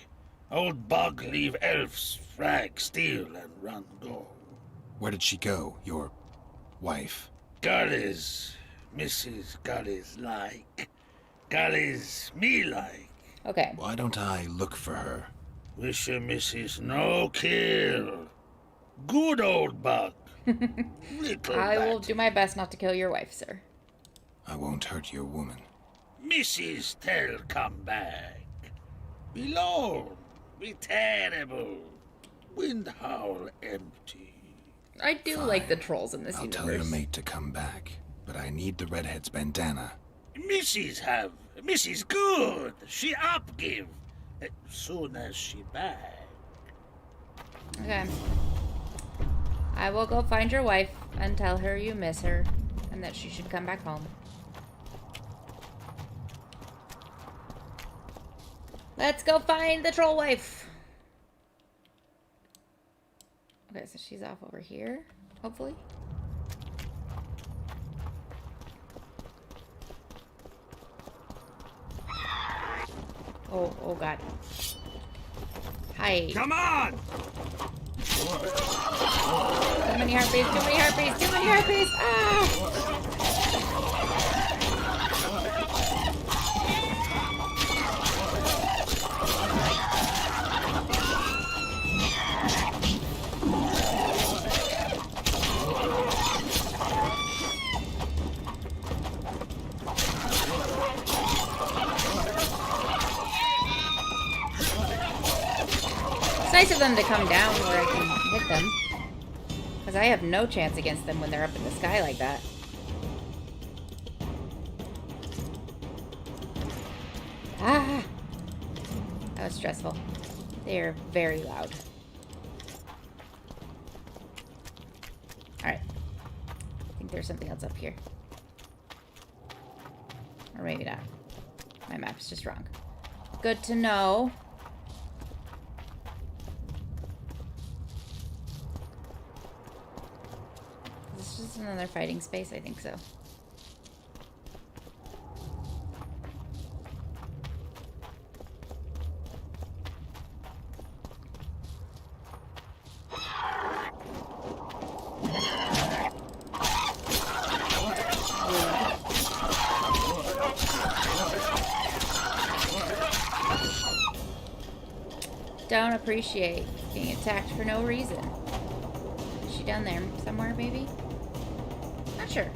Old bug leave elves frag steal and run go. Where did she go, your wife? Gullies, Mrs. Gullies like. Gullies me like. Okay. Why don't I look for her? Wish a Mrs. no kill. Good old bug. I will do my best not to kill your wife, sir. I won't hurt your woman. Mrs. Tell come back. Be lone, be terrible. Wind howl empty. I do like the trolls in this I'll universe. tell your mate to come back, but I need the redhead's bandana. Mrs. have. Mrs. good. She up give. Soon as she back. Okay. I will go find your wife and tell her you miss her and that she should come back home. Let's go find the troll wife. Okay, so she's off over here, hopefully. Oh God. Hi. Come on! Too many harpies, too many harpies, too many harpies! Ah! It's nice of them to come down where I can hit them. Because I have no chance against them when they're up in the sky like that. Ah! That was stressful. They are very loud. Alright. I think there's something else up here. Or maybe not. My map's just wrong. Good to know. Is this just another fighting space? I think so. Don't appreciate being attacked for no reason. Is she down there somewhere, maybe? Not sure.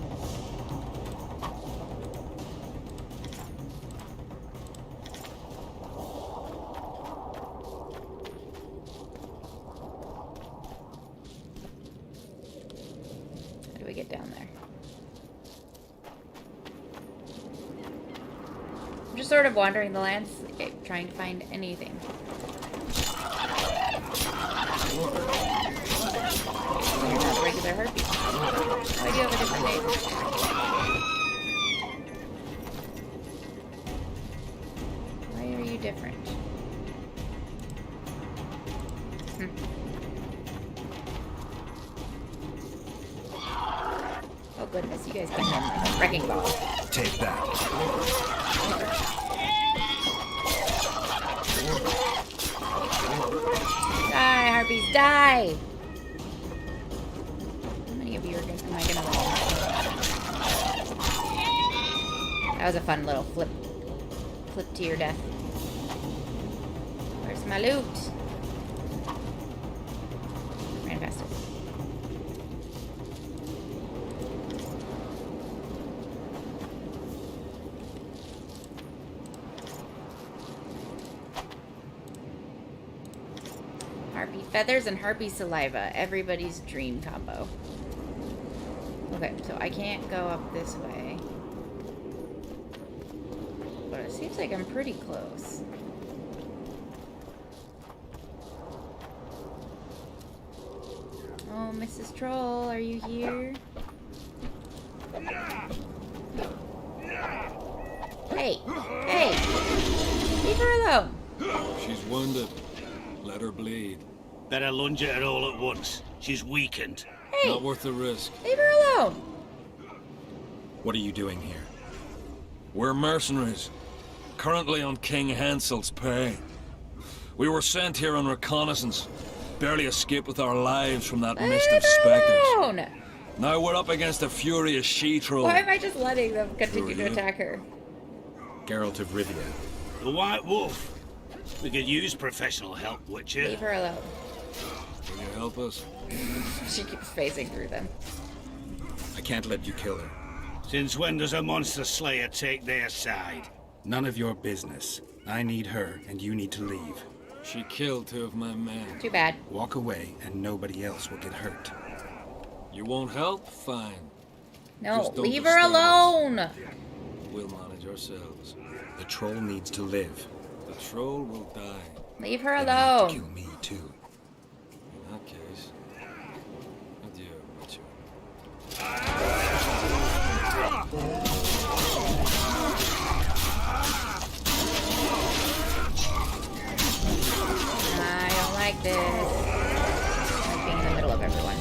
How do we get down there? I'm just sort of wandering the landscape, trying to find anything. You're not a regular harpy. Why do you have a different name? Why are you different? Oh goodness, you guys came in like a wrecking ball. Take that. Die, harpies, die! How many of you am I gonna roll? That was a fun little flip to your death. Where's my loot? Ran past it. Harpy feathers and harpy saliva. Everybody's dream combo. Okay, so I can't go up this way. But it seems like I'm pretty close. Oh, Mrs. Troll, are you here? Hey! Hey! Leave her alone! She's wounded. Let her bleed. Better lunge at her all at once. She's weakened. Hey! Not worth the risk. Leave her alone! What are you doing here? We're mercenaries. Currently on King Hansel's pay. We were sent here on reconnaissance. Barely escaped with our lives from that mist of specters. Alone. Now we're up against a furious she-troll. Why am I just letting them continue to Sure, attack her? Geralt of Rivia. The White Wolf. We could use professional help, Witcher. Leave her alone. Will you help us? She keeps phasing through them. I can't let you kill her. Since when does a monster slayer take their side? None of your business. I need her, and you need to leave. She killed 2 of my men. Too bad. Walk away, and nobody else will get hurt. You won't help? Fine. No, Just don't leave her disturb us. alone! We'll manage ourselves. The troll needs to live. The troll will die. Leave her Then you have to alone! kill me, too. In that case, adieu, Witcher. I don't like this. I like being in the middle of everyone.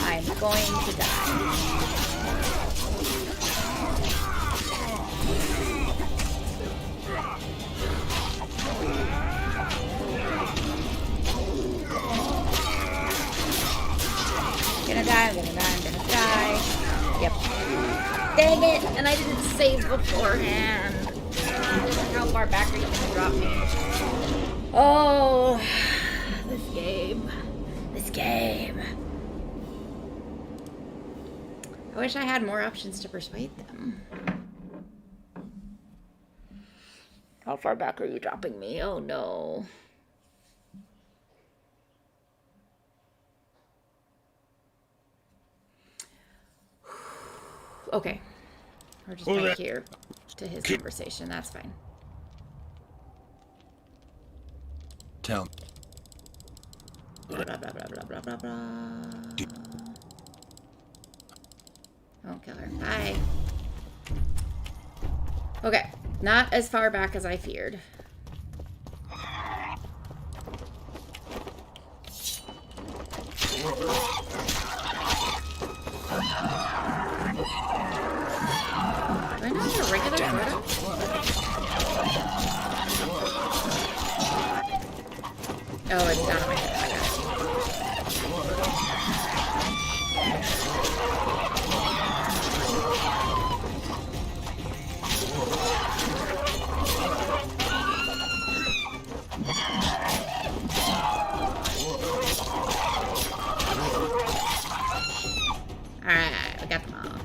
I'm going to die. Gonna die, I'm gonna die, I'm gonna die. Yep. Dang it! And I didn't save beforehand. How far back are you gonna drop me? Oh, this game. This game. I wish I had more options to persuade them. How far back are you dropping me? Oh no. Okay. We're just right here to his conversation. That's fine. Tell me. Blah, blah, blah, blah, blah, blah, blah, blah. Don't kill her. Bye. Okay. Not as far back as I feared. Do I not have a regular photo? Oh, it's down on my head. I got Alright, we got them all.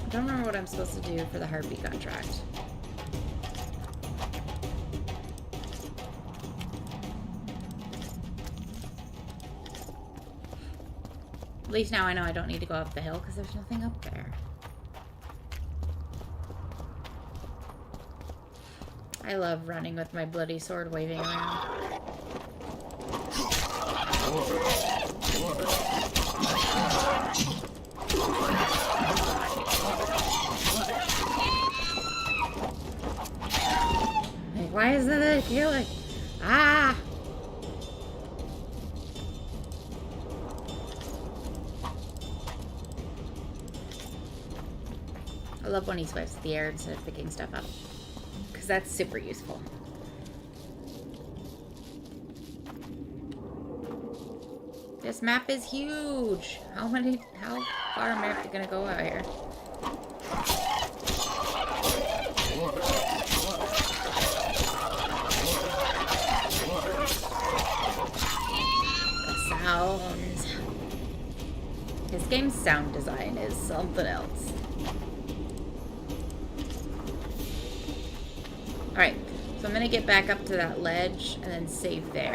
I don't remember what I'm supposed to do for the heartbeat contract. At least now I know I don't need to go up the hill because there's nothing up there. I love running with my bloody sword waving around. Like, why is that a killing? Ah! I love when he swipes the air instead of picking stuff up. Because that's super useful. This map is huge! How far am I gonna go out here? The sounds. This game's sound design is something else. Alright, so I'm gonna get back up to that ledge and then save there.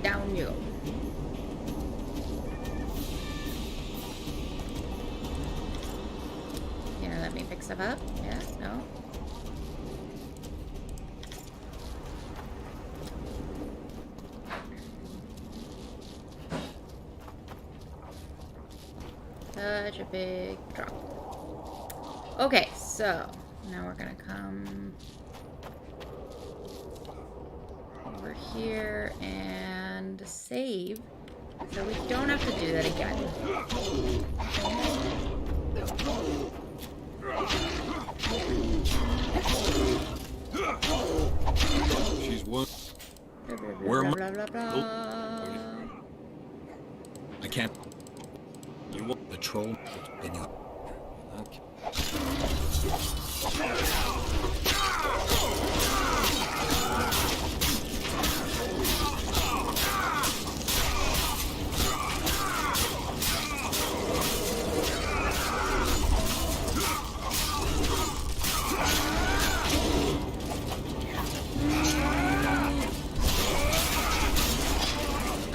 Down you go. Here, let me pick stuff up. Yeah, no. Such a big drop. Okay, so now we're gonna come over here and save so we don't have to do that again. She's one. Where blah, blah, blah, I can't. You want the troll? Then you. Okay.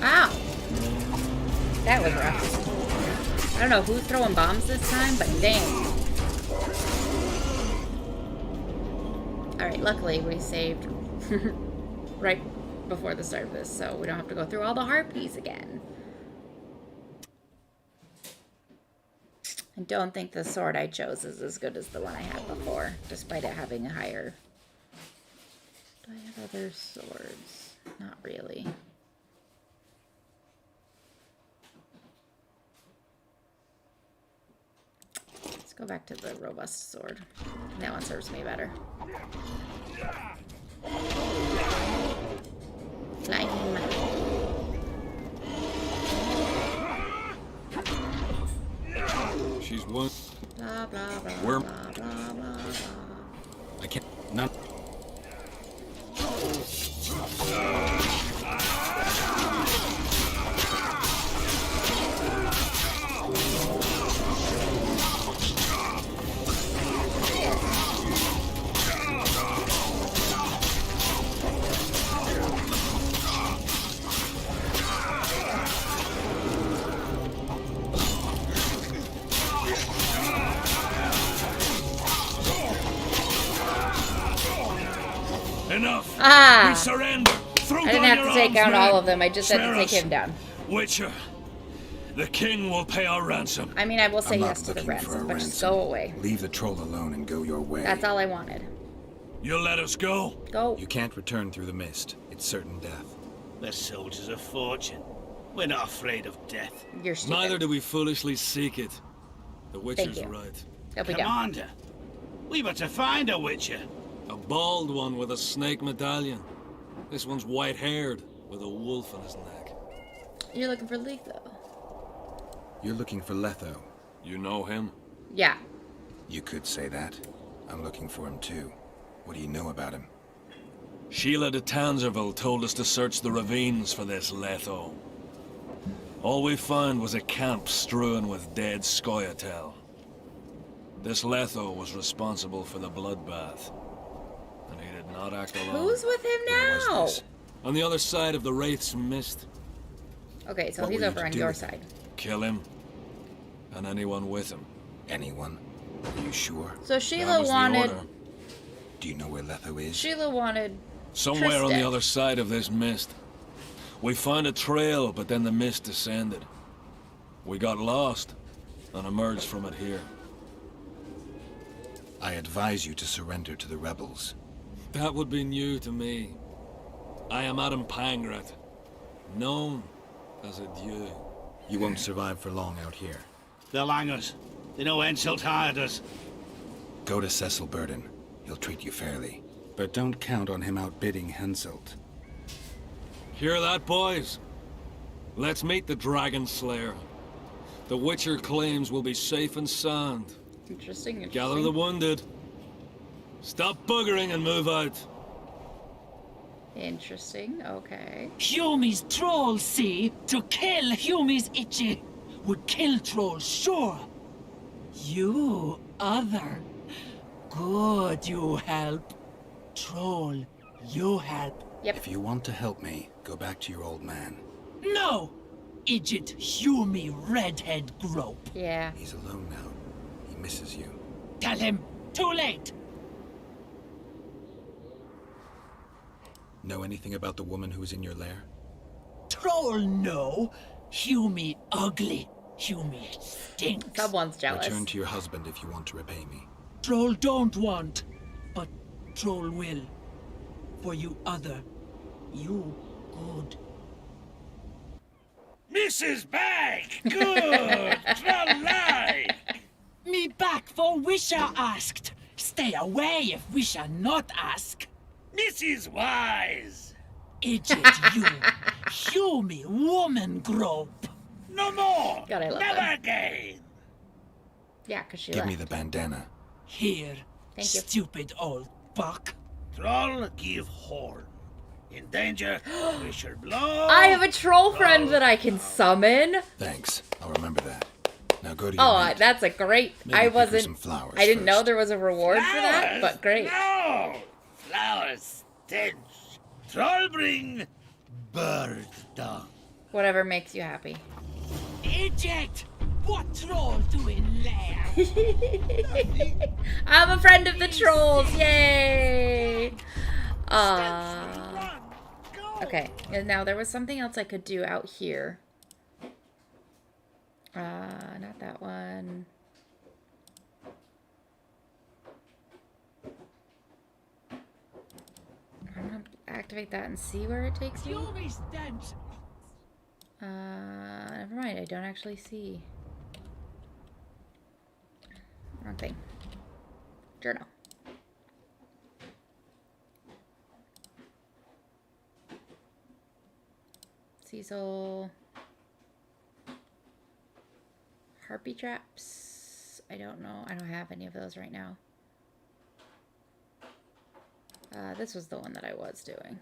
Ow! That was rough. I don't know who's throwing bombs this time, but dang. Alright, luckily we saved right before the start of this, so we don't have to go through all the harpies again. I don't think the sword I chose is as good as the one I had before, despite it having a higher... Do I have other swords? Not really. Let's go back to the robust sword. That one serves me better. Climb. She's one. Blah, blah, blah, Where? blah, blah, blah, blah. I can't. Not. Enough. Ah! We surrender. Throw I didn't down have your to take arms, down men. all of them. I just had Spare to take us. him down. Witcher, the king will pay our ransom. I mean, I will say I'm not yes to the looking for a ransom, but just ransom. go away. Leave the troll alone and go your way. That's all I wanted. You'll let us go? Go. You can't return through the mist. It's certain death. The soldiers of fortune. We're not afraid of death. You're stupid. Neither do we foolishly seek it. The Witcher's you. right. Hope we don't. Commander, we were to find a Witcher. A bald one with a snake medallion. This one's white-haired with a wolf on his neck. You're looking for Letho. You're looking for Letho. You know him? Yeah. You could say that. I'm looking for him too. What do you know about him? Sheila de Tangerville told us to search the ravines for this Letho. All we found was a camp strewn with dead Scoia'tael. This Letho was responsible for the bloodbath. And he did not act alone. Who's with him now? On the other side of the Wraith's Mist. Okay, so What he's were you over to on do your with him? side. Kill him. And anyone with him. Anyone? Are you sure? So That Sheila was the wanted... order. Do you know where Letho is? Sheila wanted... Somewhere on Tristan. the other side of this mist. We found a trail, but then the mist descended. We got lost and emerged from it here. I advise you to surrender to the rebels. That would be new to me. I am Adam Pangrat, known as a Dieu. You won't survive for long out here. They'll hang us. They know Henselt hired us. Go to Cecil Burden. He'll treat you fairly. But don't count on him outbidding Henselt. Hear that, boys? Let's meet the Dragon Slayer. The Witcher claims we'll be safe and sound. Interesting. Gather the wounded. Stop buggering and move out. Interesting. Okay. Humi's trolls, see? To kill Humi's itchy would kill trolls, sure. You, other. Good, you help. Troll, you help. Yep. If you want to help me, go back to your old man. No! Idjit Humi redhead grope. Yeah. He's alone now. He misses you. Tell him, too late. Know anything about the woman who was in your lair? Troll no. Humi ugly. Humi stinks. Someone's jealous. Return to your husband if you want to repay me. Troll don't want, but Troll will. For you other, you good. Mrs. Bag! Good! Troll-like! Me back for Wisha asked. Stay away if Wisha not ask. Mrs. Wise! Idjit you. Humi woman grope. No more! God, I love Never them. again! Yeah, because she Give left. me the bandana. Here, Thank you. stupid old buck. Troll give horn. In danger, we shall blow. I have a troll friend that I can summon. Thanks. I'll remember that. Now go to your Oh, mate. that's a great. Maybe I pick her wasn't. some flowers I didn't know first. there was a reward for that, but great. No! Flowers stench. Troll bring bird dung. Whatever makes you happy. Eject! What troll doing there? I'm a friend of the trolls. Yay! Okay, and now there was something else I could do out here. Not that one. I'm gonna activate that and see where it takes me. Never mind, I don't actually see. Wrong thing. Journal. Cecil. Harpy traps. I don't know. I don't have any of those right now. This was the one that I was doing.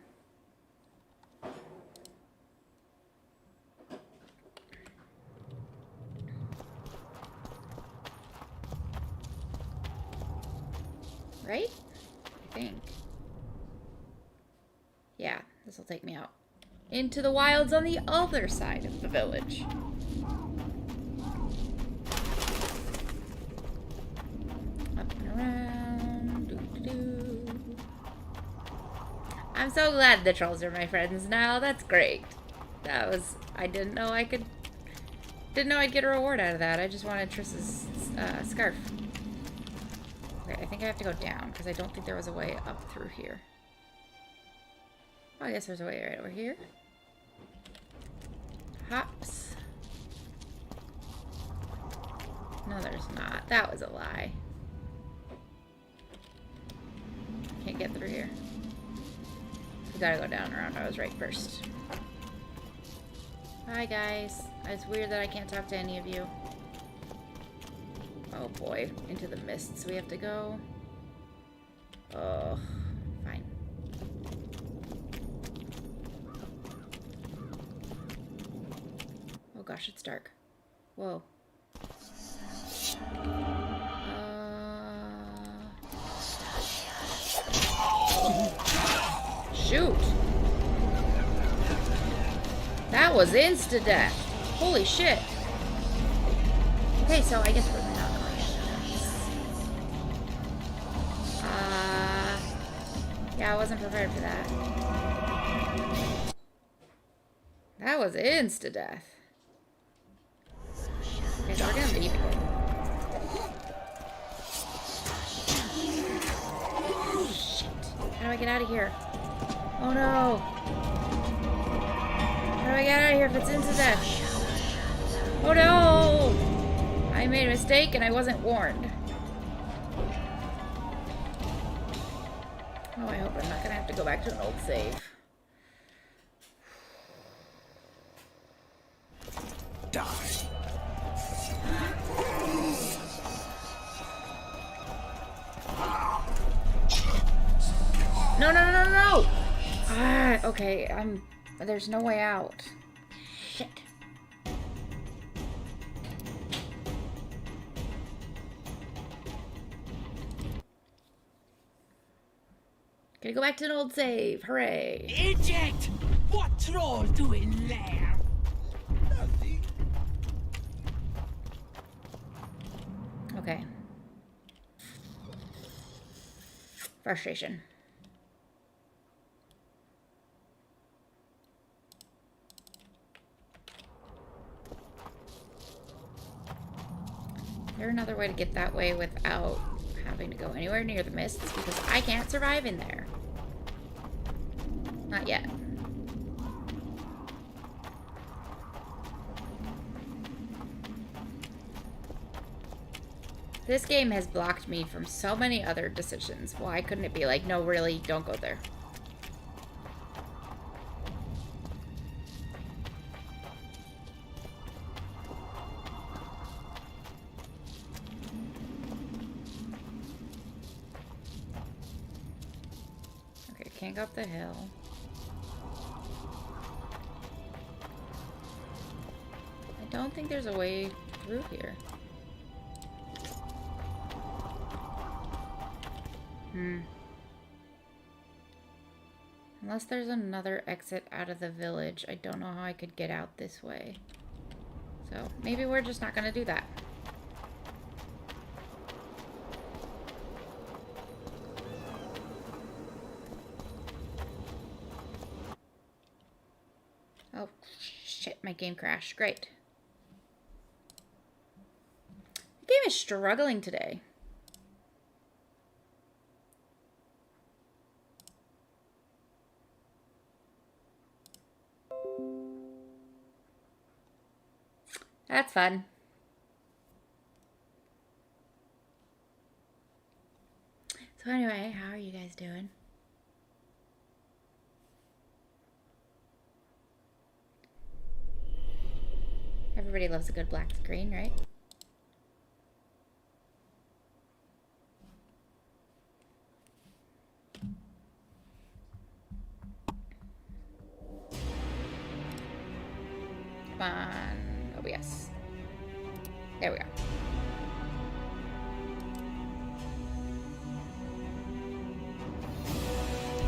Right? I think. Yeah, this will take me out. Into the wilds on the other side of the village. Up and around. Doo-doo-doo. I'm so glad the trolls are my friends now. That's great. That was... I didn't know I could... Didn't know I'd get a reward out of that. I just wanted Triss's scarf. Okay, I think I have to go down because I don't think there was a way up through here. Oh, I guess there's a way right over here. Hops. No, there's not. That was a lie. Can't get through here. We gotta go down around. I was right first. Hi, guys. It's weird that I can't talk to any of you. Oh boy, into the mists we have to go. Oh, fine. Oh gosh, it's dark. Whoa. Shoot! That was insta-death. Holy shit. Okay, so I guess we're not going. Yeah, I wasn't prepared for that. That was insta-death. Okay, so we're gonna leave again. Shit. How do I get out of here? Oh no! How do I get out of here if it's insta-death? Oh no! I made a mistake and I wasn't warned. Oh, I hope I'm not gonna have to go back to an old save. Die. Okay, there's no way out. Shit. Gonna go back to an old save. Hooray. Eject! What troll doing there? Okay. Frustration. Is there another way to get that way without having to go anywhere near the mists? Because I can't survive in there. Not yet. This game has blocked me from so many other decisions. Why couldn't it be like, no, really, don't go there? Okay, can't go up the hill. I don't think there's a way through here. Unless there's another exit out of the village, I don't know how I could get out this way. So maybe we're just not gonna do that. Oh shit, my game crashed. Great. The game is struggling today. That's fun. So anyway, how are you guys doing? Everybody loves a good black screen, right? Come on. OBS. There we go.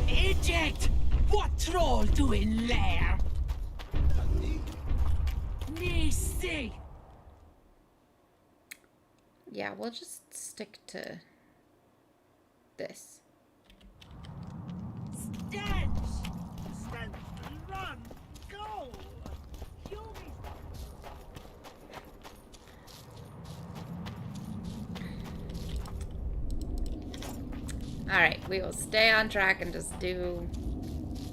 Eject! What troll doing there? Missy! Yeah, we'll just stick to this. Stand! Stand! Run! Go! Kill me! Alright, we will stay on track and just do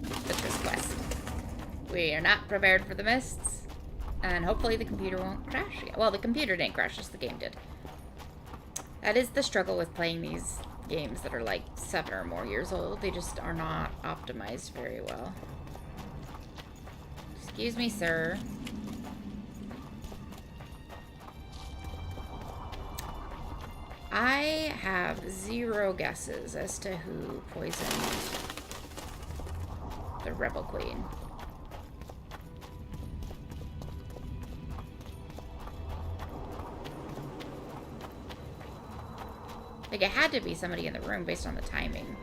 the Triss quest. We are not prepared for the mists, and hopefully the computer won't crash. Well, the computer didn't crash, just the game did. That is the struggle with playing these games that are like 7 or more years old. They just are not optimized very well. Excuse me, sir. I have 0 guesses as to who poisoned the Rebel Queen. Like, it had to be somebody in the room based on the timing.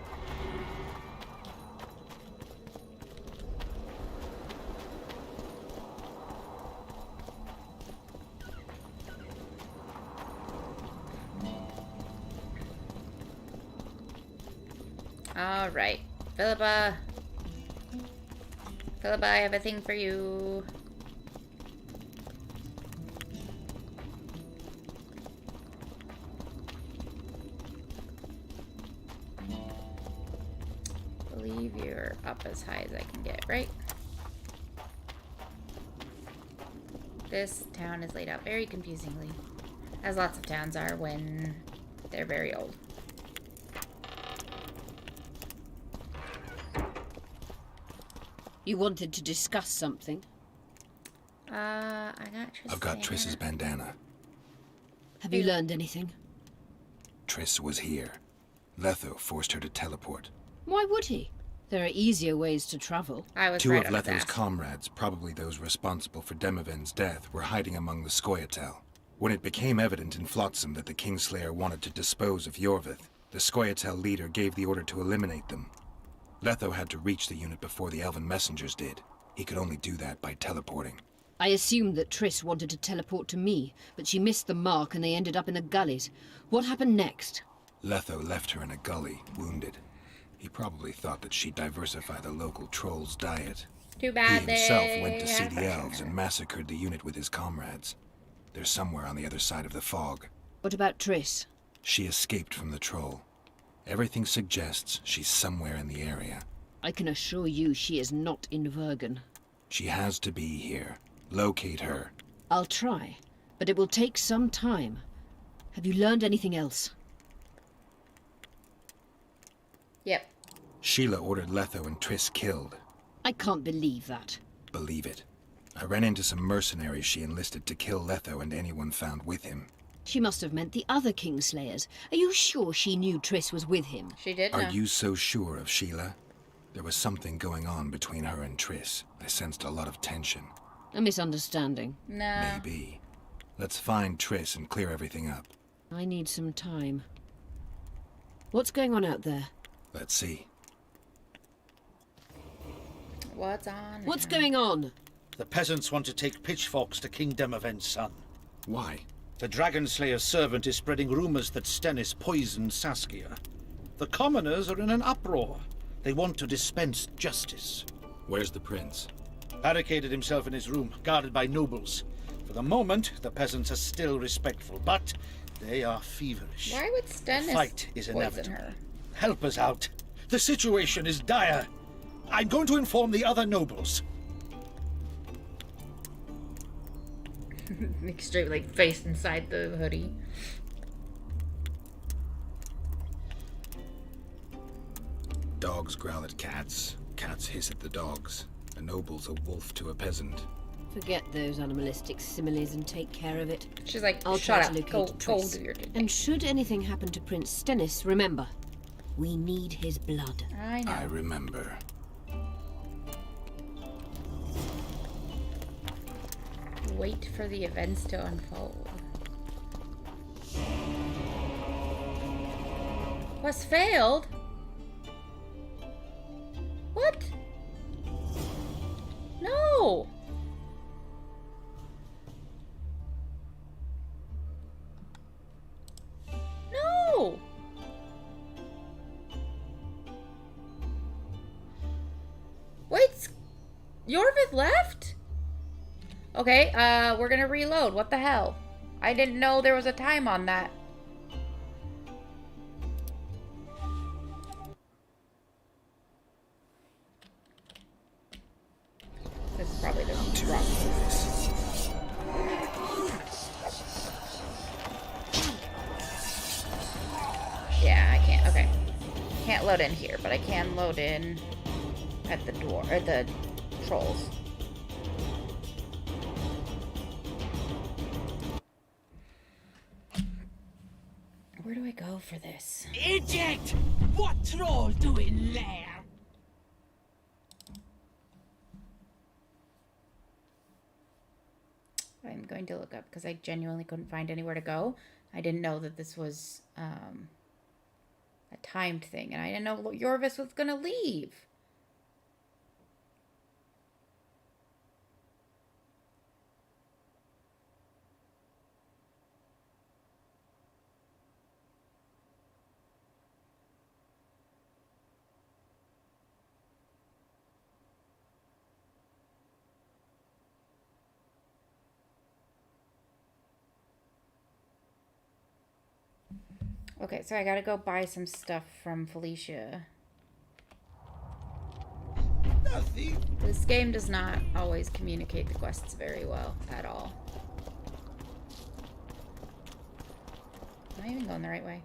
Alright. Philippa. Philippa, I have a thing for you. I believe you're up as high as I can get, right? This town is laid out very confusingly, as lots of towns are when they're very old. You wanted to discuss something? I got Triss. I've got Triss's bandana. Have you learned anything? Triss was here. Letho forced her to teleport. Why would he? There are easier ways to travel. I was Two right of on his Letho's ass. comrades, probably those responsible for Demovin's death, were hiding among the Scoia'tael. When it became evident in Flotsam that the Kingslayer wanted to dispose of Yorvith, the Scoia'tael leader gave the order to eliminate them. Letho had to reach the unit before the elven messengers did. He could only do that by teleporting. I assumed that Triss wanted to teleport to me, but she missed the mark and they ended up in the gullies. What happened next? Letho left her in a gully, wounded. He probably thought that she'd diversify the local trolls' diet. Too bad He himself they went to see had the elves and massacred the unit with his comrades. They're somewhere on the other side of the fog. What about Triss? She escaped from the troll. Everything suggests she's somewhere in the area. I can assure you she is not in Vergen. She has to be here. Locate her. I'll try, but it will take some time. Have you learned anything else? Yep. Sheila ordered Letho and Triss killed. I can't believe that. Believe it. I ran into some mercenaries she enlisted to kill Letho and anyone found with him. She must have meant the other Kingslayers. Are you sure she knew Triss was with him? She did Are you so sure of Sheila? There was something going on between her and Triss. I sensed a lot of tension. A misunderstanding. No. Maybe. Let's find Triss and clear everything up. I need some time. What's going on out there? Let's see. What's on? What's going on? The peasants want to take pitchforks to King Demoven's son. Why? The Dragon Slayer's servant is spreading rumors that Stennis poisoned Saskia. The commoners are in an uproar. They want to dispense justice. Where's the prince? Barricaded himself in his room, guarded by nobles. For the moment, the peasants are still respectful, but they are feverish. Why would Stennis The fight is poison inevitable. her? Help us out. The situation is dire. I'm going to inform the other nobles. Straight like face inside the hoodie. Dogs growl at cats. Cats hiss at the dogs. A noble's a wolf to a peasant. Forget those animalistic similes and take care of it. She's like, I'll shut try up. to locate Go Triss. do your thing. And should anything happen to Prince Stennis, remember, we need his blood. I know. I remember. Wait for the events to unfold. Quest failed? What? No! No! Wait, Yorvith left? Okay, we're gonna reload. What the hell? I didn't know there was a time on that. This is probably the wrong place. Yeah, I can't. Okay. Can't load in here, but I can load in at the door, or the trolls. Where do I go for this? Eject! What troll doing there? I'm going to look up because I genuinely couldn't find anywhere to go. I didn't know that this was a timed thing, and I didn't know Yorvis was going to leave. Okay, so I gotta go buy some stuff from Felicia. Nothing. This game does not always communicate the quests very well at all. Am I even going the right way?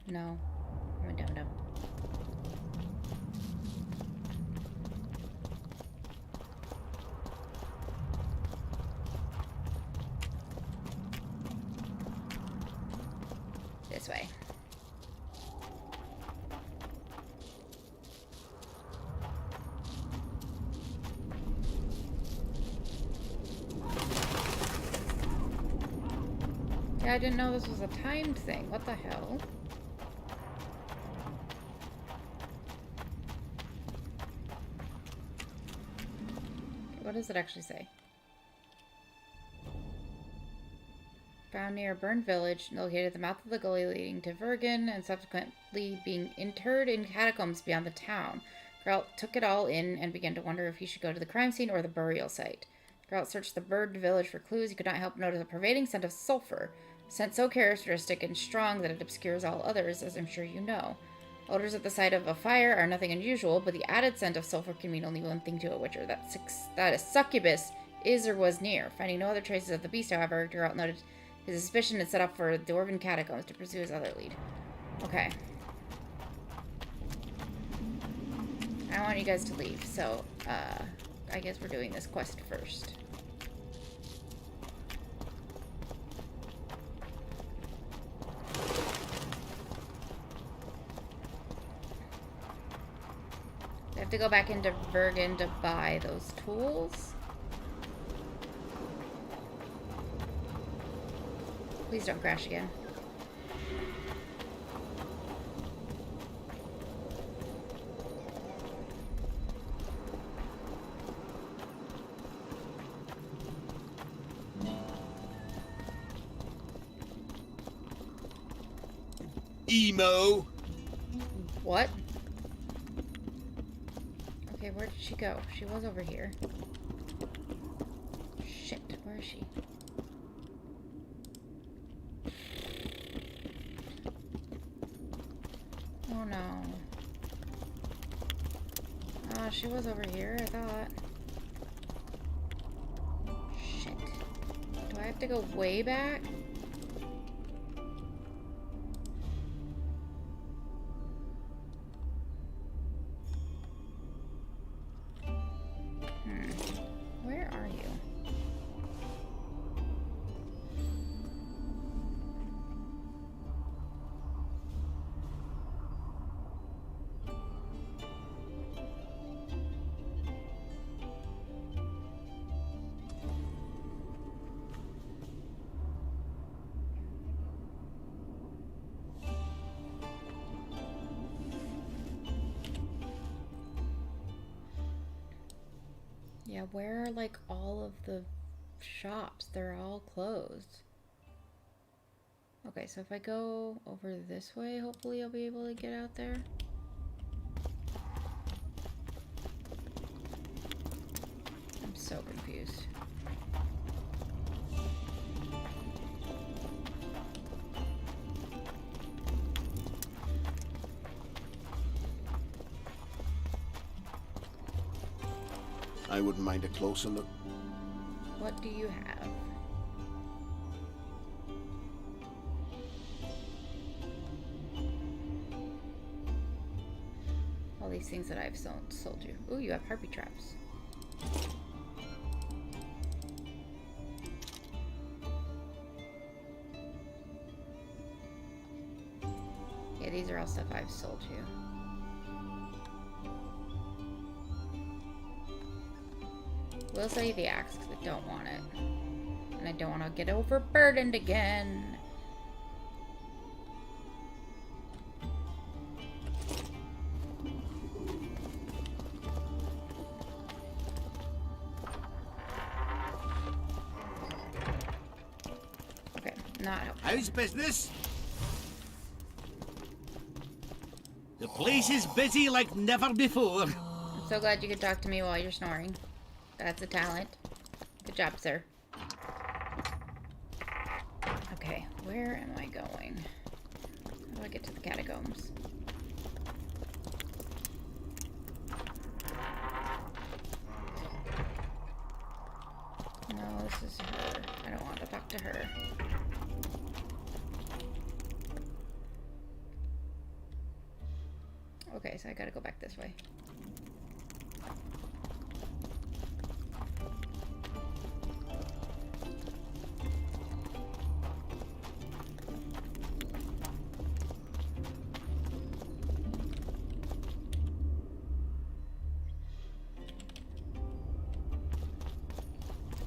No. I'm a dum-dum. This way. Yeah, I didn't know this was a timed thing. What the hell? What does it actually say? Found near a burned village, located at the mouth of the gully leading to Vergen, and subsequently being interred in catacombs beyond the town. Geralt took it all in and began to wonder if he should go to the crime scene or the burial site. Geralt searched the burned village for clues. He could not help notice a pervading scent of sulfur, a scent so characteristic and strong that it obscures all others, as I'm sure you know. Odors at the site of a fire are nothing unusual, but the added scent of sulfur can mean only one thing to a witcher, that a succubus is or was near. Finding no other traces of the beast, however, Geralt noted his suspicion and set off for the Dwarven catacombs to pursue his other lead. Okay. I don't want you guys to leave, so, I guess we're doing this quest first. I have to go back into Vergen to buy those tools. Please don't crash again. Emo! What? Okay, where did she go? She was over here. Shit, where is she? Oh no. Oh, she was over here, I thought. Shit. Do I have to go way back? Where are you? Yeah, where are like all of the shops? They're all closed. Okay, so if I go over this way, hopefully I'll be able to get out there. I'm so confused. I wouldn't mind a closer look. What do you have? All these things that I've sold you. Ooh, you have harpy traps. Yeah, these are all stuff I've sold you. We'll sell you the axe because I don't want it. And I don't want to get overburdened again. Okay, not helpful. How's business? The place is busy like never before. I'm so glad you could talk to me while you're snoring. That's a talent. Good job, sir. Okay, where am I going? How do I get to the catacombs? No, this is her. I don't want to talk to her. Okay, so I gotta go back this way.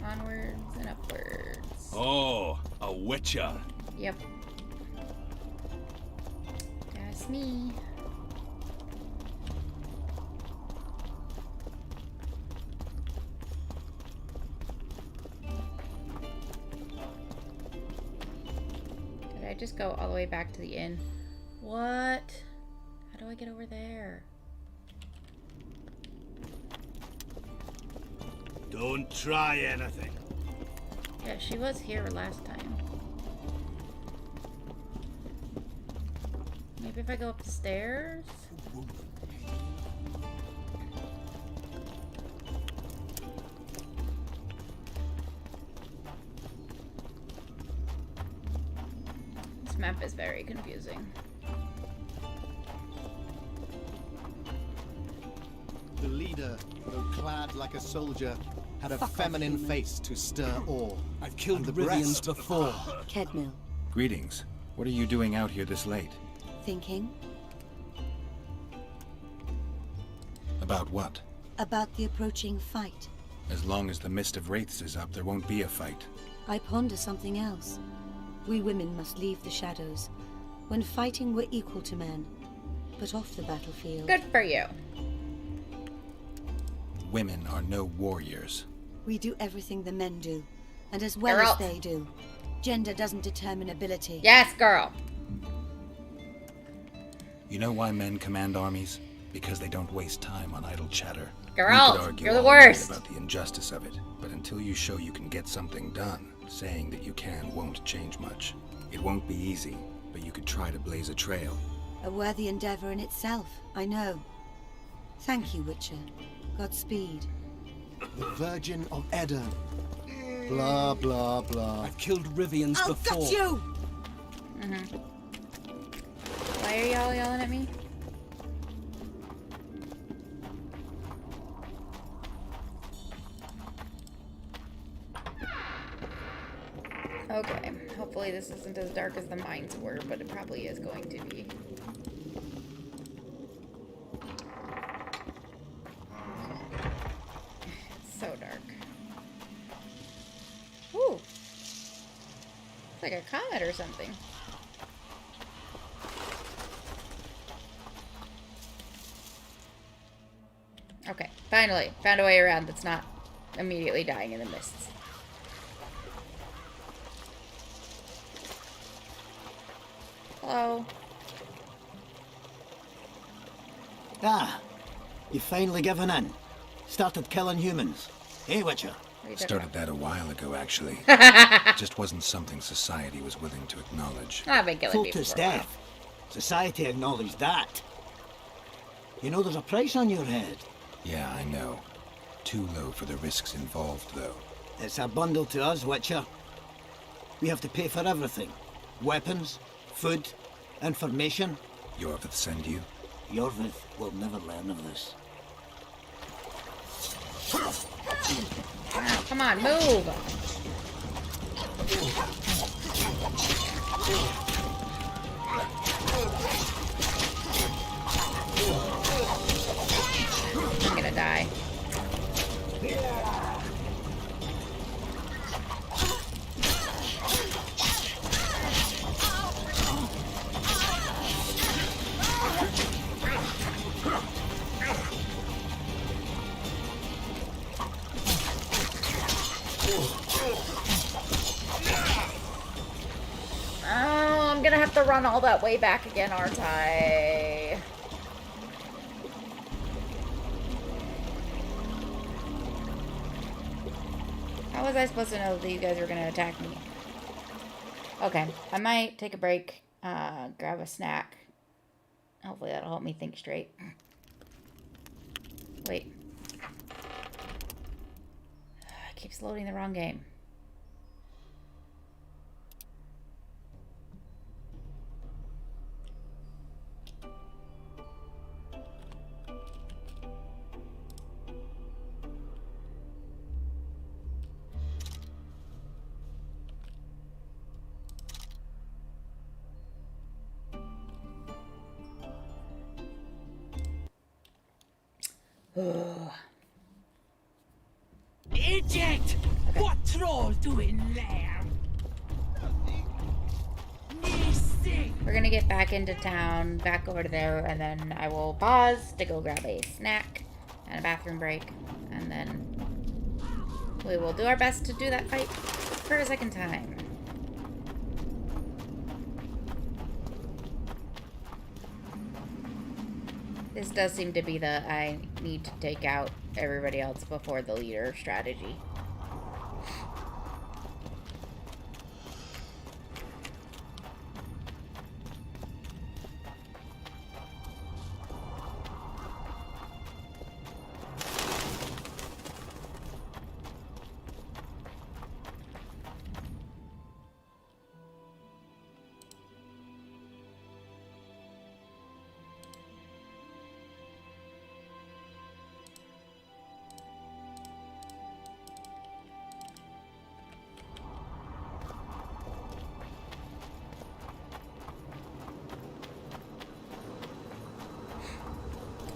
Onwards and upwards. Oh, a witcher. Yep. That's me. Did I just go all the way back to the inn? What? How do I get over there? Don't try anything. Yeah, she was here last time. Maybe if I go upstairs? This map is very confusing. The leader, though clad like a soldier, had a feminine face to stir awe. I've killed the Rivians breast. before. Kedmil, Greetings. What are you doing out here this late? thinking About what? about the approaching fight. As long as the mist of wraiths is up, there won't be a fight. I ponder something else. We women must leave the shadows. When fighting, we're equal to men, but off the battlefield. Good for you. Women are no warriors. We do everything the men do, and as well Girl. as they do. Gender doesn't determine ability. Yes, girl. You know why men command armies? Because they don't waste time on idle chatter. Girl, We could argue you're the all night worst. about the injustice of it, but until you show you can get something done, saying that you can won't change much. It won't be easy, but you could try to blaze a trail. A worthy endeavor in itself, I know. Thank you, Witcher. Godspeed. The Virgin of Edern. Blah, blah, blah. I've killed Rivians I'll before. gut you! Why are y'all yelling at me? Okay, hopefully this isn't as dark as the mines were, but it probably is going to be. It's so dark. Ooh. It's like a comet or something. Okay, finally, found a way around that's not immediately dying in the mists. Hello. Ah, you've finally given in. Started killing humans. Hey, Witcher. Started that a while ago, actually. Just wasn't something society was willing to acknowledge. I've been killing people Fultus for a while. death. Society acknowledged that. You know there's a price on your head. Yeah, I know. Too low for the risks involved, though. It's a bundle to us, Witcher. We have to pay for everything. Weapons, food, information. Yorvith send you? Yorvith will never learn of this. Come on, move! I'm gonna die. Oh, I'm gonna have to run all that way back again, aren't I? How was I supposed to know that you guys were gonna attack me? Okay, I might take a break, grab a snack. Hopefully that'll help me think straight. Wait. It keeps loading the wrong game. Eject! What troll doing there? We're gonna get back into town, back over to there, and then I will pause to go grab a snack and a bathroom break, and then we will do our best to do that fight for a second time. This does seem to be the I need to take out everybody else before the leader strategy.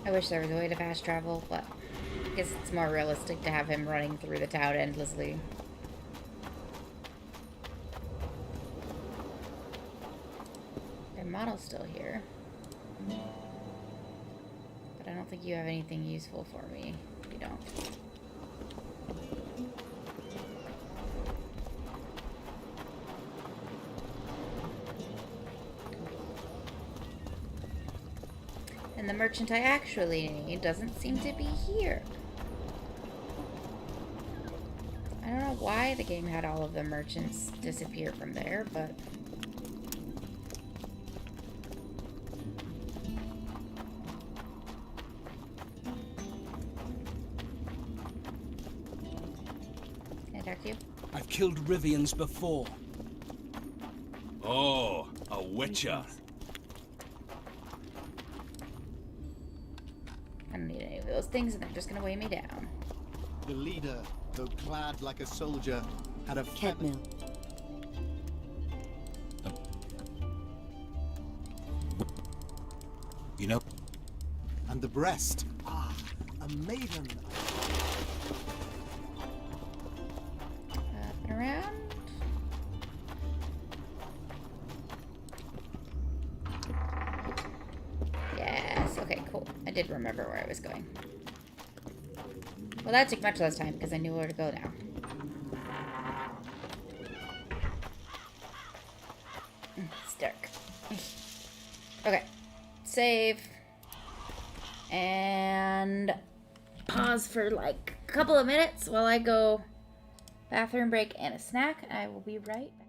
I wish there was a way to fast travel, but I guess it's more realistic to have him running through the town endlessly. Their model's still here. But I don't think you have anything useful for me. You don't. And the merchant I actually need doesn't seem to be here. I don't know why the game had all of the merchants disappear from there, but... Can I talk to you? I've killed Rivians before. Oh, a witcher. I don't need any of those things, and they're just gonna weigh me down. The leader, though clad like a soldier, had a Ketmill. You know? And the breast. Ah, a maiden. Up and around. Yes, okay, cool. I did remember where I was going. Well, that took much less time because I knew where to go now. It's dark. Okay. Save. And pause for like a couple of minutes while I go bathroom break and a snack. I will be right back.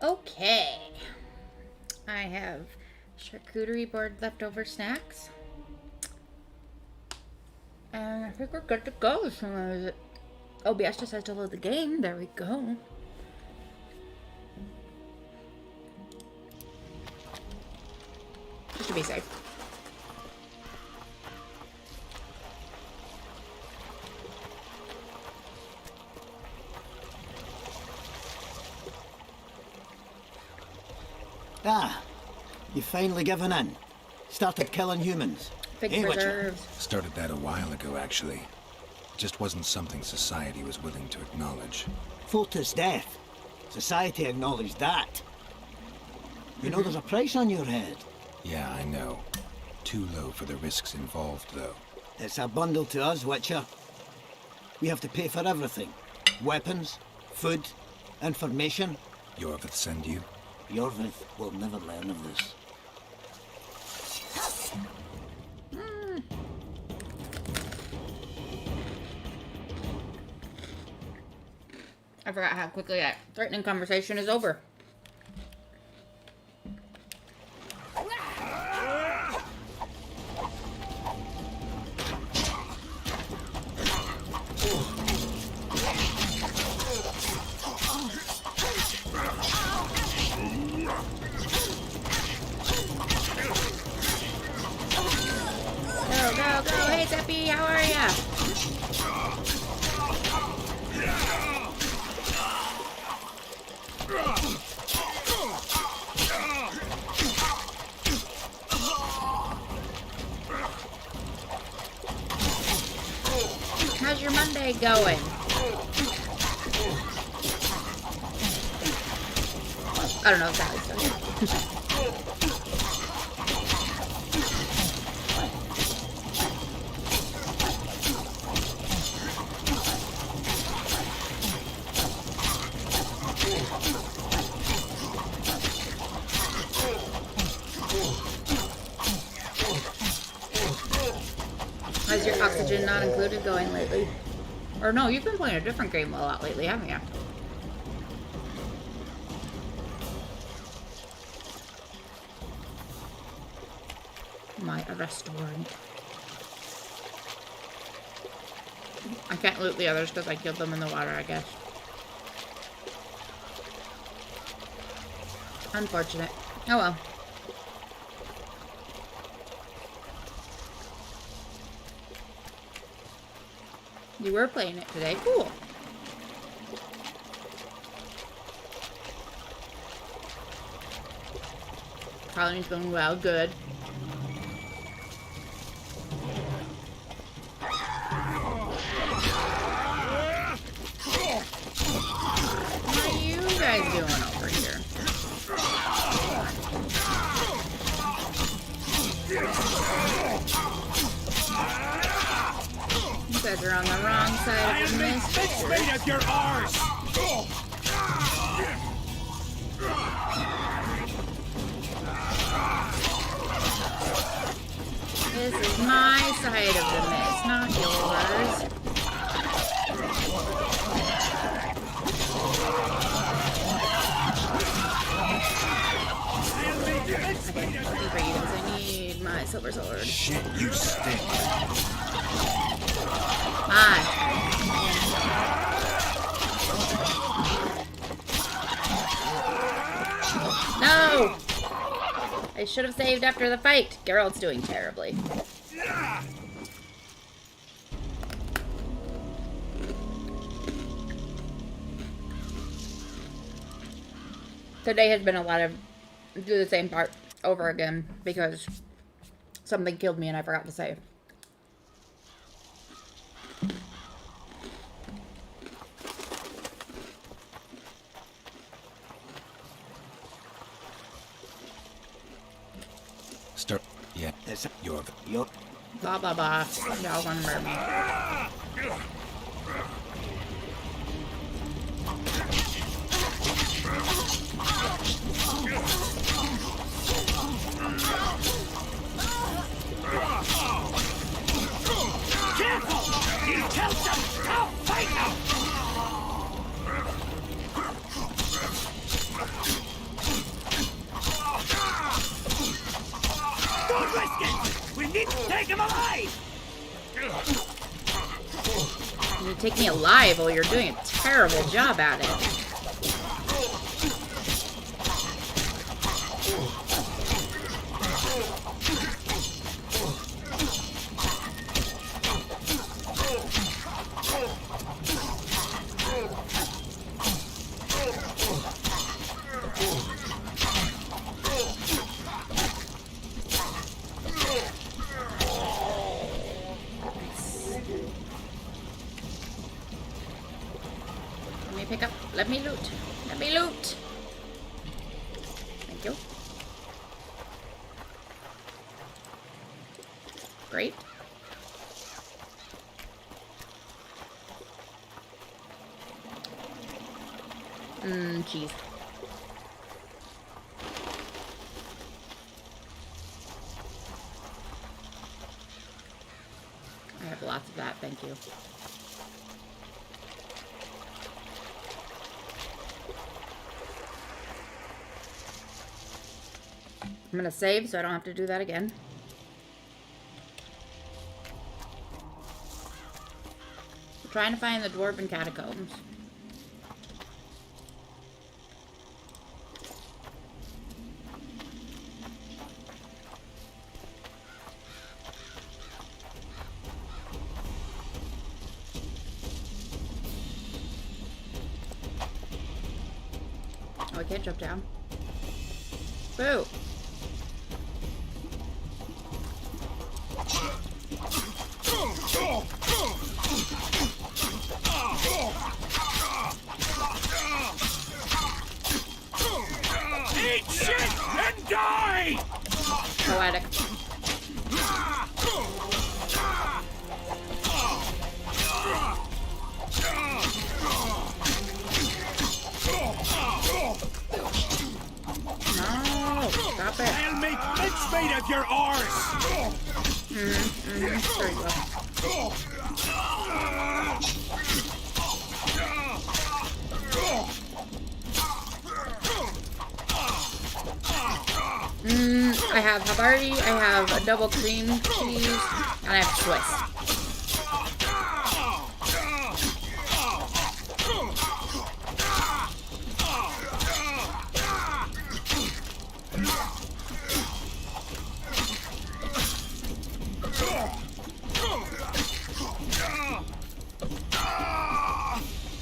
Okay. I have charcuterie board leftover snacks. And I think we're good to go as soon as OBS just has to load the game. There we go. Just to be safe. Ah, you've finally given in. Started killing humans. Big Witcher? preserves. Started that a while ago, actually. Just wasn't something society was willing to acknowledge. Fultus death. Society acknowledged that. You know there's a price on your head. Yeah, I know. Too low for the risks involved, though. It's a bundle to us, Witcher. We have to pay for everything. Weapons, food, information. Yorvith send you? Yorvith will never learn of this. I forgot how quickly that threatening conversation is over. Go, go, go! Hey, Zeppy, how are ya? How's your Monday going? I don't know if that was okay. How's your oxygen not included going lately? Or no, you've been playing a different game a lot lately, haven't you? My arrest warrant. I can't loot the others because I killed them in the water, I guess. Unfortunate. Oh well. You were playing it today. Cool. Colony's going well. Good. What are you guys doing over here? You guys are on the wrong side of the mist. It's made of your arse! This is my side of the mist, not yours. Okay, looking for you because I need my silver sword. Shit, you stink. Hi. No! I should have saved after the fight. Geralt's doing terribly. Today has been a lot of do the same part over again because something killed me and I forgot to save. Start. Yeah, It's your. Blah blah blah. Y'all want to murder me. Careful! You killed them! Now fight now! take me alive while you're doing a terrible job at it. Let me loot. Let me loot. Thank you. Great. Cheese. I have lots of that, thank you. I'm gonna save so I don't have to do that again. We're trying to find the dwarven catacombs. Oh, I can't jump down. Boo! Eat shit and die! Poetic. No, stop it. I'll make mincemeat of your arse! There you go. I have Havarti, I have a double cream cheese, and I have Swiss.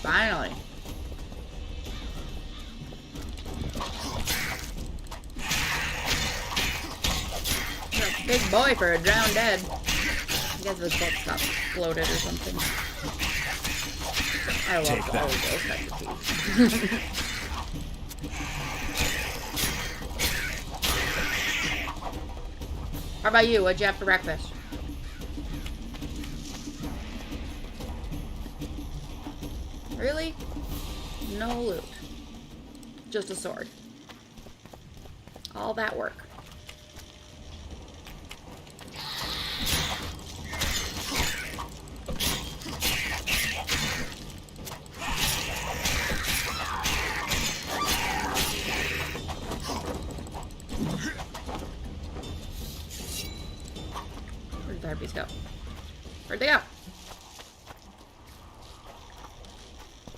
Finally. Big boy for a drowned dead. I guess his book got floated or something. I love all of those types of teas. How about you? What'd you have for breakfast? Really? No loot. Just a sword. All that work. Where'd the harpies go? Where'd they go?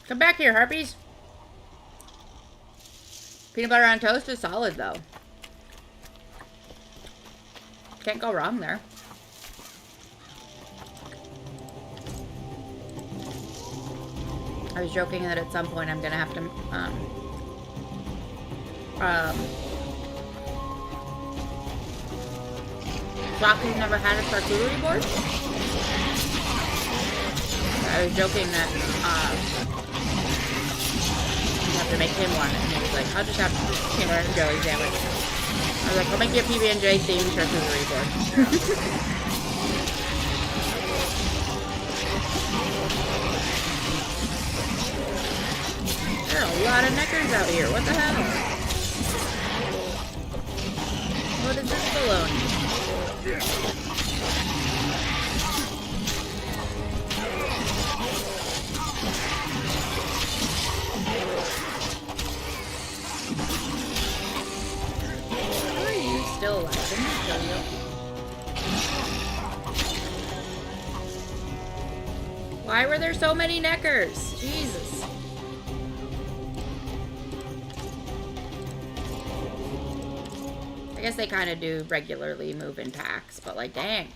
Come back here, harpies. Peanut butter on toast is solid, though. Can't go wrong there. I was joking that at some point I'm gonna have to, Flocky's never had a charcuterie board? I was joking that, you have to make him one, and he was like, I'll just have peanut butter and jelly sandwich. I was like, I'll make you a PB&J themed charcuterie board. There are a lot of neckers out here. What the hell? What is this baloney? How are you still alive? I'm gonna kill you. Why were there so many neckers? Jesus. I guess they kind of do regularly move in packs, but like, dang.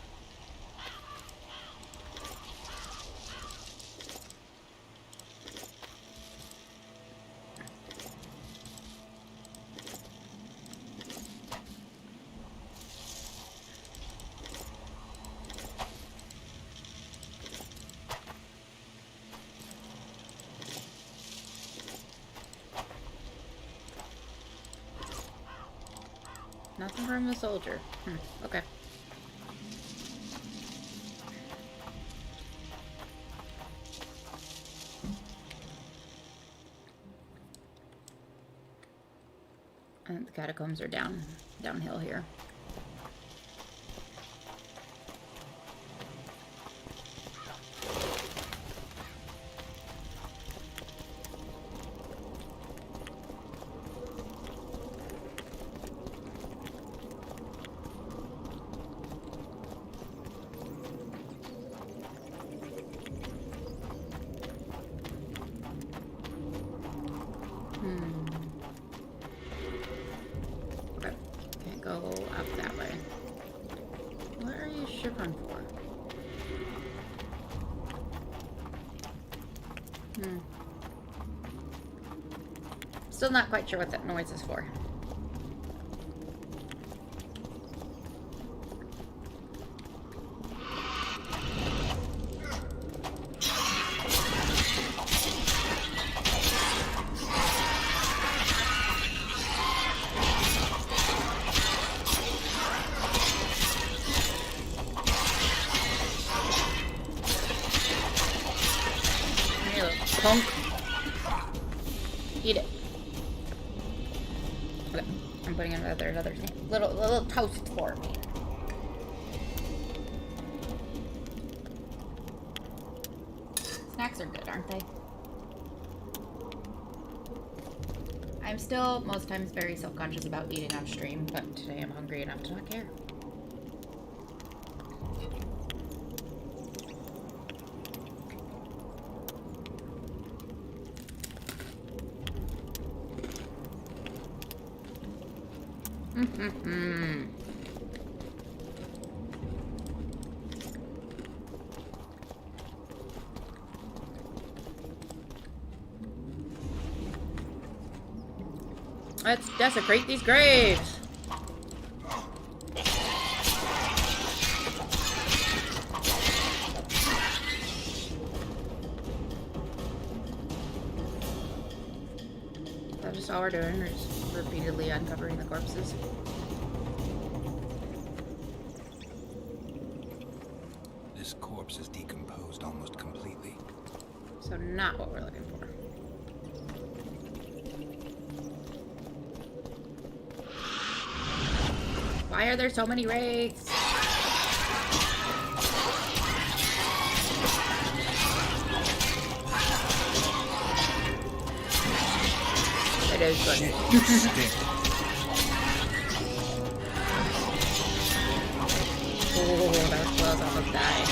Nothing from the soldier. Okay. And the catacombs are downhill here. Okay, can't go up that way. What are you shivering for? Still not quite sure what that noise is for. Punk. Eat it. Okay, I'm putting another little toast for me. Snacks are good, aren't they? I'm still most times very self-conscious about eating on stream, but today I'm hungry enough to not care. Let's desecrate these graves. Is that just all we're doing, or just repeatedly uncovering the corpses? This corpse is decomposed almost completely. So not what we're looking for. Why are there so many wraiths? It is good. You stink. Oh, that was close. I almost died.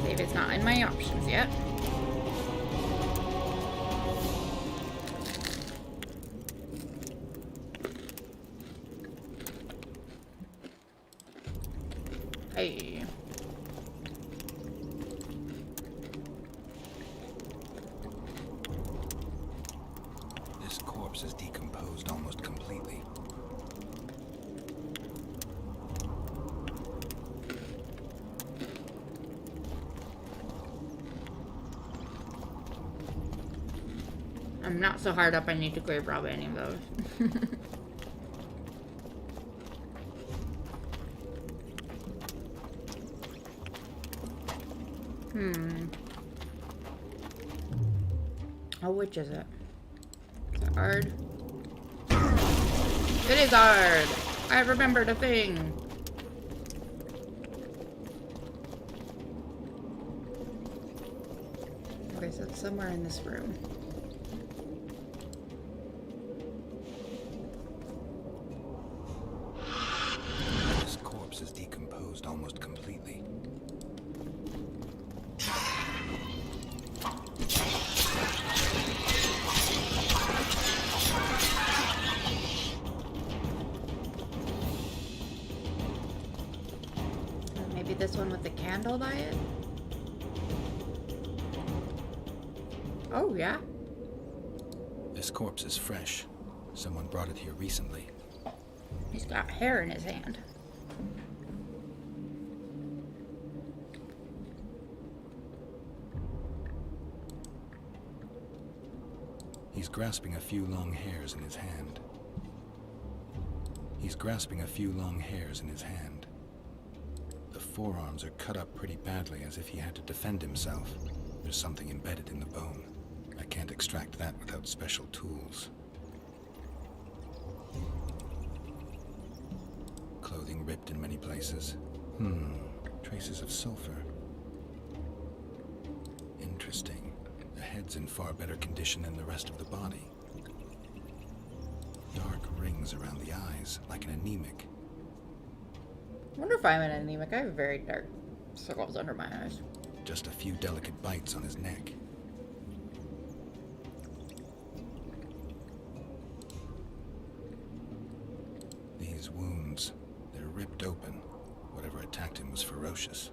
Maybe it's not in my options yet. Hey. This corpse is decomposed almost completely. I'm not so hard up I need to grave rob any of those. Oh, which is it? Is it Ard? It is Ard! I remembered a thing! Okay, so it's somewhere in this room. handle by it? Oh, yeah. This corpse is fresh. Someone brought it here recently. He's got hair in his hand. He's grasping a few long hairs in his hand. He's grasping a few long hairs in his hand. The forearms are cut up pretty badly, as if he had to defend himself. There's something embedded in the bone. I can't extract that without special tools. Clothing ripped in many places. Traces of sulfur. Interesting. The head's in far better condition than the rest of the body. Dark rings around the eyes, like an anemic. I wonder if I'm an anemic. I have very dark circles under my eyes. Just a few delicate bites on his neck. These wounds, they're ripped open. Whatever attacked him was ferocious.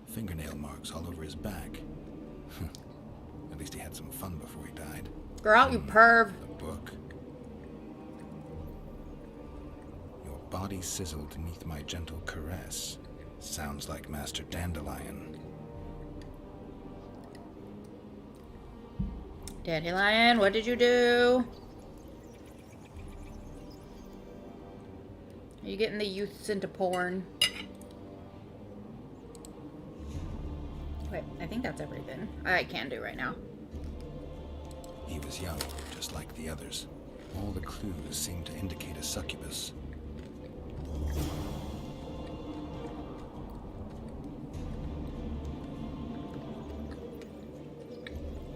Fingernail marks all over his back. At least he had some fun before he died. Girl, you perv. The book. Your body sizzled beneath my gentle caress. Sounds like Master Dandelion. Dandelion, what did you do? Are you getting the youths into porn? Wait, I think that's everything I can do right now. He was young, just like the others. All the clues seemed to indicate a succubus.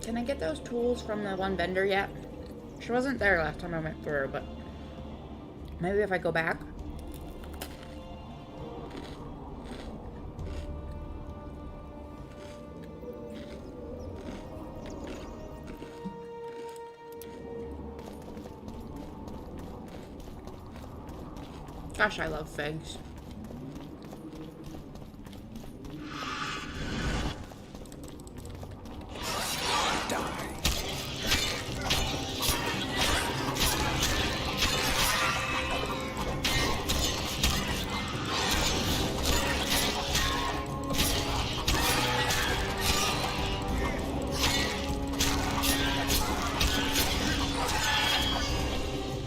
Can I get those tools from the one vendor yet? She wasn't there last time I went through, but maybe if I go back. Gosh, I love figs.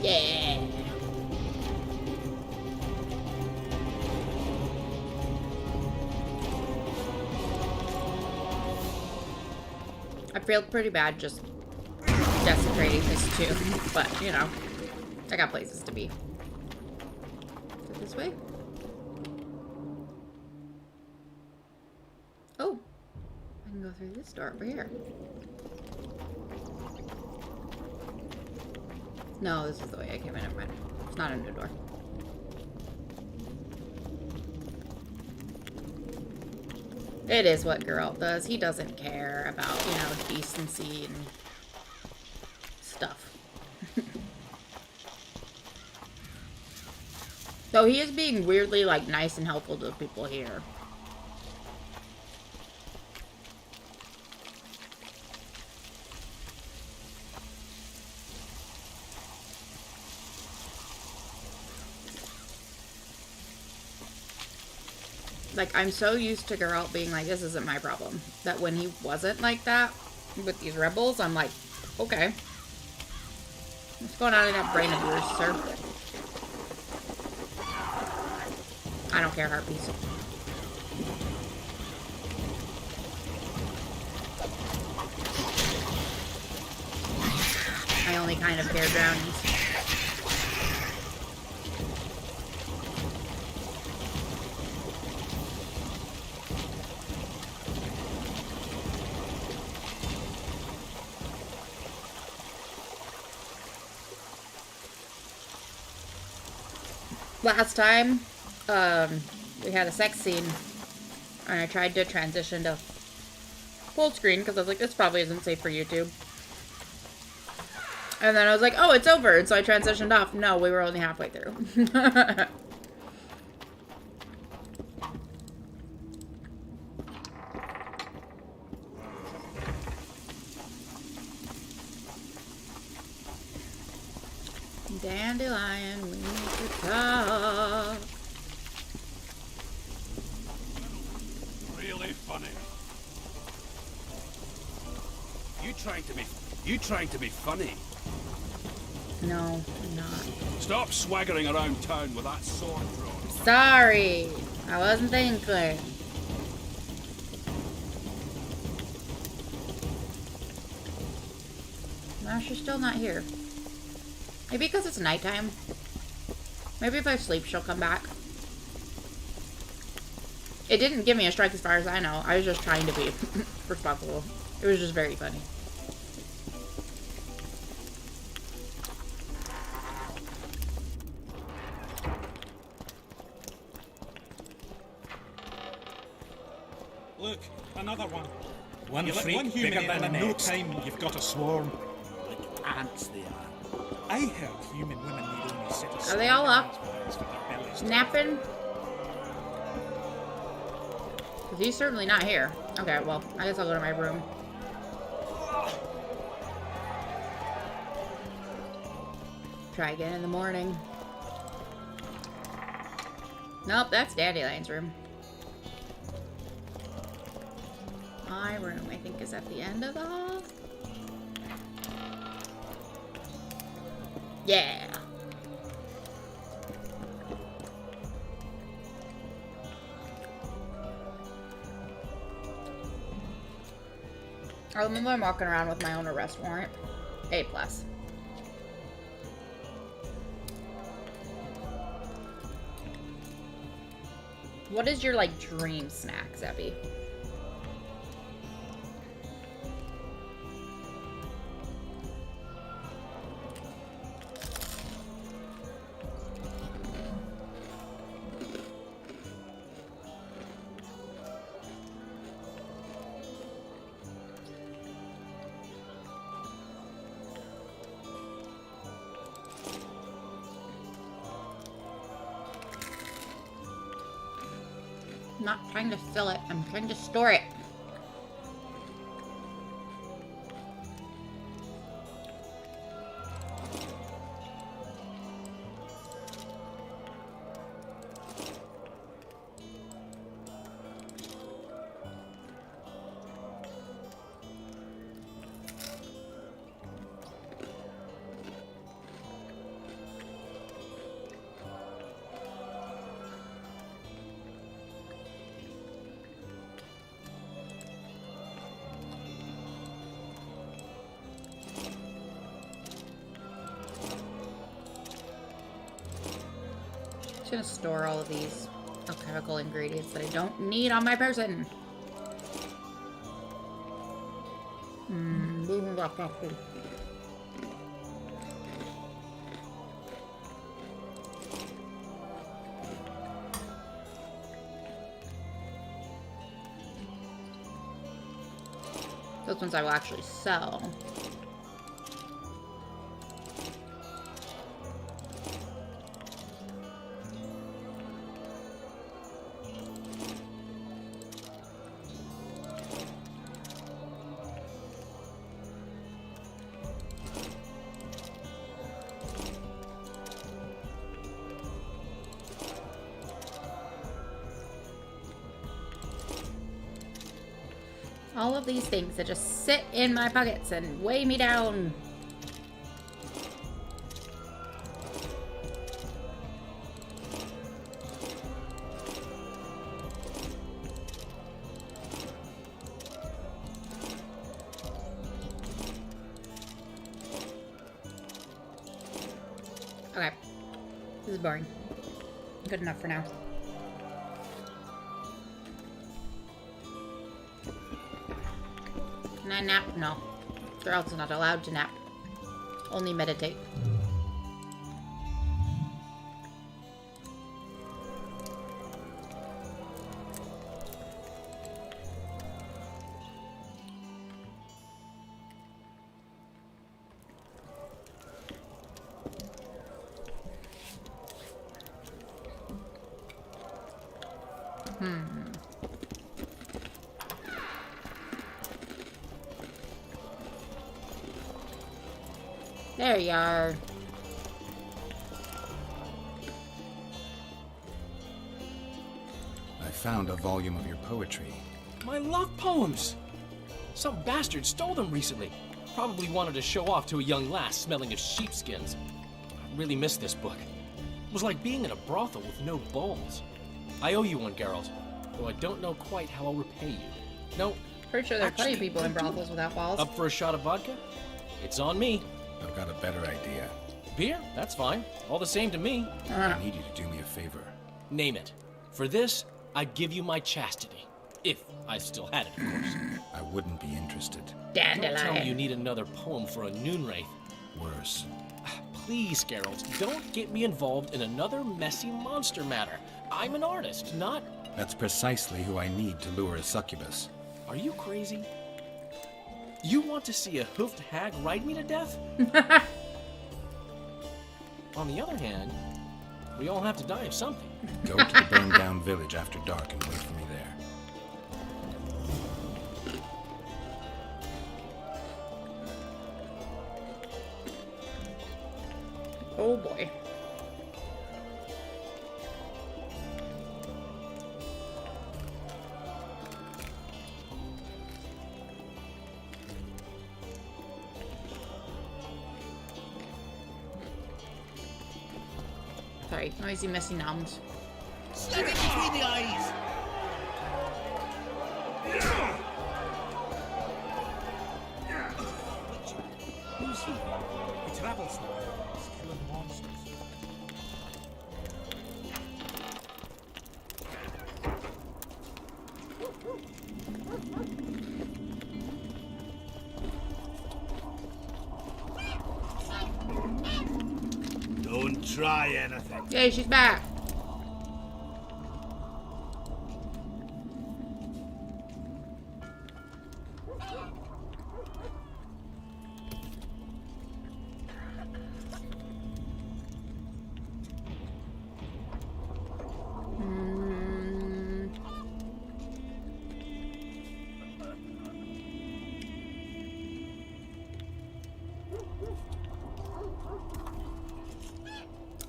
Yeah. I feel pretty bad just desecrating this too, but you know, I got places to be. Is it this way? Oh, I can go through this door over here. No, this is the way I came in. Never mind. It's not a new door. It is what Geralt does. He doesn't care about, you know, decency and stuff. So he is being weirdly, like, nice and helpful to the people here. Like, I'm so used to Geralt being like, this isn't my problem, that when he wasn't like that with these rebels, I'm like, okay. What's going on in that brain of yours, sir? I don't care, Harpies. I only kind of care drownies. Last time, we had a sex scene, and I tried to transition to full screen because I was like, this probably isn't safe for YouTube. And then I was like, oh, it's over. And so I transitioned off. No, we were only halfway through. Dandelion, we need to talk. Really funny. You trying to be funny? No, I'm not. Stop swaggering around town with that sword drawn. Sorry. I wasn't thinking. No, she's still not here. Maybe because it's nighttime. Maybe if I sleep, she'll come back. It didn't give me a strike as far as I know. I was just trying to be responsible. It was just very funny. Look, another one. One You let freak one human bigger in than and the in no next. time you've got a swarm. Like ants they are. I heard human women need only sit Are they all up? for their bellies. Napping? Because he's certainly not here. Okay, well, I guess I'll go to my room. Try again in the morning. Nope, that's Dandelion's room. My room, I think, is at the end of the hall. Yeah. I remember I'm walking around with my own arrest warrant. A+. What is your, like, dream snack, Zebby? I'm not trying to fill it. I'm trying to store it. I'm gonna store all of these alchemical ingredients that I don't need on my person. Those ones I will actually sell. All of these things that just sit in my pockets and weigh me down. Okay. This is boring. Good enough for now. Can I nap? No. Or else I'm not allowed to nap. Only meditate. There you are. I found a volume of your poetry. My love poems! Some bastard stole them recently. Probably wanted to show off to a young lass smelling of sheepskins. I really miss this book. It was like being in a brothel with no balls. I owe you one, Geralt, though I don't know quite how I'll repay you. No. Pretty sure there are plenty of people in brothels without balls. Up for a shot of vodka? It's on me. I've got a better idea. Beer? That's fine. All the same to me. I need you to do me a favor. Name it. For this, I'd give you my chastity. If I still had it, of course. I wouldn't be interested. Dandelion. Don't tell me you need another poem for a noon wraith. Worse. Please, Geralt, don't get me involved in another messy monster matter. I'm an artist, not... That's precisely who I need to lure a succubus. Are you crazy? You want to see a hoofed hag ride me to death? On the other hand, we all have to die of something. Go to the burned down village after dark and wait for me there. Oh boy. Sorry, noisy, messy noms. Stick it between the eyes! Who's he? He travels now. He's killing monsters. Don't try anything. Yay, she's back.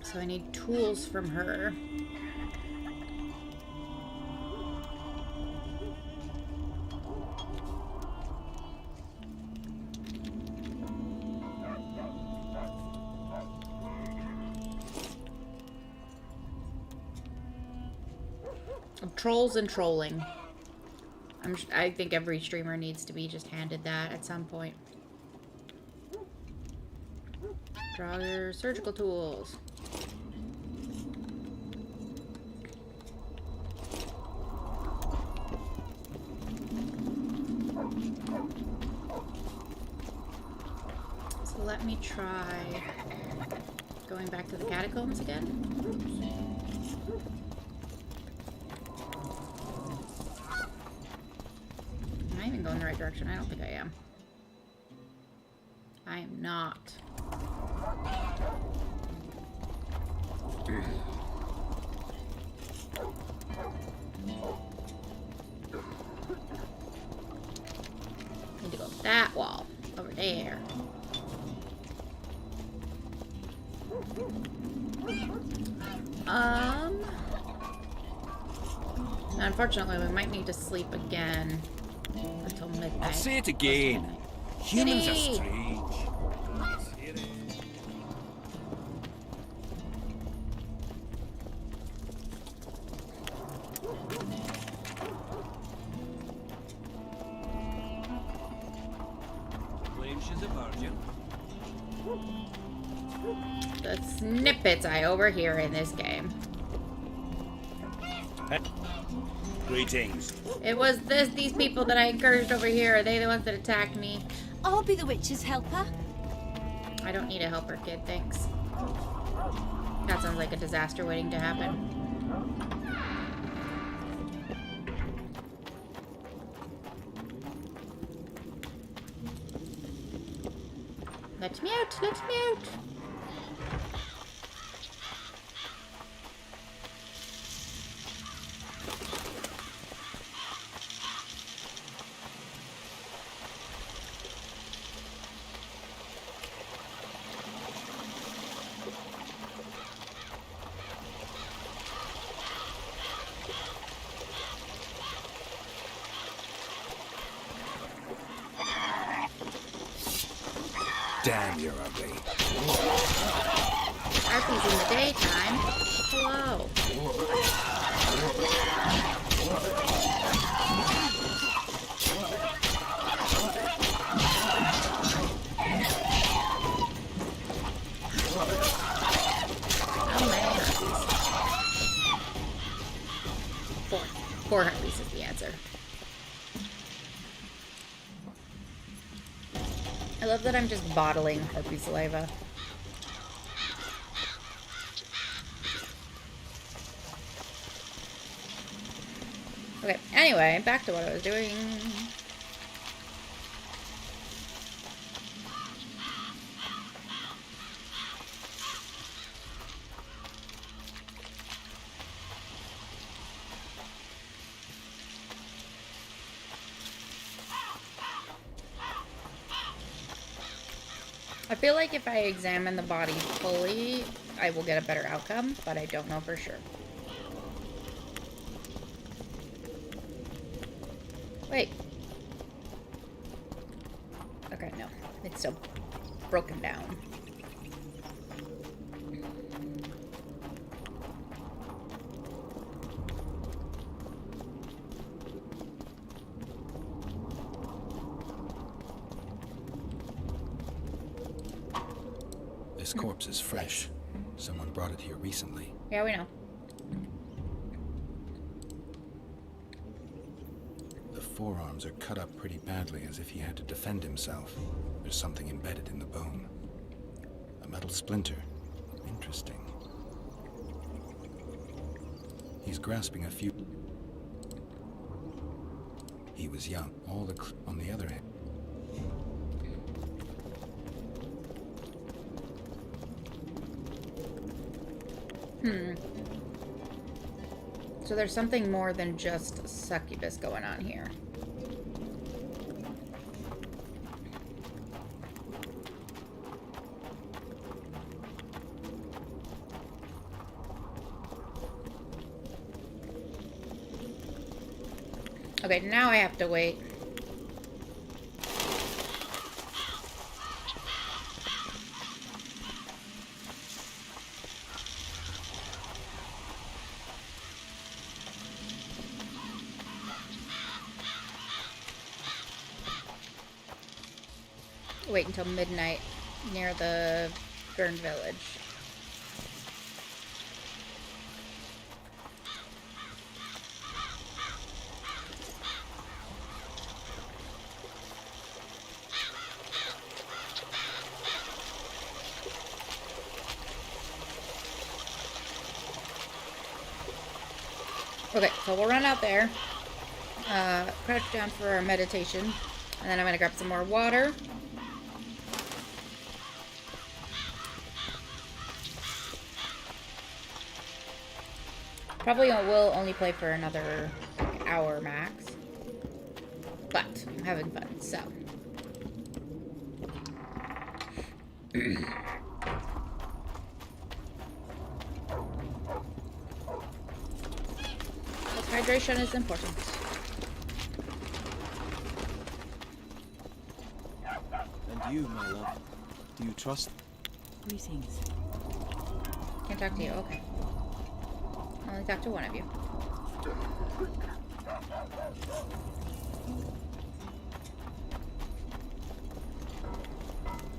So I need tools from her. Trolls and trolling. I think every streamer needs to be just handed that at some point. Draw your surgical tools. So let me try going back to the catacombs again. Am I even going the right direction? I don't think I am. I am not. Need to go that wall over there. Unfortunately, we might need to sleep again until midnight. I'll say it again. Humans are strange. Claims she's a virgin. The snippets I overhear in this game. Greetings. It was these people that I encouraged over here. Are they the ones that attacked me? I'll be the witch's helper. I don't need a helper, kid. Thanks. That sounds like a disaster waiting to happen. Let me out! Let me out! Damn, you're ugly. Harpies in the daytime. Hello. Four harpies is the answer. I love that I'm just bottling harpy saliva. Okay, anyway, back to what I was doing. I feel like if I examine the body fully, I will get a better outcome, but I don't know for sure. Wait. Okay, no. It's still broken down. This corpse is fresh. Someone brought it here recently. Yeah, we know. The forearms are cut up pretty badly, as if he had to defend himself. There's something embedded in the bone. A metal splinter. Interesting. He's grasping a few... He was young. All the... On the other hand... So there's something more than just succubus going on here. Okay, now I have to wait. Wait until midnight near the burned village. Okay, so we'll run out there, crouch down for our meditation, and then I'm gonna grab some more water. Probably will only play for another hour max, but I'm having fun, so. Hydration is important. And you, my love, do you trust? Greetings. Can't talk to you, okay. I'll only talk to one of you.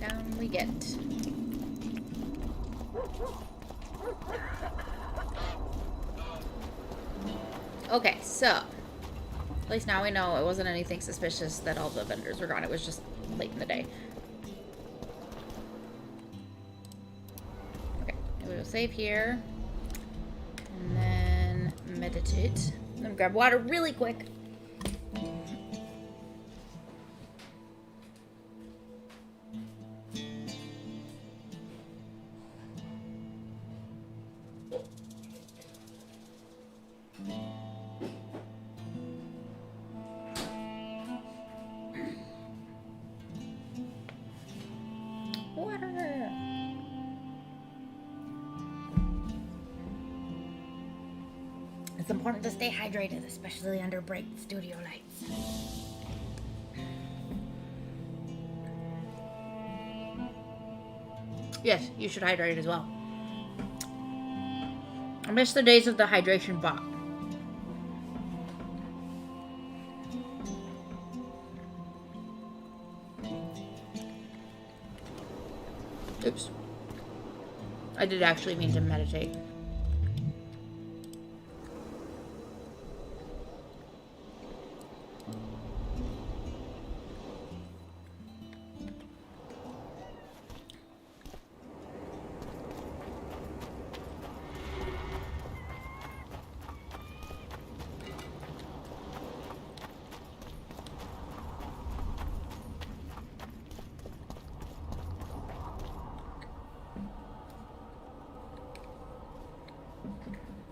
Down we get. Okay, so at least now we know it wasn't anything suspicious that all the vendors were gone. It was just late in the day. Okay, we'll save here. And then meditate. I'm gonna grab water really quick. Water. It's important to stay hydrated, especially under bright studio lights. Yes, you should hydrate as well. I miss the days of the hydration bot. Oops. I did actually mean to meditate.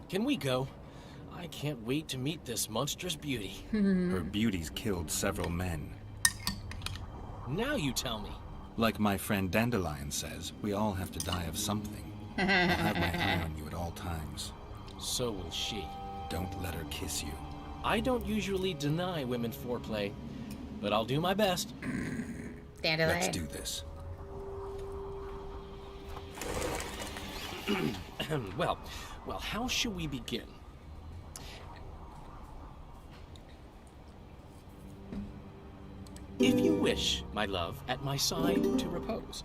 Can we go? I can't wait to meet this monstrous beauty. Her beauty's killed several men. Now you tell me. Like my friend Dandelion says, we all have to die of something. I'll have my eye on you at all times. So will she. Don't let her kiss you. I don't usually deny women foreplay, but I'll do my best. Dandelion. Let's do this. Well, how shall we begin? If you wish, my love, at my side to repose.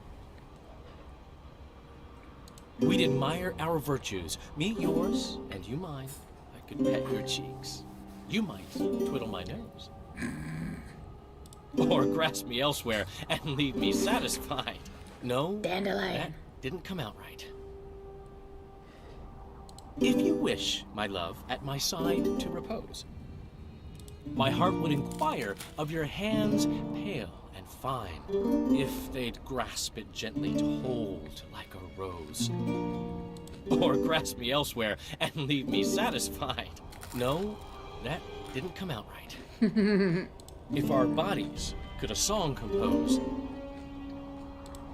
We'd admire our virtues, me yours, and you mine. I could pet your cheeks. You might twiddle my nose. Or grasp me elsewhere and leave me satisfied. No, Dandelion. that didn't come out right. If you wish, my love, at my side to repose. My heart would inquire of your hands pale and fine, if they'd grasp it gently to hold like a rose. Or grasp me elsewhere and leave me satisfied. No, that didn't come out right. If our bodies could a song compose,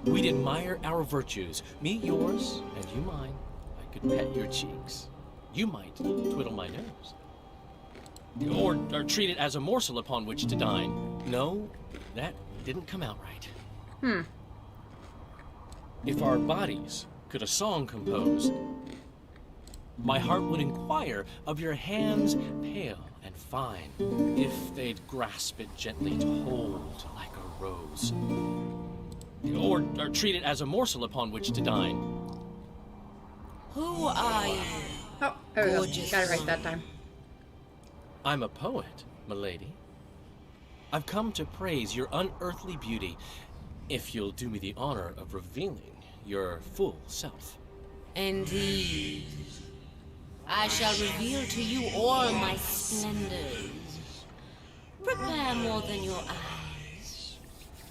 we'd admire our virtues, me yours and you mine. I could pet your cheeks. You might twiddle my nose. Or treat it as a morsel upon which to dine. No, that didn't come out right. If our bodies could a song compose, my heart would inquire of your hands pale and fine, if they'd grasp it gently to hold like a rose. Or treat it as a morsel upon which to dine. Who are you? Oh, there we go. Got it right that time. I'm a poet, milady. I've come to praise your unearthly beauty, if you'll do me the honor of revealing your full self. Indeed. I shall reveal to you all my splendors. Prepare more than your eyes.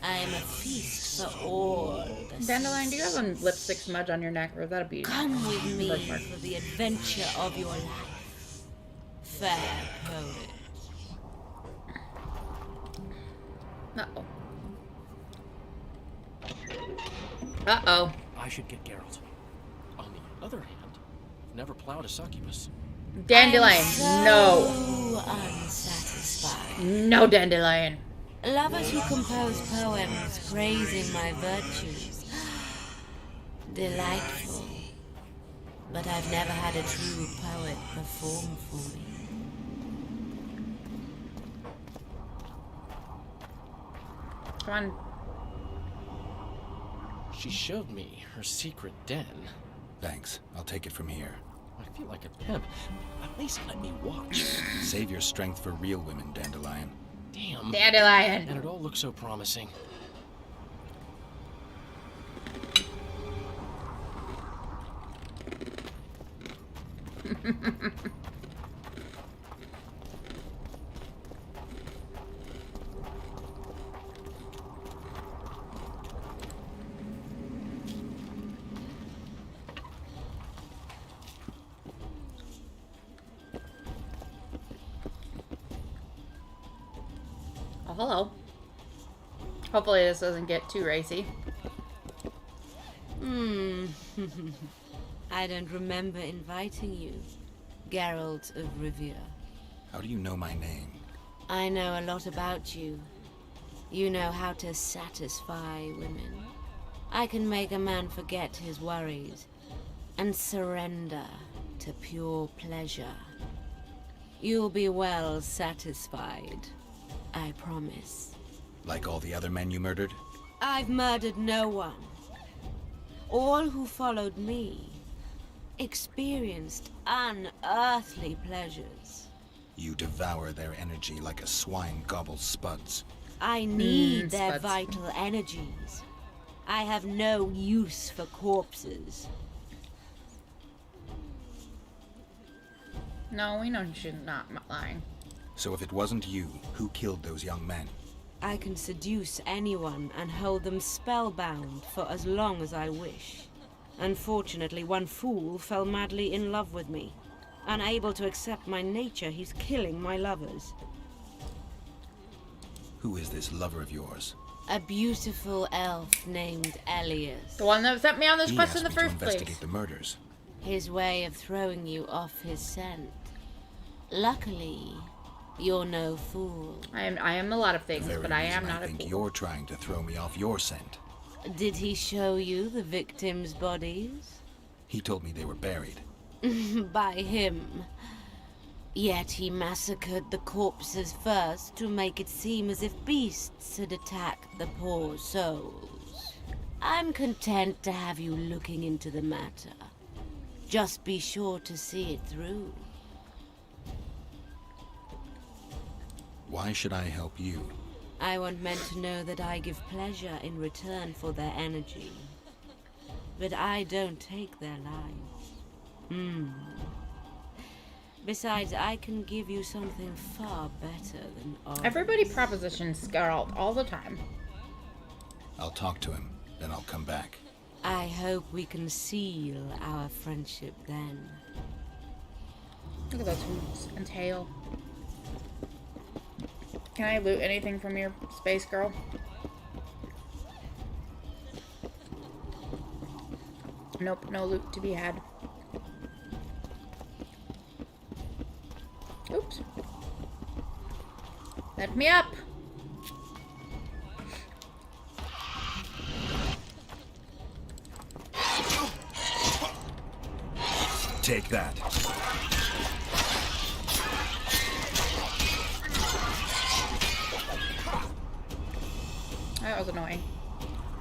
I am a feast for all the Dandelion, do you have a lipstick smudge on your neck, or is that a bead? Come with me for the adventure of your life, fair poet. Uh-oh. Uh-oh. I should get Geralt. On the other hand, I've never plowed a succubus. Dandelion, no. Unsatisfied. No, Dandelion. Lovers who compose poems praising my virtues. Delightful. But I've never had a true poet perform for me. Come on. She showed me her secret den. Thanks. I'll take it from here. I feel like a pimp. At least let me watch. Save your strength for real women, Dandelion. Damn. Dandelion. And it all looks so promising. Oh, hello. Hopefully this doesn't get too racy. I don't remember inviting you, Geralt of Rivia. How do you know my name? I know a lot about you. You know how to satisfy women. I can make a man forget his worries and surrender to pure pleasure. You'll be well satisfied, I promise. Like all the other men you murdered? I've murdered no one. All who followed me experienced unearthly pleasures. You devour their energy like a swine gobbles spuds. I need their spuds. vital energies. I have no use for corpses. No, we know she's not lying. So if it wasn't you, who killed those young men? I can seduce anyone and hold them spellbound for as long as I wish. Unfortunately, one fool fell madly in love with me. Unable to accept my nature, he's killing my lovers. Who is this lover of yours? A beautiful elf named Elias. The one that sent me on this He quest in asked the me to first place. investigate the murders. His way of throwing you off his scent. Luckily, you're no fool. I am a lot of things, The very but I am reason not I a think fool. you're trying to throw me off your scent. Did he show you the victims' bodies? He told me they were buried. By him. Yet he massacred the corpses first to make it seem as if beasts had attacked the poor souls. I'm content to have you looking into the matter. Just be sure to see it through. Why should I help you? I want men to know that I give pleasure in return for their energy. But I don't take their lives. Besides, I can give you something far better than armies. Everybody propositions Geralt all the time. I'll talk to him, then I'll come back. I hope we can seal our friendship then. Look at those hooves and tail. Can I loot anything from your space, girl? Nope, no loot to be had. Oops. Let me up! Take that. That was annoying.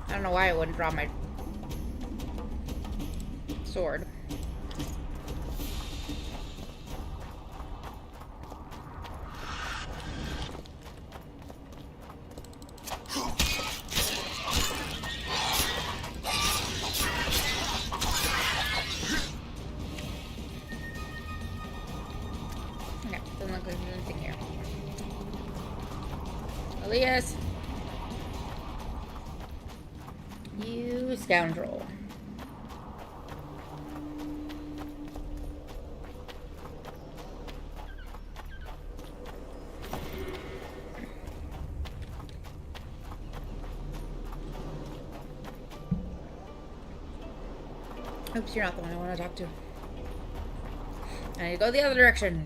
I don't know why I wouldn't draw my sword. Okay, doesn't look like there's anything here. Elias! You scoundrel. Oops, you're not the one I want to talk to. I need to go the other direction.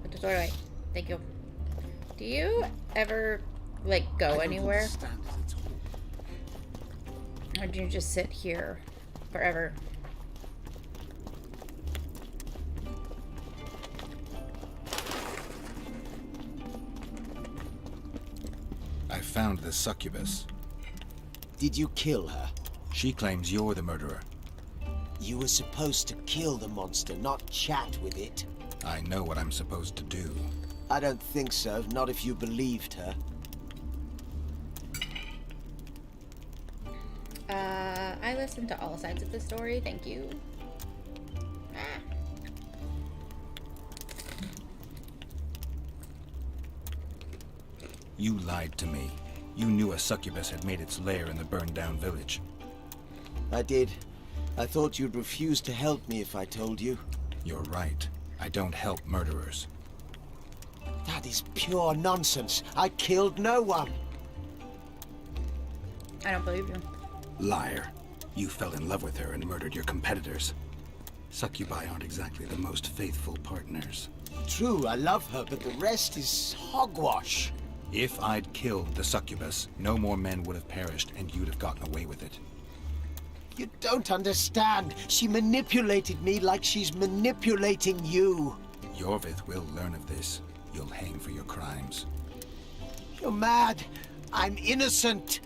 Put the sword away. Thank you. Do you ever, like, go anywhere? Or do you just sit here forever? I found the succubus. Did you kill her? She claims you're the murderer. You were supposed to kill the monster, not chat with it. I know what I'm supposed to do. I don't think so, not if you believed her. I listened to all sides of the story, thank you. You lied to me. You knew a succubus had made its lair in the burned-down village. I did. I thought you'd refuse to help me if I told you. You're right. I don't help murderers. That is pure nonsense. I killed no one. I don't believe you. Liar. You fell in love with her and murdered your competitors. Succubi aren't exactly the most faithful partners. True, I love her, but the rest is hogwash. If I'd killed the succubus, no more men would have perished, and you'd have gotten away with it. You don't understand. She manipulated me like she's manipulating you. Yorvith will learn of this. You'll hang for your crimes. You're mad. I'm innocent.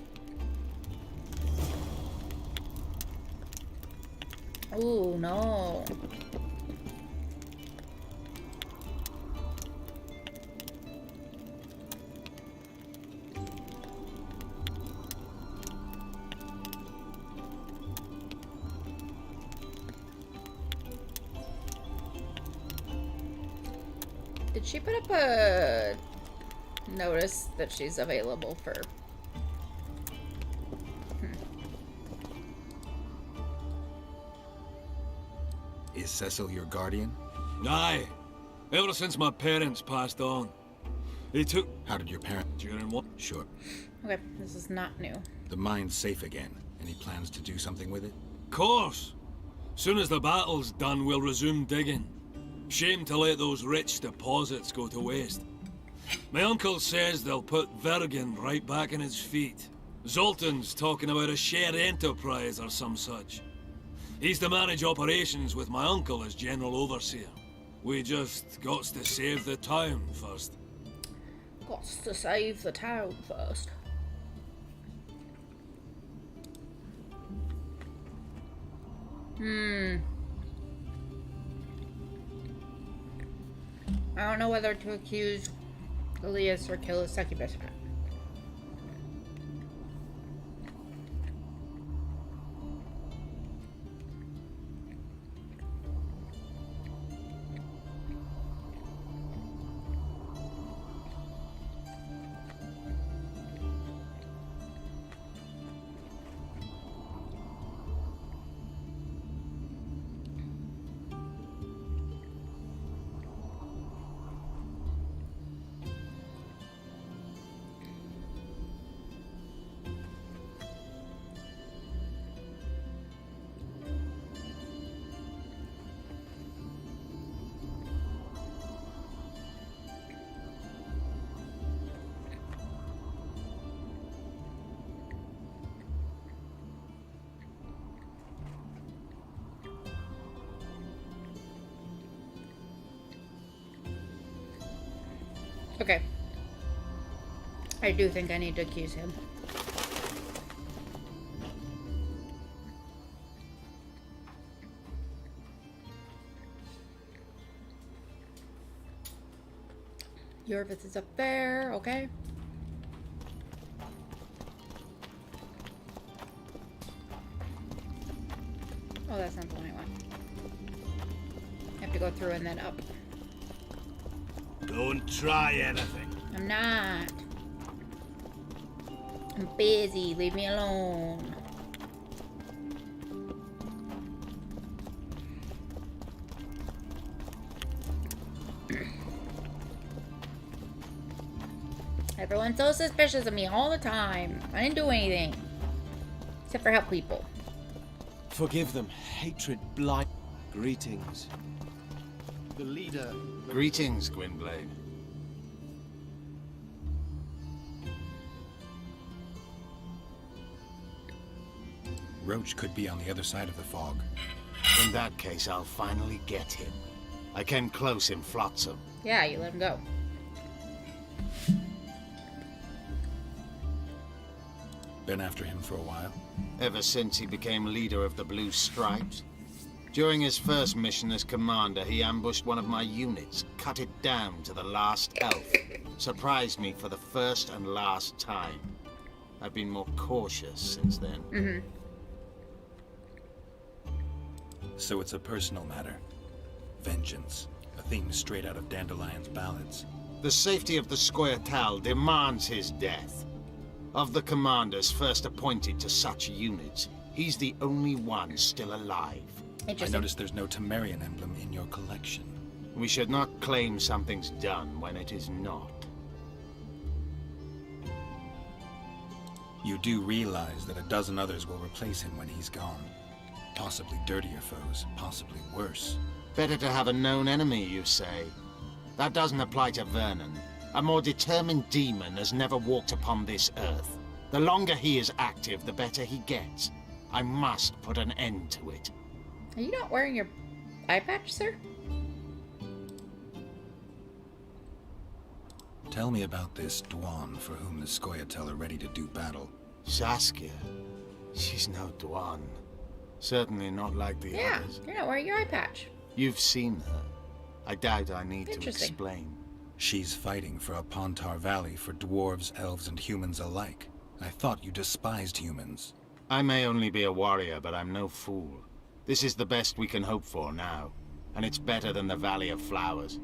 Oh, no. Did she put up a notice that she's available for... Is Cecil your guardian? Aye. Ever since my parents passed on. He took... How did your parents... During what? Sure. Okay, this is not new. The mine's safe again. Any plans to do something with it? Course. Soon as the battle's done, we'll resume digging. Shame to let those rich deposits go to waste. My uncle says they'll put Vergen right back in his feet. Zoltan's talking about a shared enterprise or some such. He's to manage operations with my uncle as general overseer. We just got to save the town first. Got to save the town first. I don't know whether to accuse Elias or kill a succubus. Okay. I do think I need to accuse him. Yorvith is up there, okay. Oh, that's not the one I want. I have to go through and then up. Don't try anything. I'm not. I'm busy. Leave me alone. Everyone's so suspicious of me all the time. I didn't do anything. Except for help people. Forgive them. Hatred blind. Greetings. The leader... Greetings, Gwynblade. Roach could be on the other side of the fog. In that case, I'll finally get him. I came close in Flotsam. Yeah, you let him go. Been after him for a while? Ever since he became leader of the Blue Stripes. During his first mission as commander, he ambushed one of my units, cut it down to the last elf. Surprised me for the first and last time. I've been more cautious since then. So it's a personal matter. Vengeance. A theme straight out of Dandelion's ballads. The safety of the Squirtal demands his death. Of the commanders first appointed to such units, he's the only one still alive. I noticed there's no Temerian emblem in your collection. We should not claim something's done when it is not. You do realize that a dozen others will replace him when he's gone. Possibly dirtier foes, possibly worse. Better to have a known enemy, you say? That doesn't apply to Vernon. A more determined demon has never walked upon this earth. The longer he is active, the better he gets. I must put an end to it. Are you not wearing your eye patch, sir? Tell me about this Dwan for whom the Scoia'tael are ready to do battle. Saskia? She's no Dwan. Certainly not like the others. You're not wearing your eye patch. You've seen her. I doubt I need to explain. She's fighting for a Pontar Valley for dwarves, elves, and humans alike. I thought you despised humans. I may only be a warrior, but I'm no fool. This is the best we can hope for now, and it's better than the Valley of Flowers.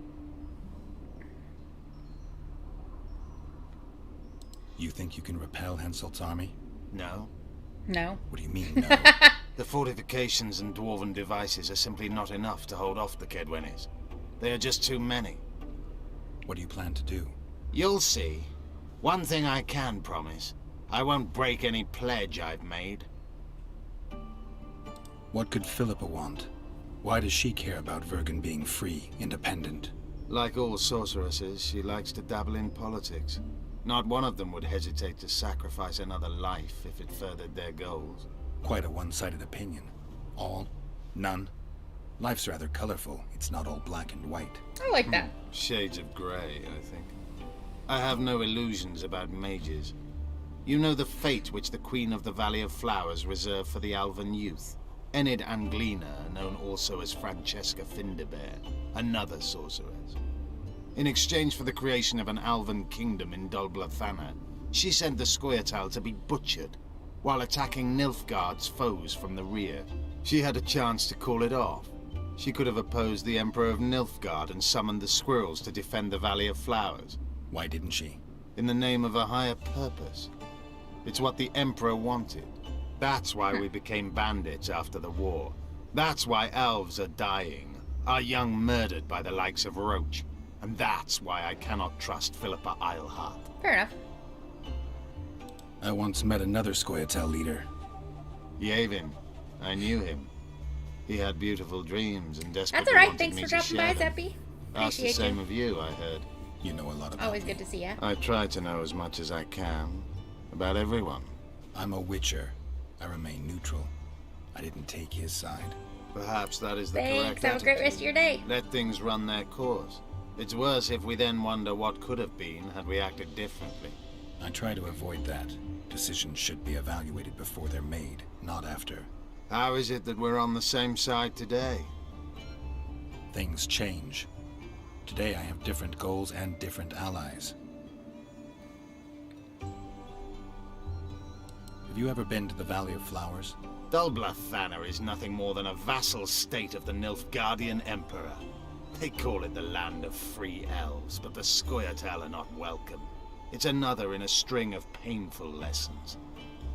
You think you can repel Henselt's army? No. No. What do you mean, no? The fortifications and dwarven devices are simply not enough to hold off the Kedwenis. They are just too many. What do you plan to do? You'll see. One thing I can promise. I won't break any pledge I've made. What could Philippa want? Why does she care about Vergen being free, independent? Like all sorceresses, she likes to dabble in politics. Not one of them would hesitate to sacrifice another life if it furthered their goals. Quite a one-sided opinion. All? None? Life's rather colorful. It's not all black and white. I like that. Shades of grey, I think. I have no illusions about mages. You know the fate which the Queen of the Valley of Flowers reserved for the Alvan youth. Enid Anglina, known also as Francesca Finderbear, another sorceress. In exchange for the creation of an Alvan kingdom in Dol Blathanna, she sent the Scoia'tael to be butchered, while attacking Nilfgaard's foes from the rear. She had a chance to call it off. She could have opposed the Emperor of Nilfgaard and summoned the squirrels to defend the Valley of Flowers. Why didn't she? In the name of a higher purpose. It's what the Emperor wanted. That's why we became bandits after the war. That's why elves are dying, our young murdered by the likes of Roach. And that's why I cannot trust Philippa Eilhart. Fair enough. I once met another Scoia'tael leader. Yavin. I knew him. He had beautiful dreams and desperately That's alright. wanted Thanks me for to dropping by, share them. Zeppy. Asked the Appreciate same you. of you, I heard. You know a lot about Always good to see ya. I try to know as much as I can. About everyone. I'm a witcher. I remain neutral. I didn't take his side. Perhaps that is the Thanks. correct Have a great attitude. rest of your day. Let things run their course. It's worse if we then wonder what could have been had we acted differently. I try to avoid that. Decisions should be evaluated before they're made, not after. How is it that we're on the same side today? Things change. Today I have different goals and different allies. Have you ever been to the Valley of Flowers? Dol Blathanna is nothing more than a vassal state of the Nilfgaardian Emperor. They call it the land of free elves, but the Scoia'tael are not welcome. It's another in a string of painful lessons.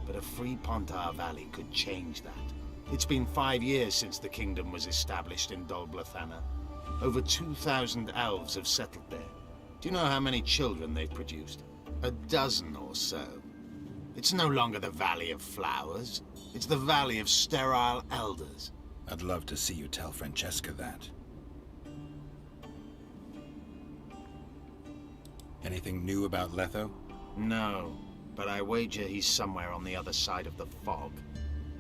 But a free Pontar Valley could change that. It's been 5 years since the kingdom was established in Dol Blathanna. Over 2,000 elves have settled there. Do you know how many children they've produced? A dozen or so. It's no longer the Valley of Flowers. It's the Valley of Sterile Elders. I'd love to see you tell Francesca that. Anything new about Letho? No, but I wager he's somewhere on the other side of the fog.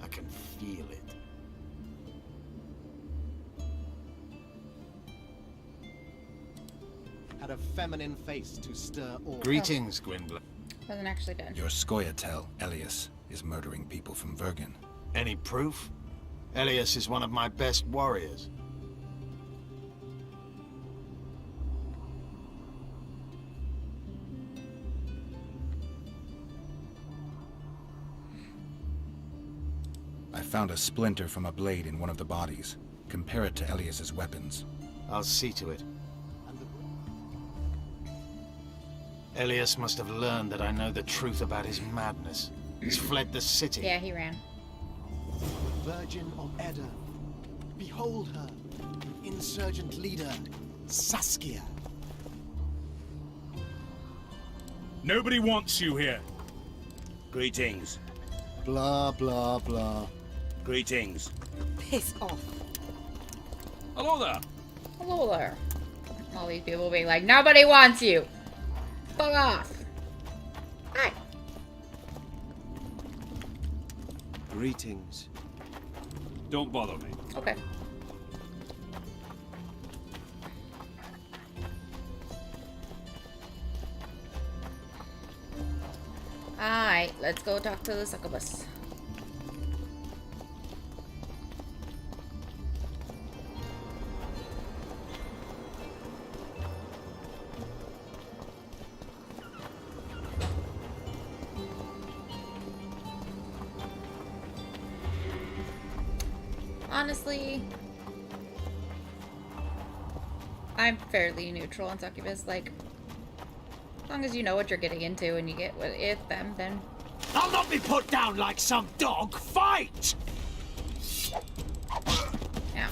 I can feel it. Had a feminine face to stir all. Greetings, Gwynbla. Wasn't actually done. Your Scoia'tael, Elias, is murdering people from Vergen. Any proof? Elias is one of my best warriors. I found a splinter from a blade in one of the bodies. Compare it to Elias's weapons. I'll see to it. Elias must have learned that I know the truth about his madness. He's fled the city. Yeah, he ran. Virgin of Edda. Behold her. Insurgent leader, Saskia. Nobody wants you here. Greetings. Blah, blah, blah. Greetings. Piss off. Hello there. Hello there. All these people being like, nobody wants you. Fuck off. Hi. Greetings. Don't bother me. Okay. Alright, let's go talk to the succubus. Honestly, I'm fairly neutral on succubus. Like, as long as you know what you're getting into and you get with them, then... I'll not be put down like some dog. Fight! Yeah.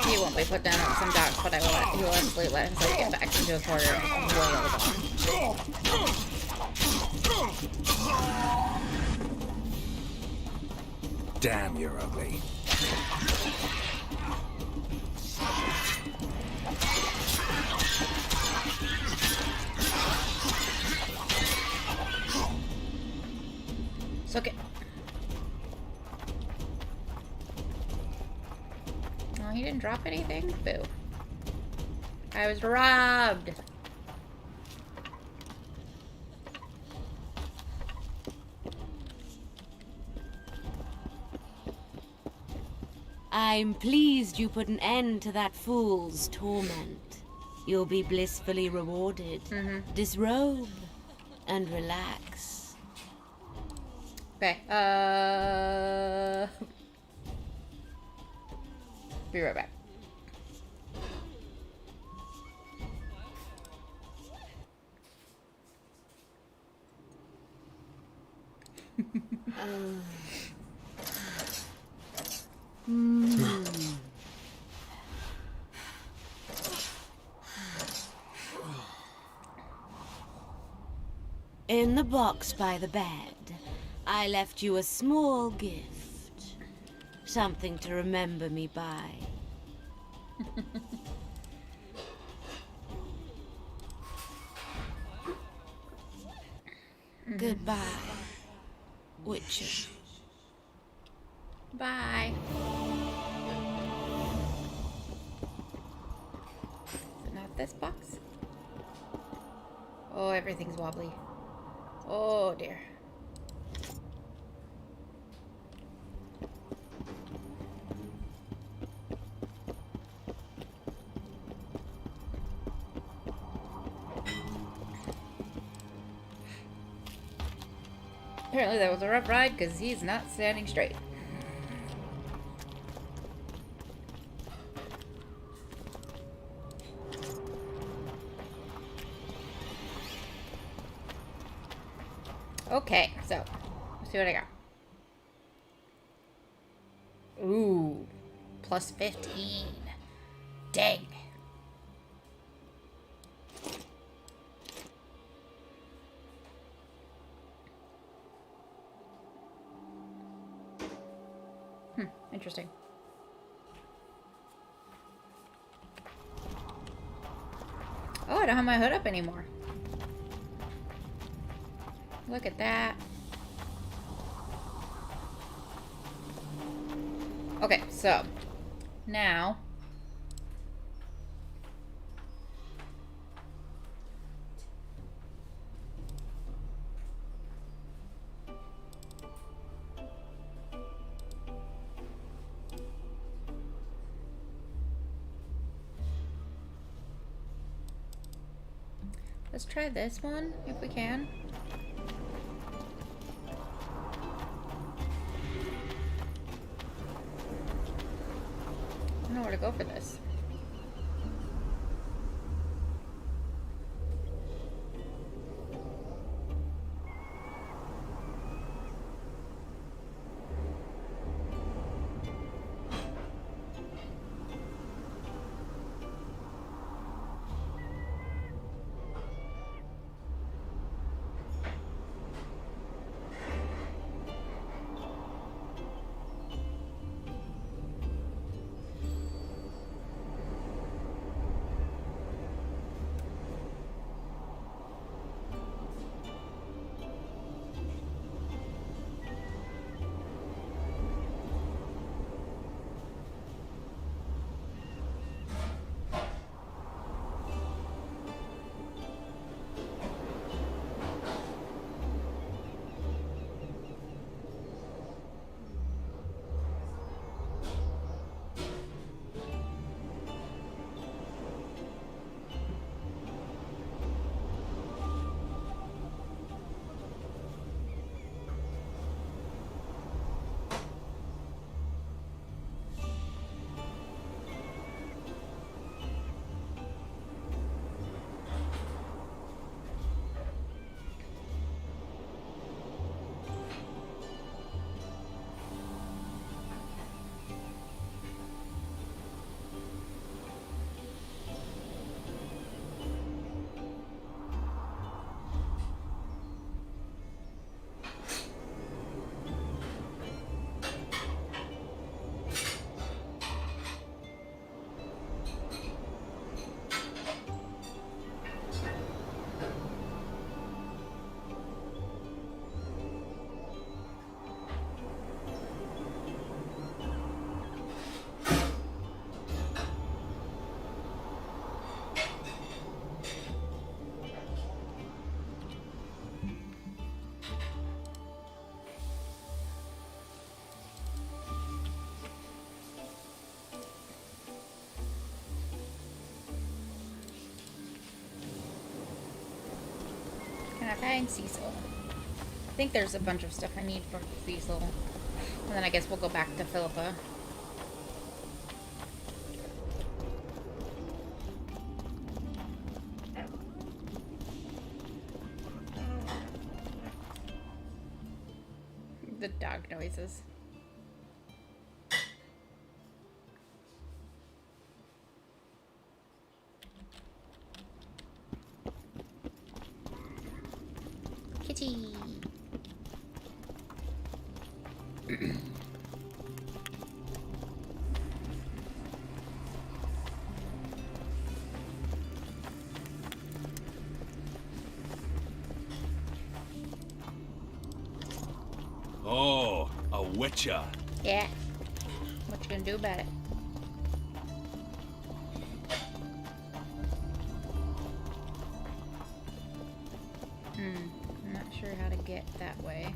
He won't be put down on some dogs, but he will absolutely let himself get back into his corner and wail on. Damn, you're ugly. Suck it. Oh, he didn't drop anything? Boo. I was robbed. I'm pleased you put an end to that fool's torment. You'll be blissfully rewarded. Disrobe and relax. Okay, be right back. In the box by the bed, I left you a small gift. Something to remember me by. Goodbye, Witcher. Bye. Is it not this box? Oh, everything's wobbly. Oh dear. Apparently that was a rough ride because he's not standing straight. Okay, so let's see what I got. Ooh, plus 15. Dang. Interesting. Oh, I don't have my hood up anymore. Look at that. Okay, so now let's try this one if we can. I don't know where to go for this. Kind Cecil. I think there's a bunch of stuff I need from Cecil. And then I guess we'll go back to Philippa. The dog noises. Kitty. Oh, a witcher. Yeah. What you gonna do about it? I'm not sure how to get that way.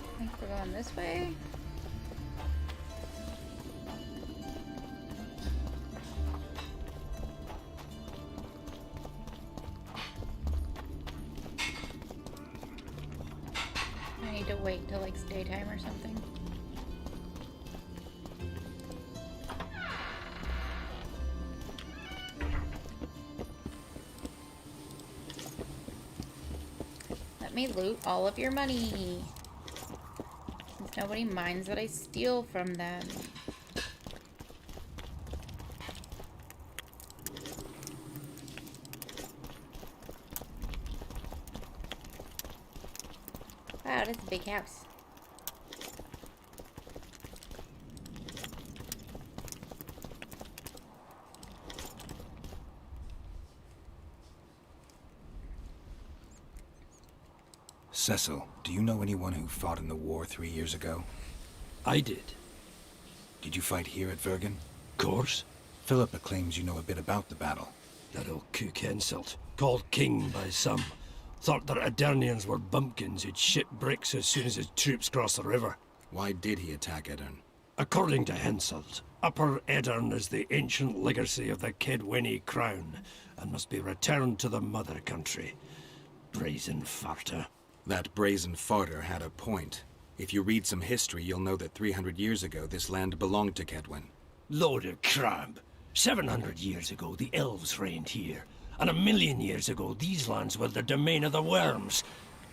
I think we're going this way. I need to wait till like it's daytime or something. Let me loot all of your money. Since nobody minds that I steal from them. Wow, that's a big house. Cecil, do you know anyone who fought in the war 3 years ago? I did. Did you fight here at Vergen? Course. Philippa claims you know a bit about the battle. That old cook insult. Called king by some. Thought that Adernians were bumpkins who'd shit bricks as soon as his troops crossed the river. Why did he attack Edern? According to Henselt, Upper Edern is the ancient legacy of the Kedwenny crown and must be returned to the mother country. Brazen farter. That brazen farter had a point. If you read some history, you'll know that 300 years ago this land belonged to Kedwen. Load of crab. 700 years ago the elves reigned here. And 1,000,000 years ago these lands were the domain of the worms.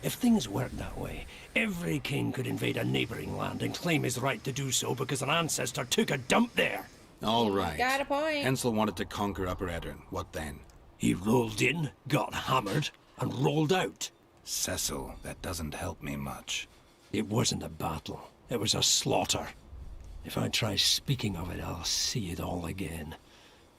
If things worked that way, every king could invade a neighboring land and claim his right to do so because an ancestor took a dump there. All right. Got a point. Hensel wanted to conquer Upper Edern. What then? He rolled in, got hammered, and rolled out. Cecil, that doesn't help me much. It wasn't a battle. It was a slaughter. If I try speaking of it, I'll see it all again.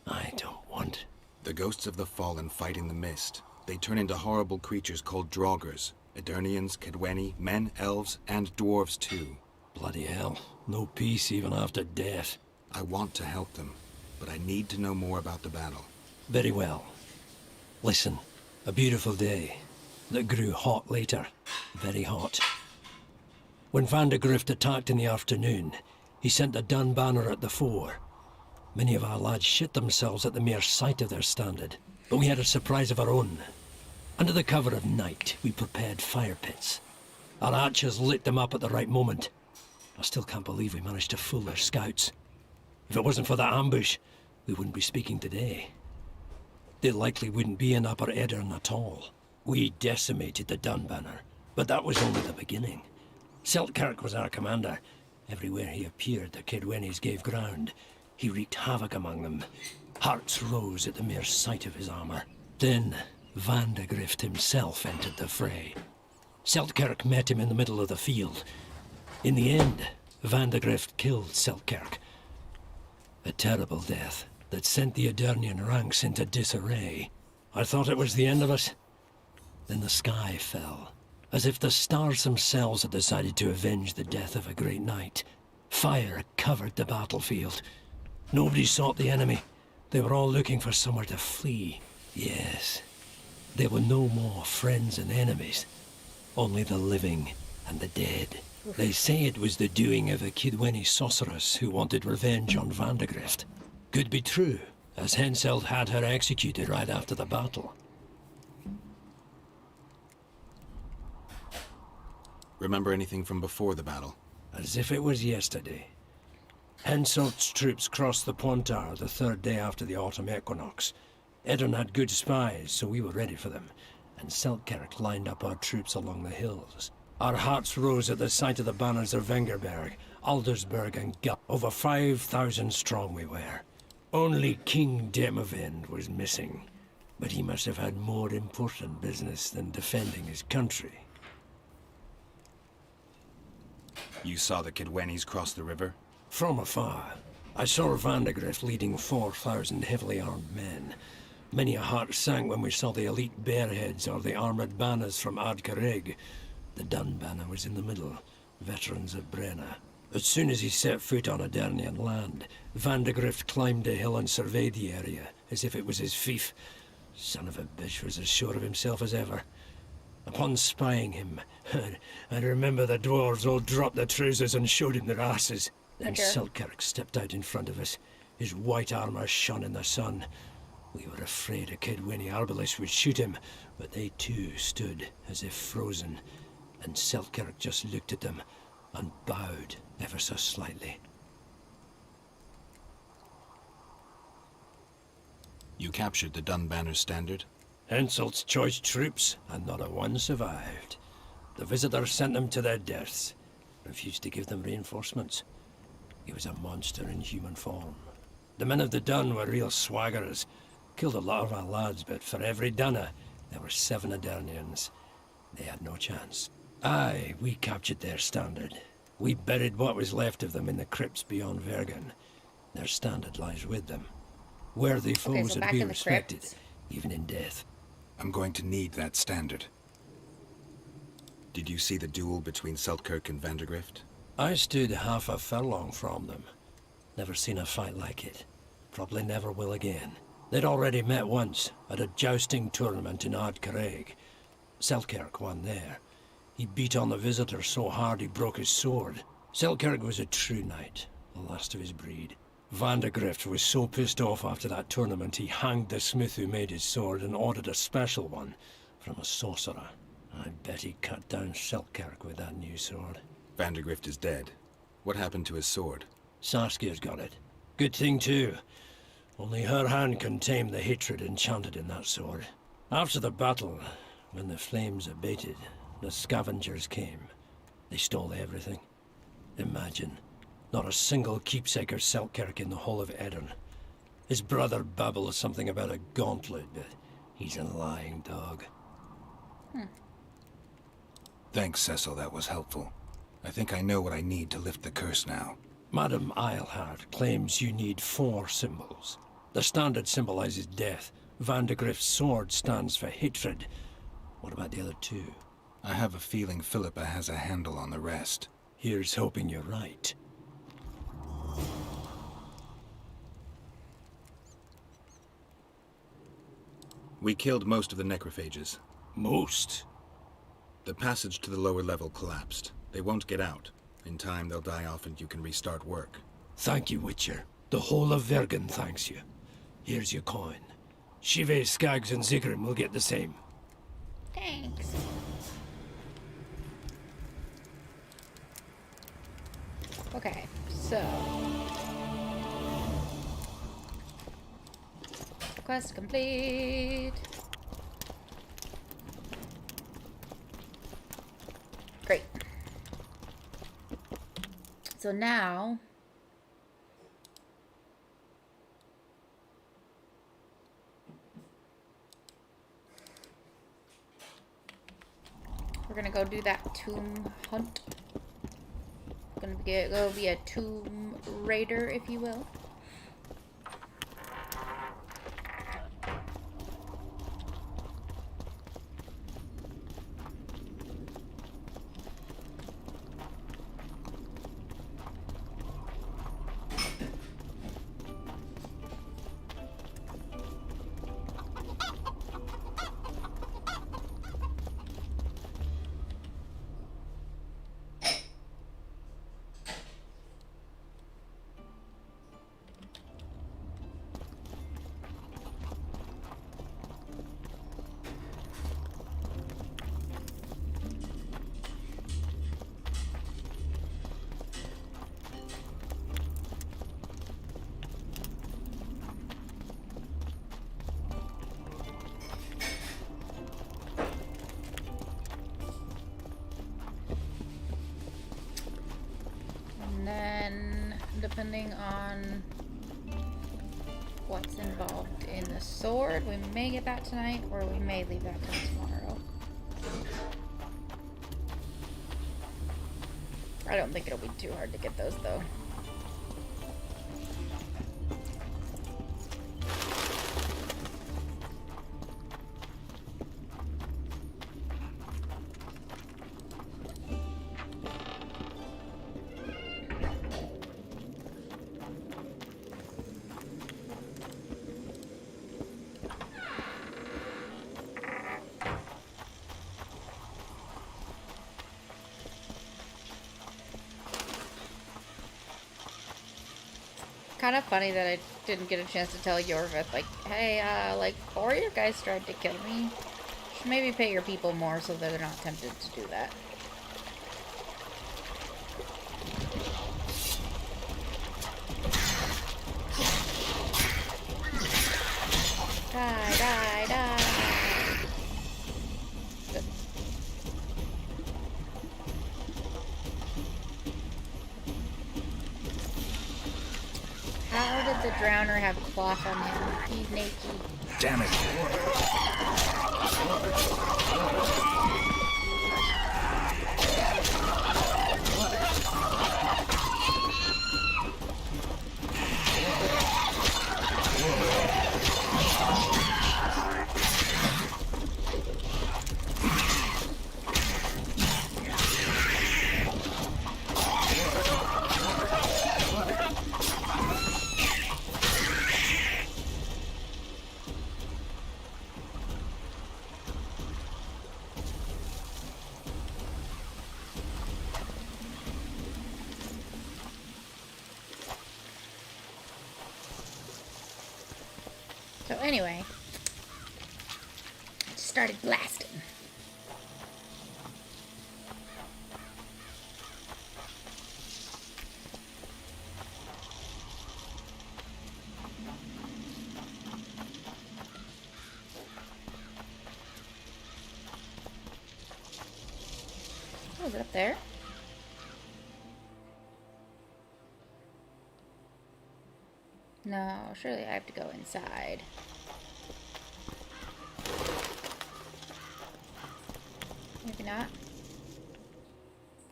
I don't want... The ghosts of the fallen fight in the mist. They turn into horrible creatures called Draugrs. Eternians, Kedwenny, men, elves, and dwarves too. Bloody hell. No peace even after death. I want to help them, but I need to know more about the battle. Very well. Listen, a beautiful day that grew hot later. Very hot. When Van de Grift attacked in the afternoon, he sent a dun banner at the fore. Many of our lads shit themselves at the mere sight of their standard, but we had a surprise of our own. Under the cover of night, we prepared fire pits. Our archers lit them up at the right moment. I still can't believe we managed to fool their scouts. If it wasn't for that ambush, we wouldn't be speaking today. They likely wouldn't be in Upper Edern at all. We decimated the Dunbanner, but that was only the beginning. Seltkirk was our commander. Everywhere he appeared, the Kedwennies gave ground. He wreaked havoc among them. Hearts rose at the mere sight of his armor. Then, Van de Grift himself entered the fray. Seltkirk met him in the middle of the field. In the end, Van de Grift killed Seltkirk. A terrible death that sent the Adernian ranks into disarray. I thought it was the end of us. Then the sky fell, as if the stars themselves had decided to avenge the death of a great knight. Fire covered the battlefield. Nobody sought the enemy. They were all looking for somewhere to flee. Yes, There were no more friends and enemies, only the living and the dead. They say it was the doing of a Kidweni sorceress who wanted revenge on Vandegrift. Could be true, as Henselt had her executed right after the battle. Remember anything from before the battle? As if it was yesterday. Henselt's troops crossed the Pontar the third day after the autumn equinox. Edirn had good spies, so we were ready for them, and Selkirk lined up our troops along the hills. Our hearts rose at the sight of the banners of Vengerberg, Aldersberg and Gup. Over 5,000 strong we were. Only King Demavend was missing, but he must have had more important business than defending his country. You saw the Kidwenis cross the river? From afar. I saw Vandegrift leading 4,000 heavily armed men. Many a heart sank when we saw the elite bearheads or the armoured banners from Ardcarrig. The Dun banner was in the middle, veterans of Brenna. As soon as he set foot on Adernian land, Vandegrift climbed a hill and surveyed the area, as if it was his fief. Son of a bitch was as sure of himself as ever. Upon spying him, I remember the dwarves all dropped their trousers and showed him their asses. Then Selkirk stepped out in front of us. His white armour shone in the sun. We were afraid a Kidweni arbalist would shoot him, but they too stood as if frozen, and Selkirk just looked at them and bowed ever so slightly. You captured the Dunbanner standard? Henselt's choice troops, and not a one survived. The visitors sent them to their deaths, refused to give them reinforcements. He was a monster in human form. The men of the Dun were real swaggerers. Killed a lot of our lads, but for every Dunna, there were 7 Adernians. They had no chance. Aye, we captured their standard. We buried what was left of them in the crypts beyond Vergen. Their standard lies with them. Worthy foes would be respected, even in death. I'm going to need that standard. Did you see the duel between Selkirk and Vandegrift? I stood half a furlong from them. Never seen a fight like it. Probably never will again. They'd already met once, at a jousting tournament in Ardcarrig. Selkirk won there. He beat on the visitor so hard he broke his sword. Selkirk was a true knight, the last of his breed. Vandegrift was so pissed off after that tournament he hanged the smith who made his sword and ordered a special one from a sorcerer. I bet he cut down Selkirk with that new sword. Vandegrift is dead. What happened to his sword? Saskia's got it. Good thing too. Only her hand can tame the hatred enchanted in that sword. After the battle, when the flames abated, the scavengers came. They stole everything. Imagine, not a single keepsake of Selkirk in the whole of Edirn. His brother babbled something about a gauntlet, but he's a lying dog. Thanks, Cecil, that was helpful. I think I know what I need to lift the curse now. Madame Eilhart claims you need 4 symbols. The standard symbolizes death. Vandegrift's sword stands for hatred. What about the other 2? I have a feeling Philippa has a handle on the rest. Here's hoping you're right. We killed most of the necrophages. Most? The passage to the lower level collapsed. They won't get out. In time, they'll die off and you can restart work. Thank you, Witcher. The whole of Vergen thanks you. Here's your coin. Shive, Skaggs, and Zigrim will get the same. Thanks. Okay, so... Quest complete. Great. So now... we're gonna go do that tomb hunt. Gonna go be a tomb raider, if you will. And then, depending on what's involved in the sword, we may get that tonight, or we may leave that till tomorrow. I don't think it'll be too hard to get those, though. Kind of funny that I didn't get a chance to tell Yorvith, like, hey, like, 4 of your guys tried to kill me. Should maybe pay your people more so that they're not tempted to do that. Die, die, die. Good. How did the drowner have cloth on him? He's naked. Damn it. So anyway, just started blasting. Oh, is it up there? No, surely I have to go inside. Maybe not.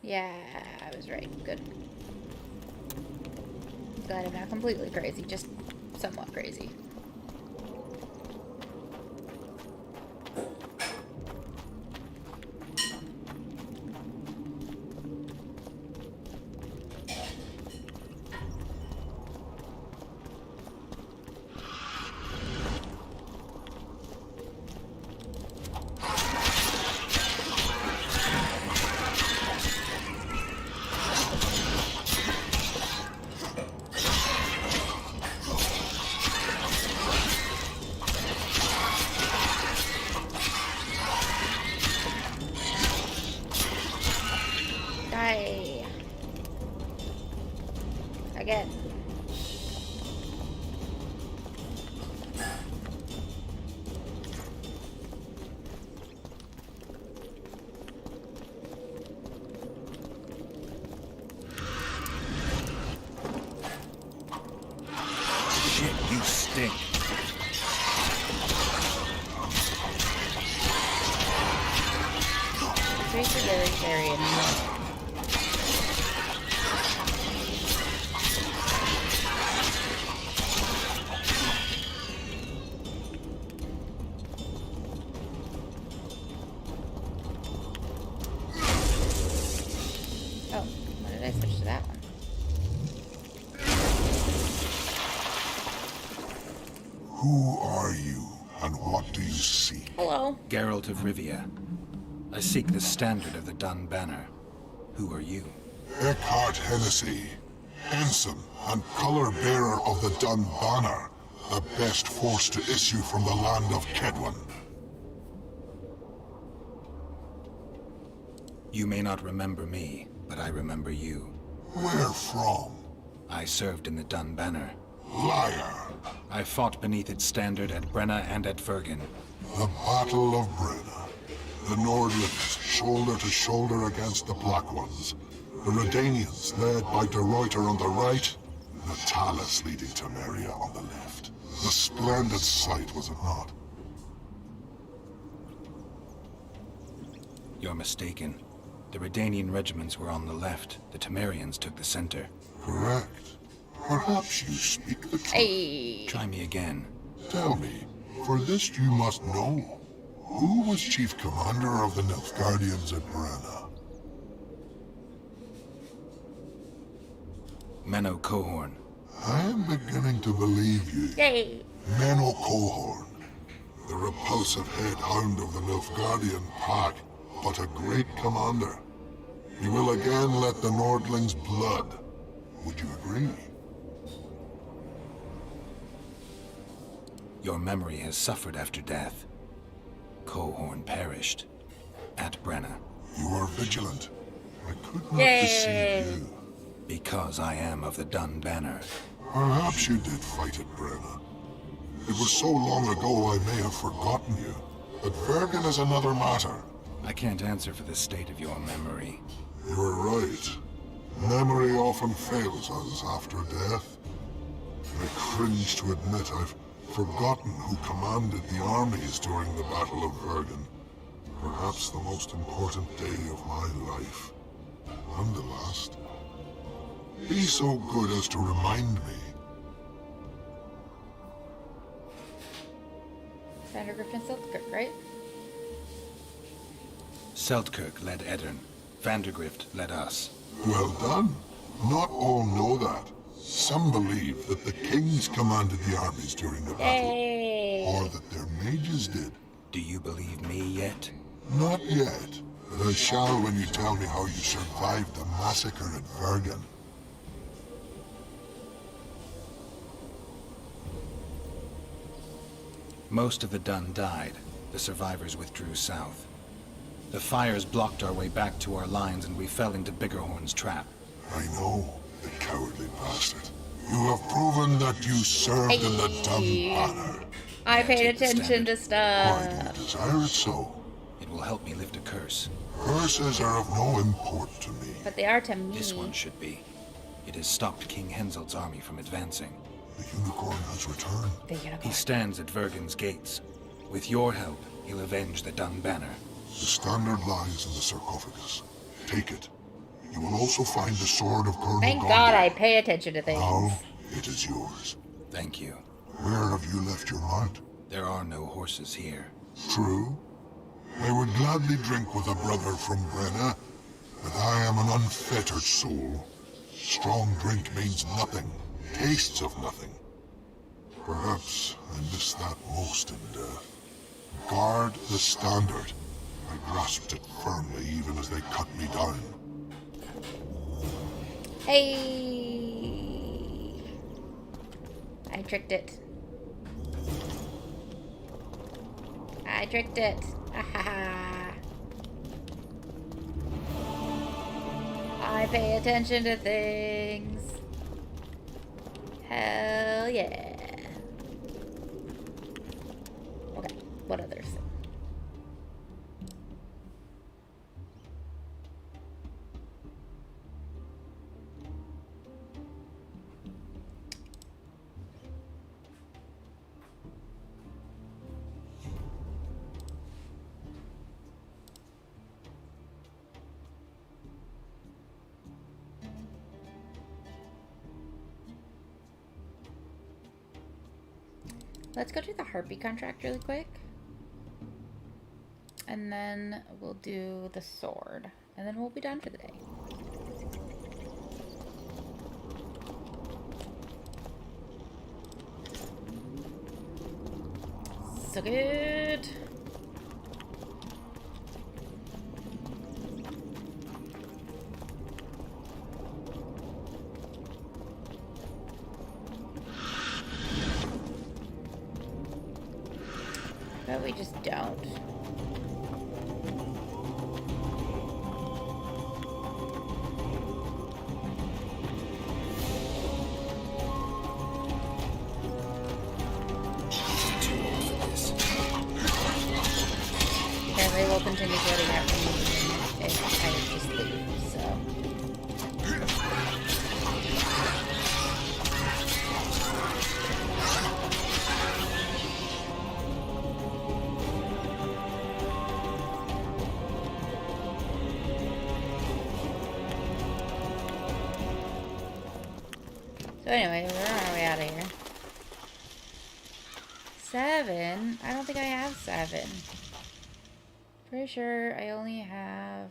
Yeah, I was right. Good. Glad I'm not completely crazy, just somewhat crazy. Die. Again. Shit, you stink. Trees are very annoying. Oh, why did I switch to that one? Who are you, and what do you seek? Hello. Geralt of Rivia. I seek the standard of the Dun Banner. Who are you? Eckhart Hennessy, ensign and color-bearer of the Dun Banner, the best force to issue from the land of Kedwen. You may not remember me, but I remember you. Where from? I served in the Dun Banner. Liar. I fought beneath its standard at Brenna and at Fergen. The Battle of Brenna. The Nordlands, shoulder to shoulder against the Black Ones. The Redanians, led by De Ruyter on the right, Natalis leading Temeria on the left. A splendid sight, was it not? You're mistaken. The Redanian regiments were on the left. The Temerians took the center. Correct. Perhaps you speak the truth. Hey. Try me again. Tell me, for this you must know. Who was chief commander of the Nilfgaardians at Brenna? Menno Cohorn. I am beginning to believe you. Yay. Menno Cohorn, the repulsive head hound of the Nilfgaardian pack, but a great commander. He will again let the Nordlings blood. Would you agree? Your memory has suffered after death. Cohorn perished. At Brenna. You are vigilant. I could not deceive you. Because I am of the Dun Banner. Perhaps you did fight at Brenna. It was so long ago I may have forgotten you. But Vergen is another matter. I can't answer for the state of your memory. You are right. Memory often fails us after death. I cringe to admit I've forgotten who commanded the armies during the Battle of Vergen. Perhaps the most important day of my life. And the last. Be so good as to remind me. Vandergrift and Selkirk, right? Seltkirk led Eddern. Vandergrift led us. Well done. Not all know that. Some believe that the kings commanded the armies during the battle. Or that their mages did. Do you believe me yet? Not yet. But I shall when you tell me how you survived the massacre at Vergen. Most of the Dun died. The survivors withdrew south. The fires blocked our way back to our lines and we fell into Biggerhorn's trap. I know, the cowardly bastard. You have proven that you served in the Dun Banner. I paid attention to stuff. Why do you desire it so? It will help me lift a curse. Curses are of no import to me. But they are to me. This one should be. It has stopped King Henseld's army from advancing. The unicorn has returned. He stands at Vergen's gates. With your help, he'll avenge the Dun Banner. The standard lies in the sarcophagus. Take it. You will also find the sword of Colonel Thank God I pay attention to things. Now, it is yours. Thank you. Where have you left your mount? There are no horses here. True. I would gladly drink with a brother from Brenna, but I am an unfettered soul. Strong drink means nothing, tastes of nothing. Perhaps I miss that most in death. Guard the standard. I grasped it firmly even as they cut me down. Hey! I tricked it. I tricked it. I pay attention to things. Hell yeah. Okay, what others? Let's go do the Harpy contract really quick. And then we'll do the sword. And then we'll be done for the day. So good. But we just don't. And they will continue getting after me if I just leave, so. So anyway, we're on our way out of here. 7? I don't think I have 7. Pretty sure I only have...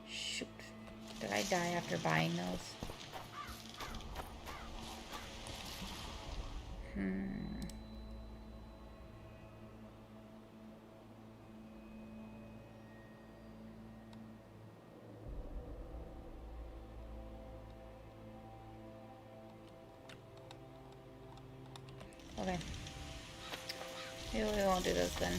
Shoot. Did I die after buying those? Okay. Maybe we won't do this then.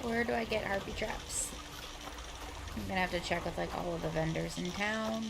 Where do I get harpy traps? I'm gonna have to check with like all of the vendors in town.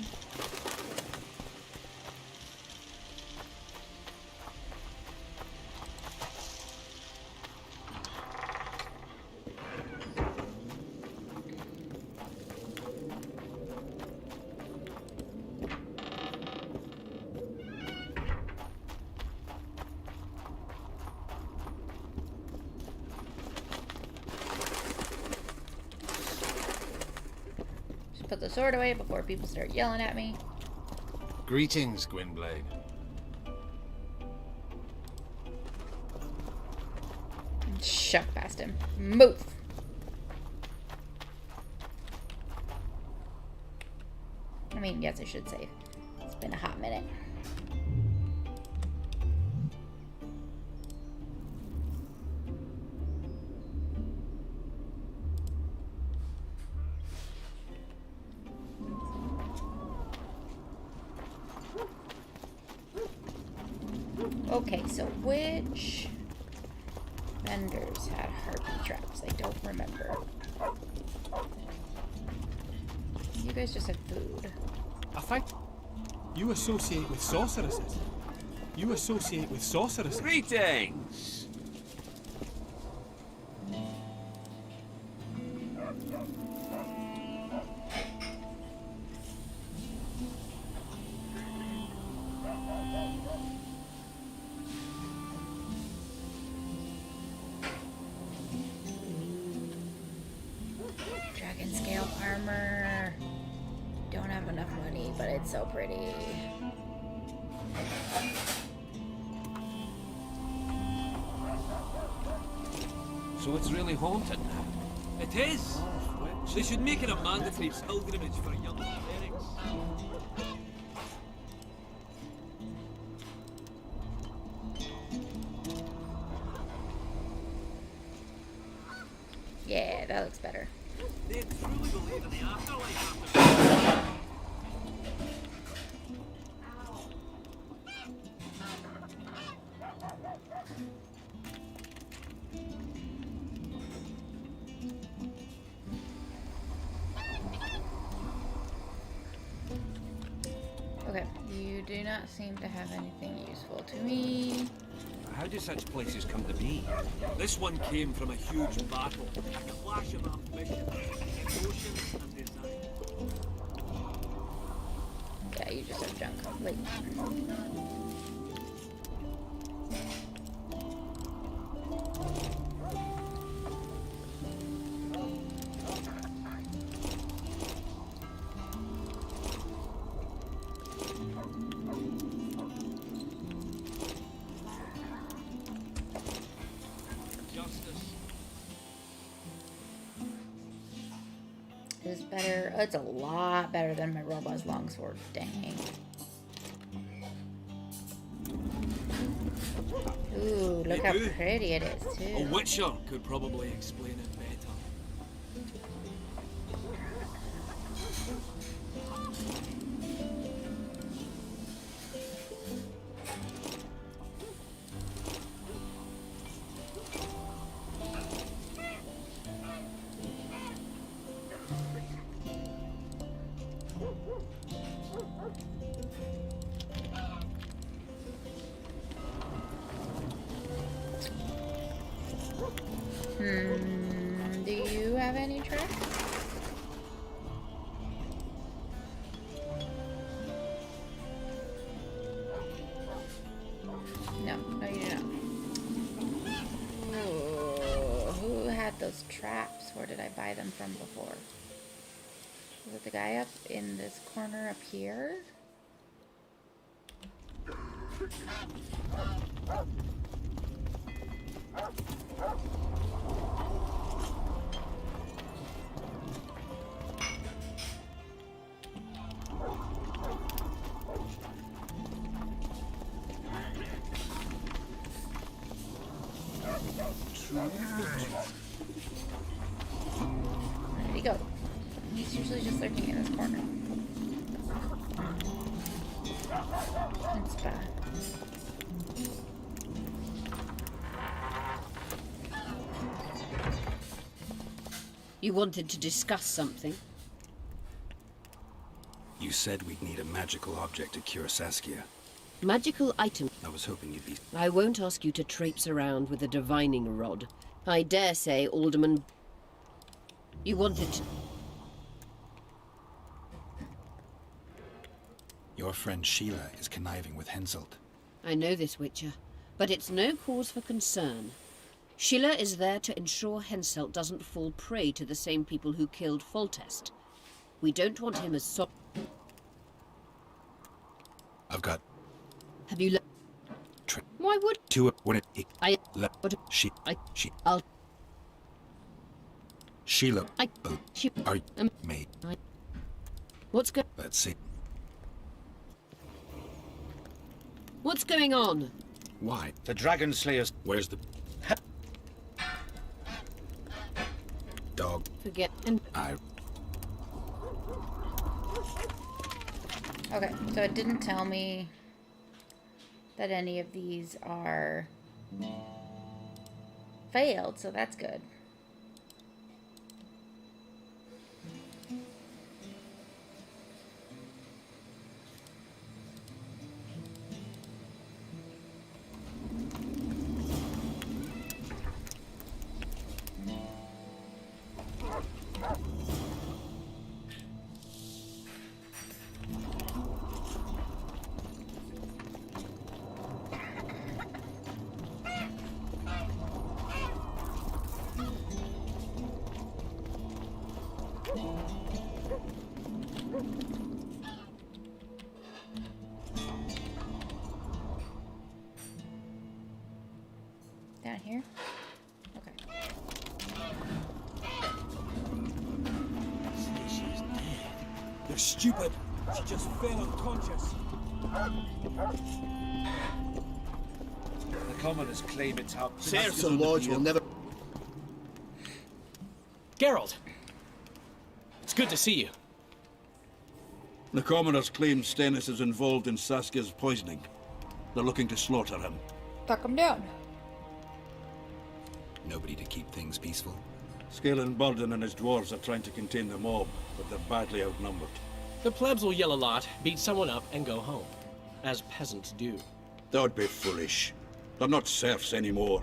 Put the sword away before people start yelling at me. Greetings, Gwynblade. Shove past him. Move! I mean, yes, I should save. It's been a hot minute. Okay, so which vendors had harpy traps? I don't remember. You guys just had food. I think you associate with sorceresses. You associate with sorceresses. Greetings! Dragon scale armor. Don't have enough money, but it's so pretty. So it's really haunted now? It is! They should make it a mandatory pilgrimage for young clerics. Yeah, that looks better. They truly believe in the afterlife after. Okay, you do not seem to have anything useful to me. How do such places come to be? This one came from a huge battle, a clash of ambition, emotion, and design. Yeah, you just have junk. Like, is better. It's a lot better than my robot's longsword. Dang. Ooh, look how pretty it is, too. A witcher could probably explain it better. Do you have any tracks? No, you do not. Oh, who had those traps? Where did I buy them from before? Was it the guy up in this corner up here? Where did he go? He's usually just lurking in this corner. It's bad. You wanted to discuss something? You said we'd need a magical object to cure Saskia. Magical item. I was hoping you'd be... I won't ask you to traipse around with a divining rod. I dare say, Alderman... You wanted to... Your friend Sheila is conniving with Henselt. I know this, Witcher, but it's no cause for concern. Sheila is there to ensure Henselt doesn't fall prey to the same people who killed Foltest. We don't want him as I've got... Have you Why would... Two... When it... I... I'll... Sheila... She... Are you... Mate. What's go... Let's see. What's going on? Why? The Dragon Slayers... Where's the... Dog. Forget and... Okay, so it didn't tell me that any of these are failed, so that's good. Down here? Okay. She's dead. You're stupid. She just fell unconscious. The commoners claim it's how... Sirs and lords will never... Geralt! It's good to see you. The commoners claim Stennis is involved in Saskia's poisoning. They're looking to slaughter him. Tuck him down. Nobody to keep things peaceful. Scalen Burden and his dwarves are trying to contain the mob, but they're badly outnumbered. The plebs will yell a lot, beat someone up, and go home. As peasants do. That would be foolish. They're not serfs anymore.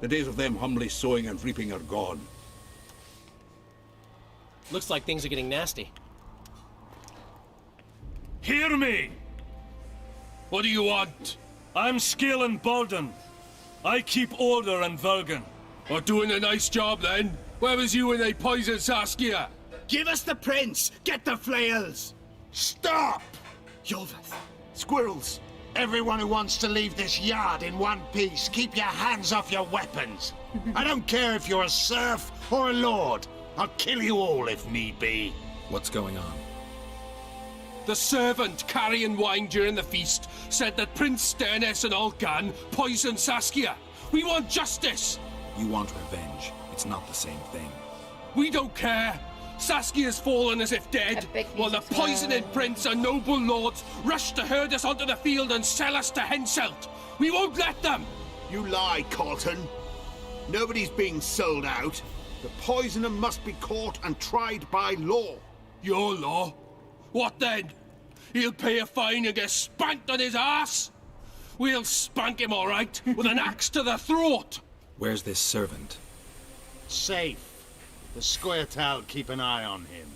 The days of them humbly sowing and reaping are gone. Looks like things are getting nasty. Hear me! What do you want? I'm Scalen Burden. I keep order in Vergen. Or doing a nice job then? Where was you when they poisoned Saskia? Give us the prince! Get the flails! Stop! Yolveth! Squirrels! Everyone who wants to leave this yard in one piece, keep your hands off your weapons. I don't care if you're a serf or a lord. I'll kill you all if need be. What's going on? The servant carrying wine during the feast said that Prince Stennis and Olgan poisoned Saskia. We want justice! You want revenge. It's not the same thing. We don't care. Saskia's fallen as if dead, while the poisoning prince and noble lords rush to herd us onto the field and sell us to Henselt. We won't let them! You lie, Colton. Nobody's being sold out. The poisoner must be caught and tried by law. Your law? What then? He'll pay a fine and get spanked on his ass? We'll spank him all right, with an axe to the throat! Where's this servant? Safe. The Squirta'll keep an eye on him.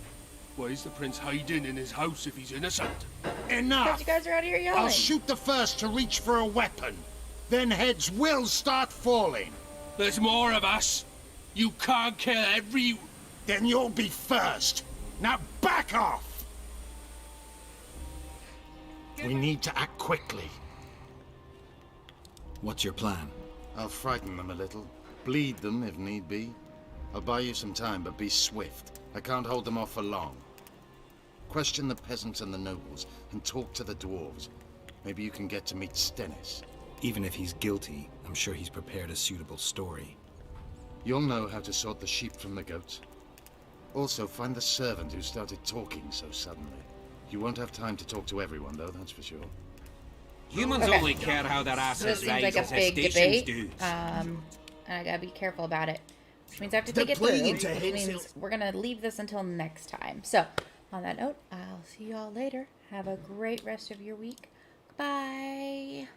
Why is the prince hiding in his house if he's innocent? Enough! Because you guys are out here yelling. I'll shoot the first to reach for a weapon. Then heads will start falling. There's more of us. You can't kill every... Then you'll be first. Now back off! We need to act quickly. What's your plan? I'll frighten them a little. Bleed them if need be. I'll buy you some time, but be swift. I can't hold them off for long. Question the peasants and the nobles, and talk to the dwarves. Maybe you can get to meet Stennis. Even if he's guilty, I'm sure he's prepared a suitable story. You'll know how to sort the sheep from the goats. Also, find the servant who started talking so suddenly. You won't have time to talk to everyone, though, that's for sure. Humans only care how their So this asses seems rise like a as their big stations debate. do. And I gotta be careful about it. Which means I have to They're think it through. playing Which into means Hinsdale. we're gonna leave this until next time. So, on that note, I'll see you all later. Have a great rest of your week. Bye.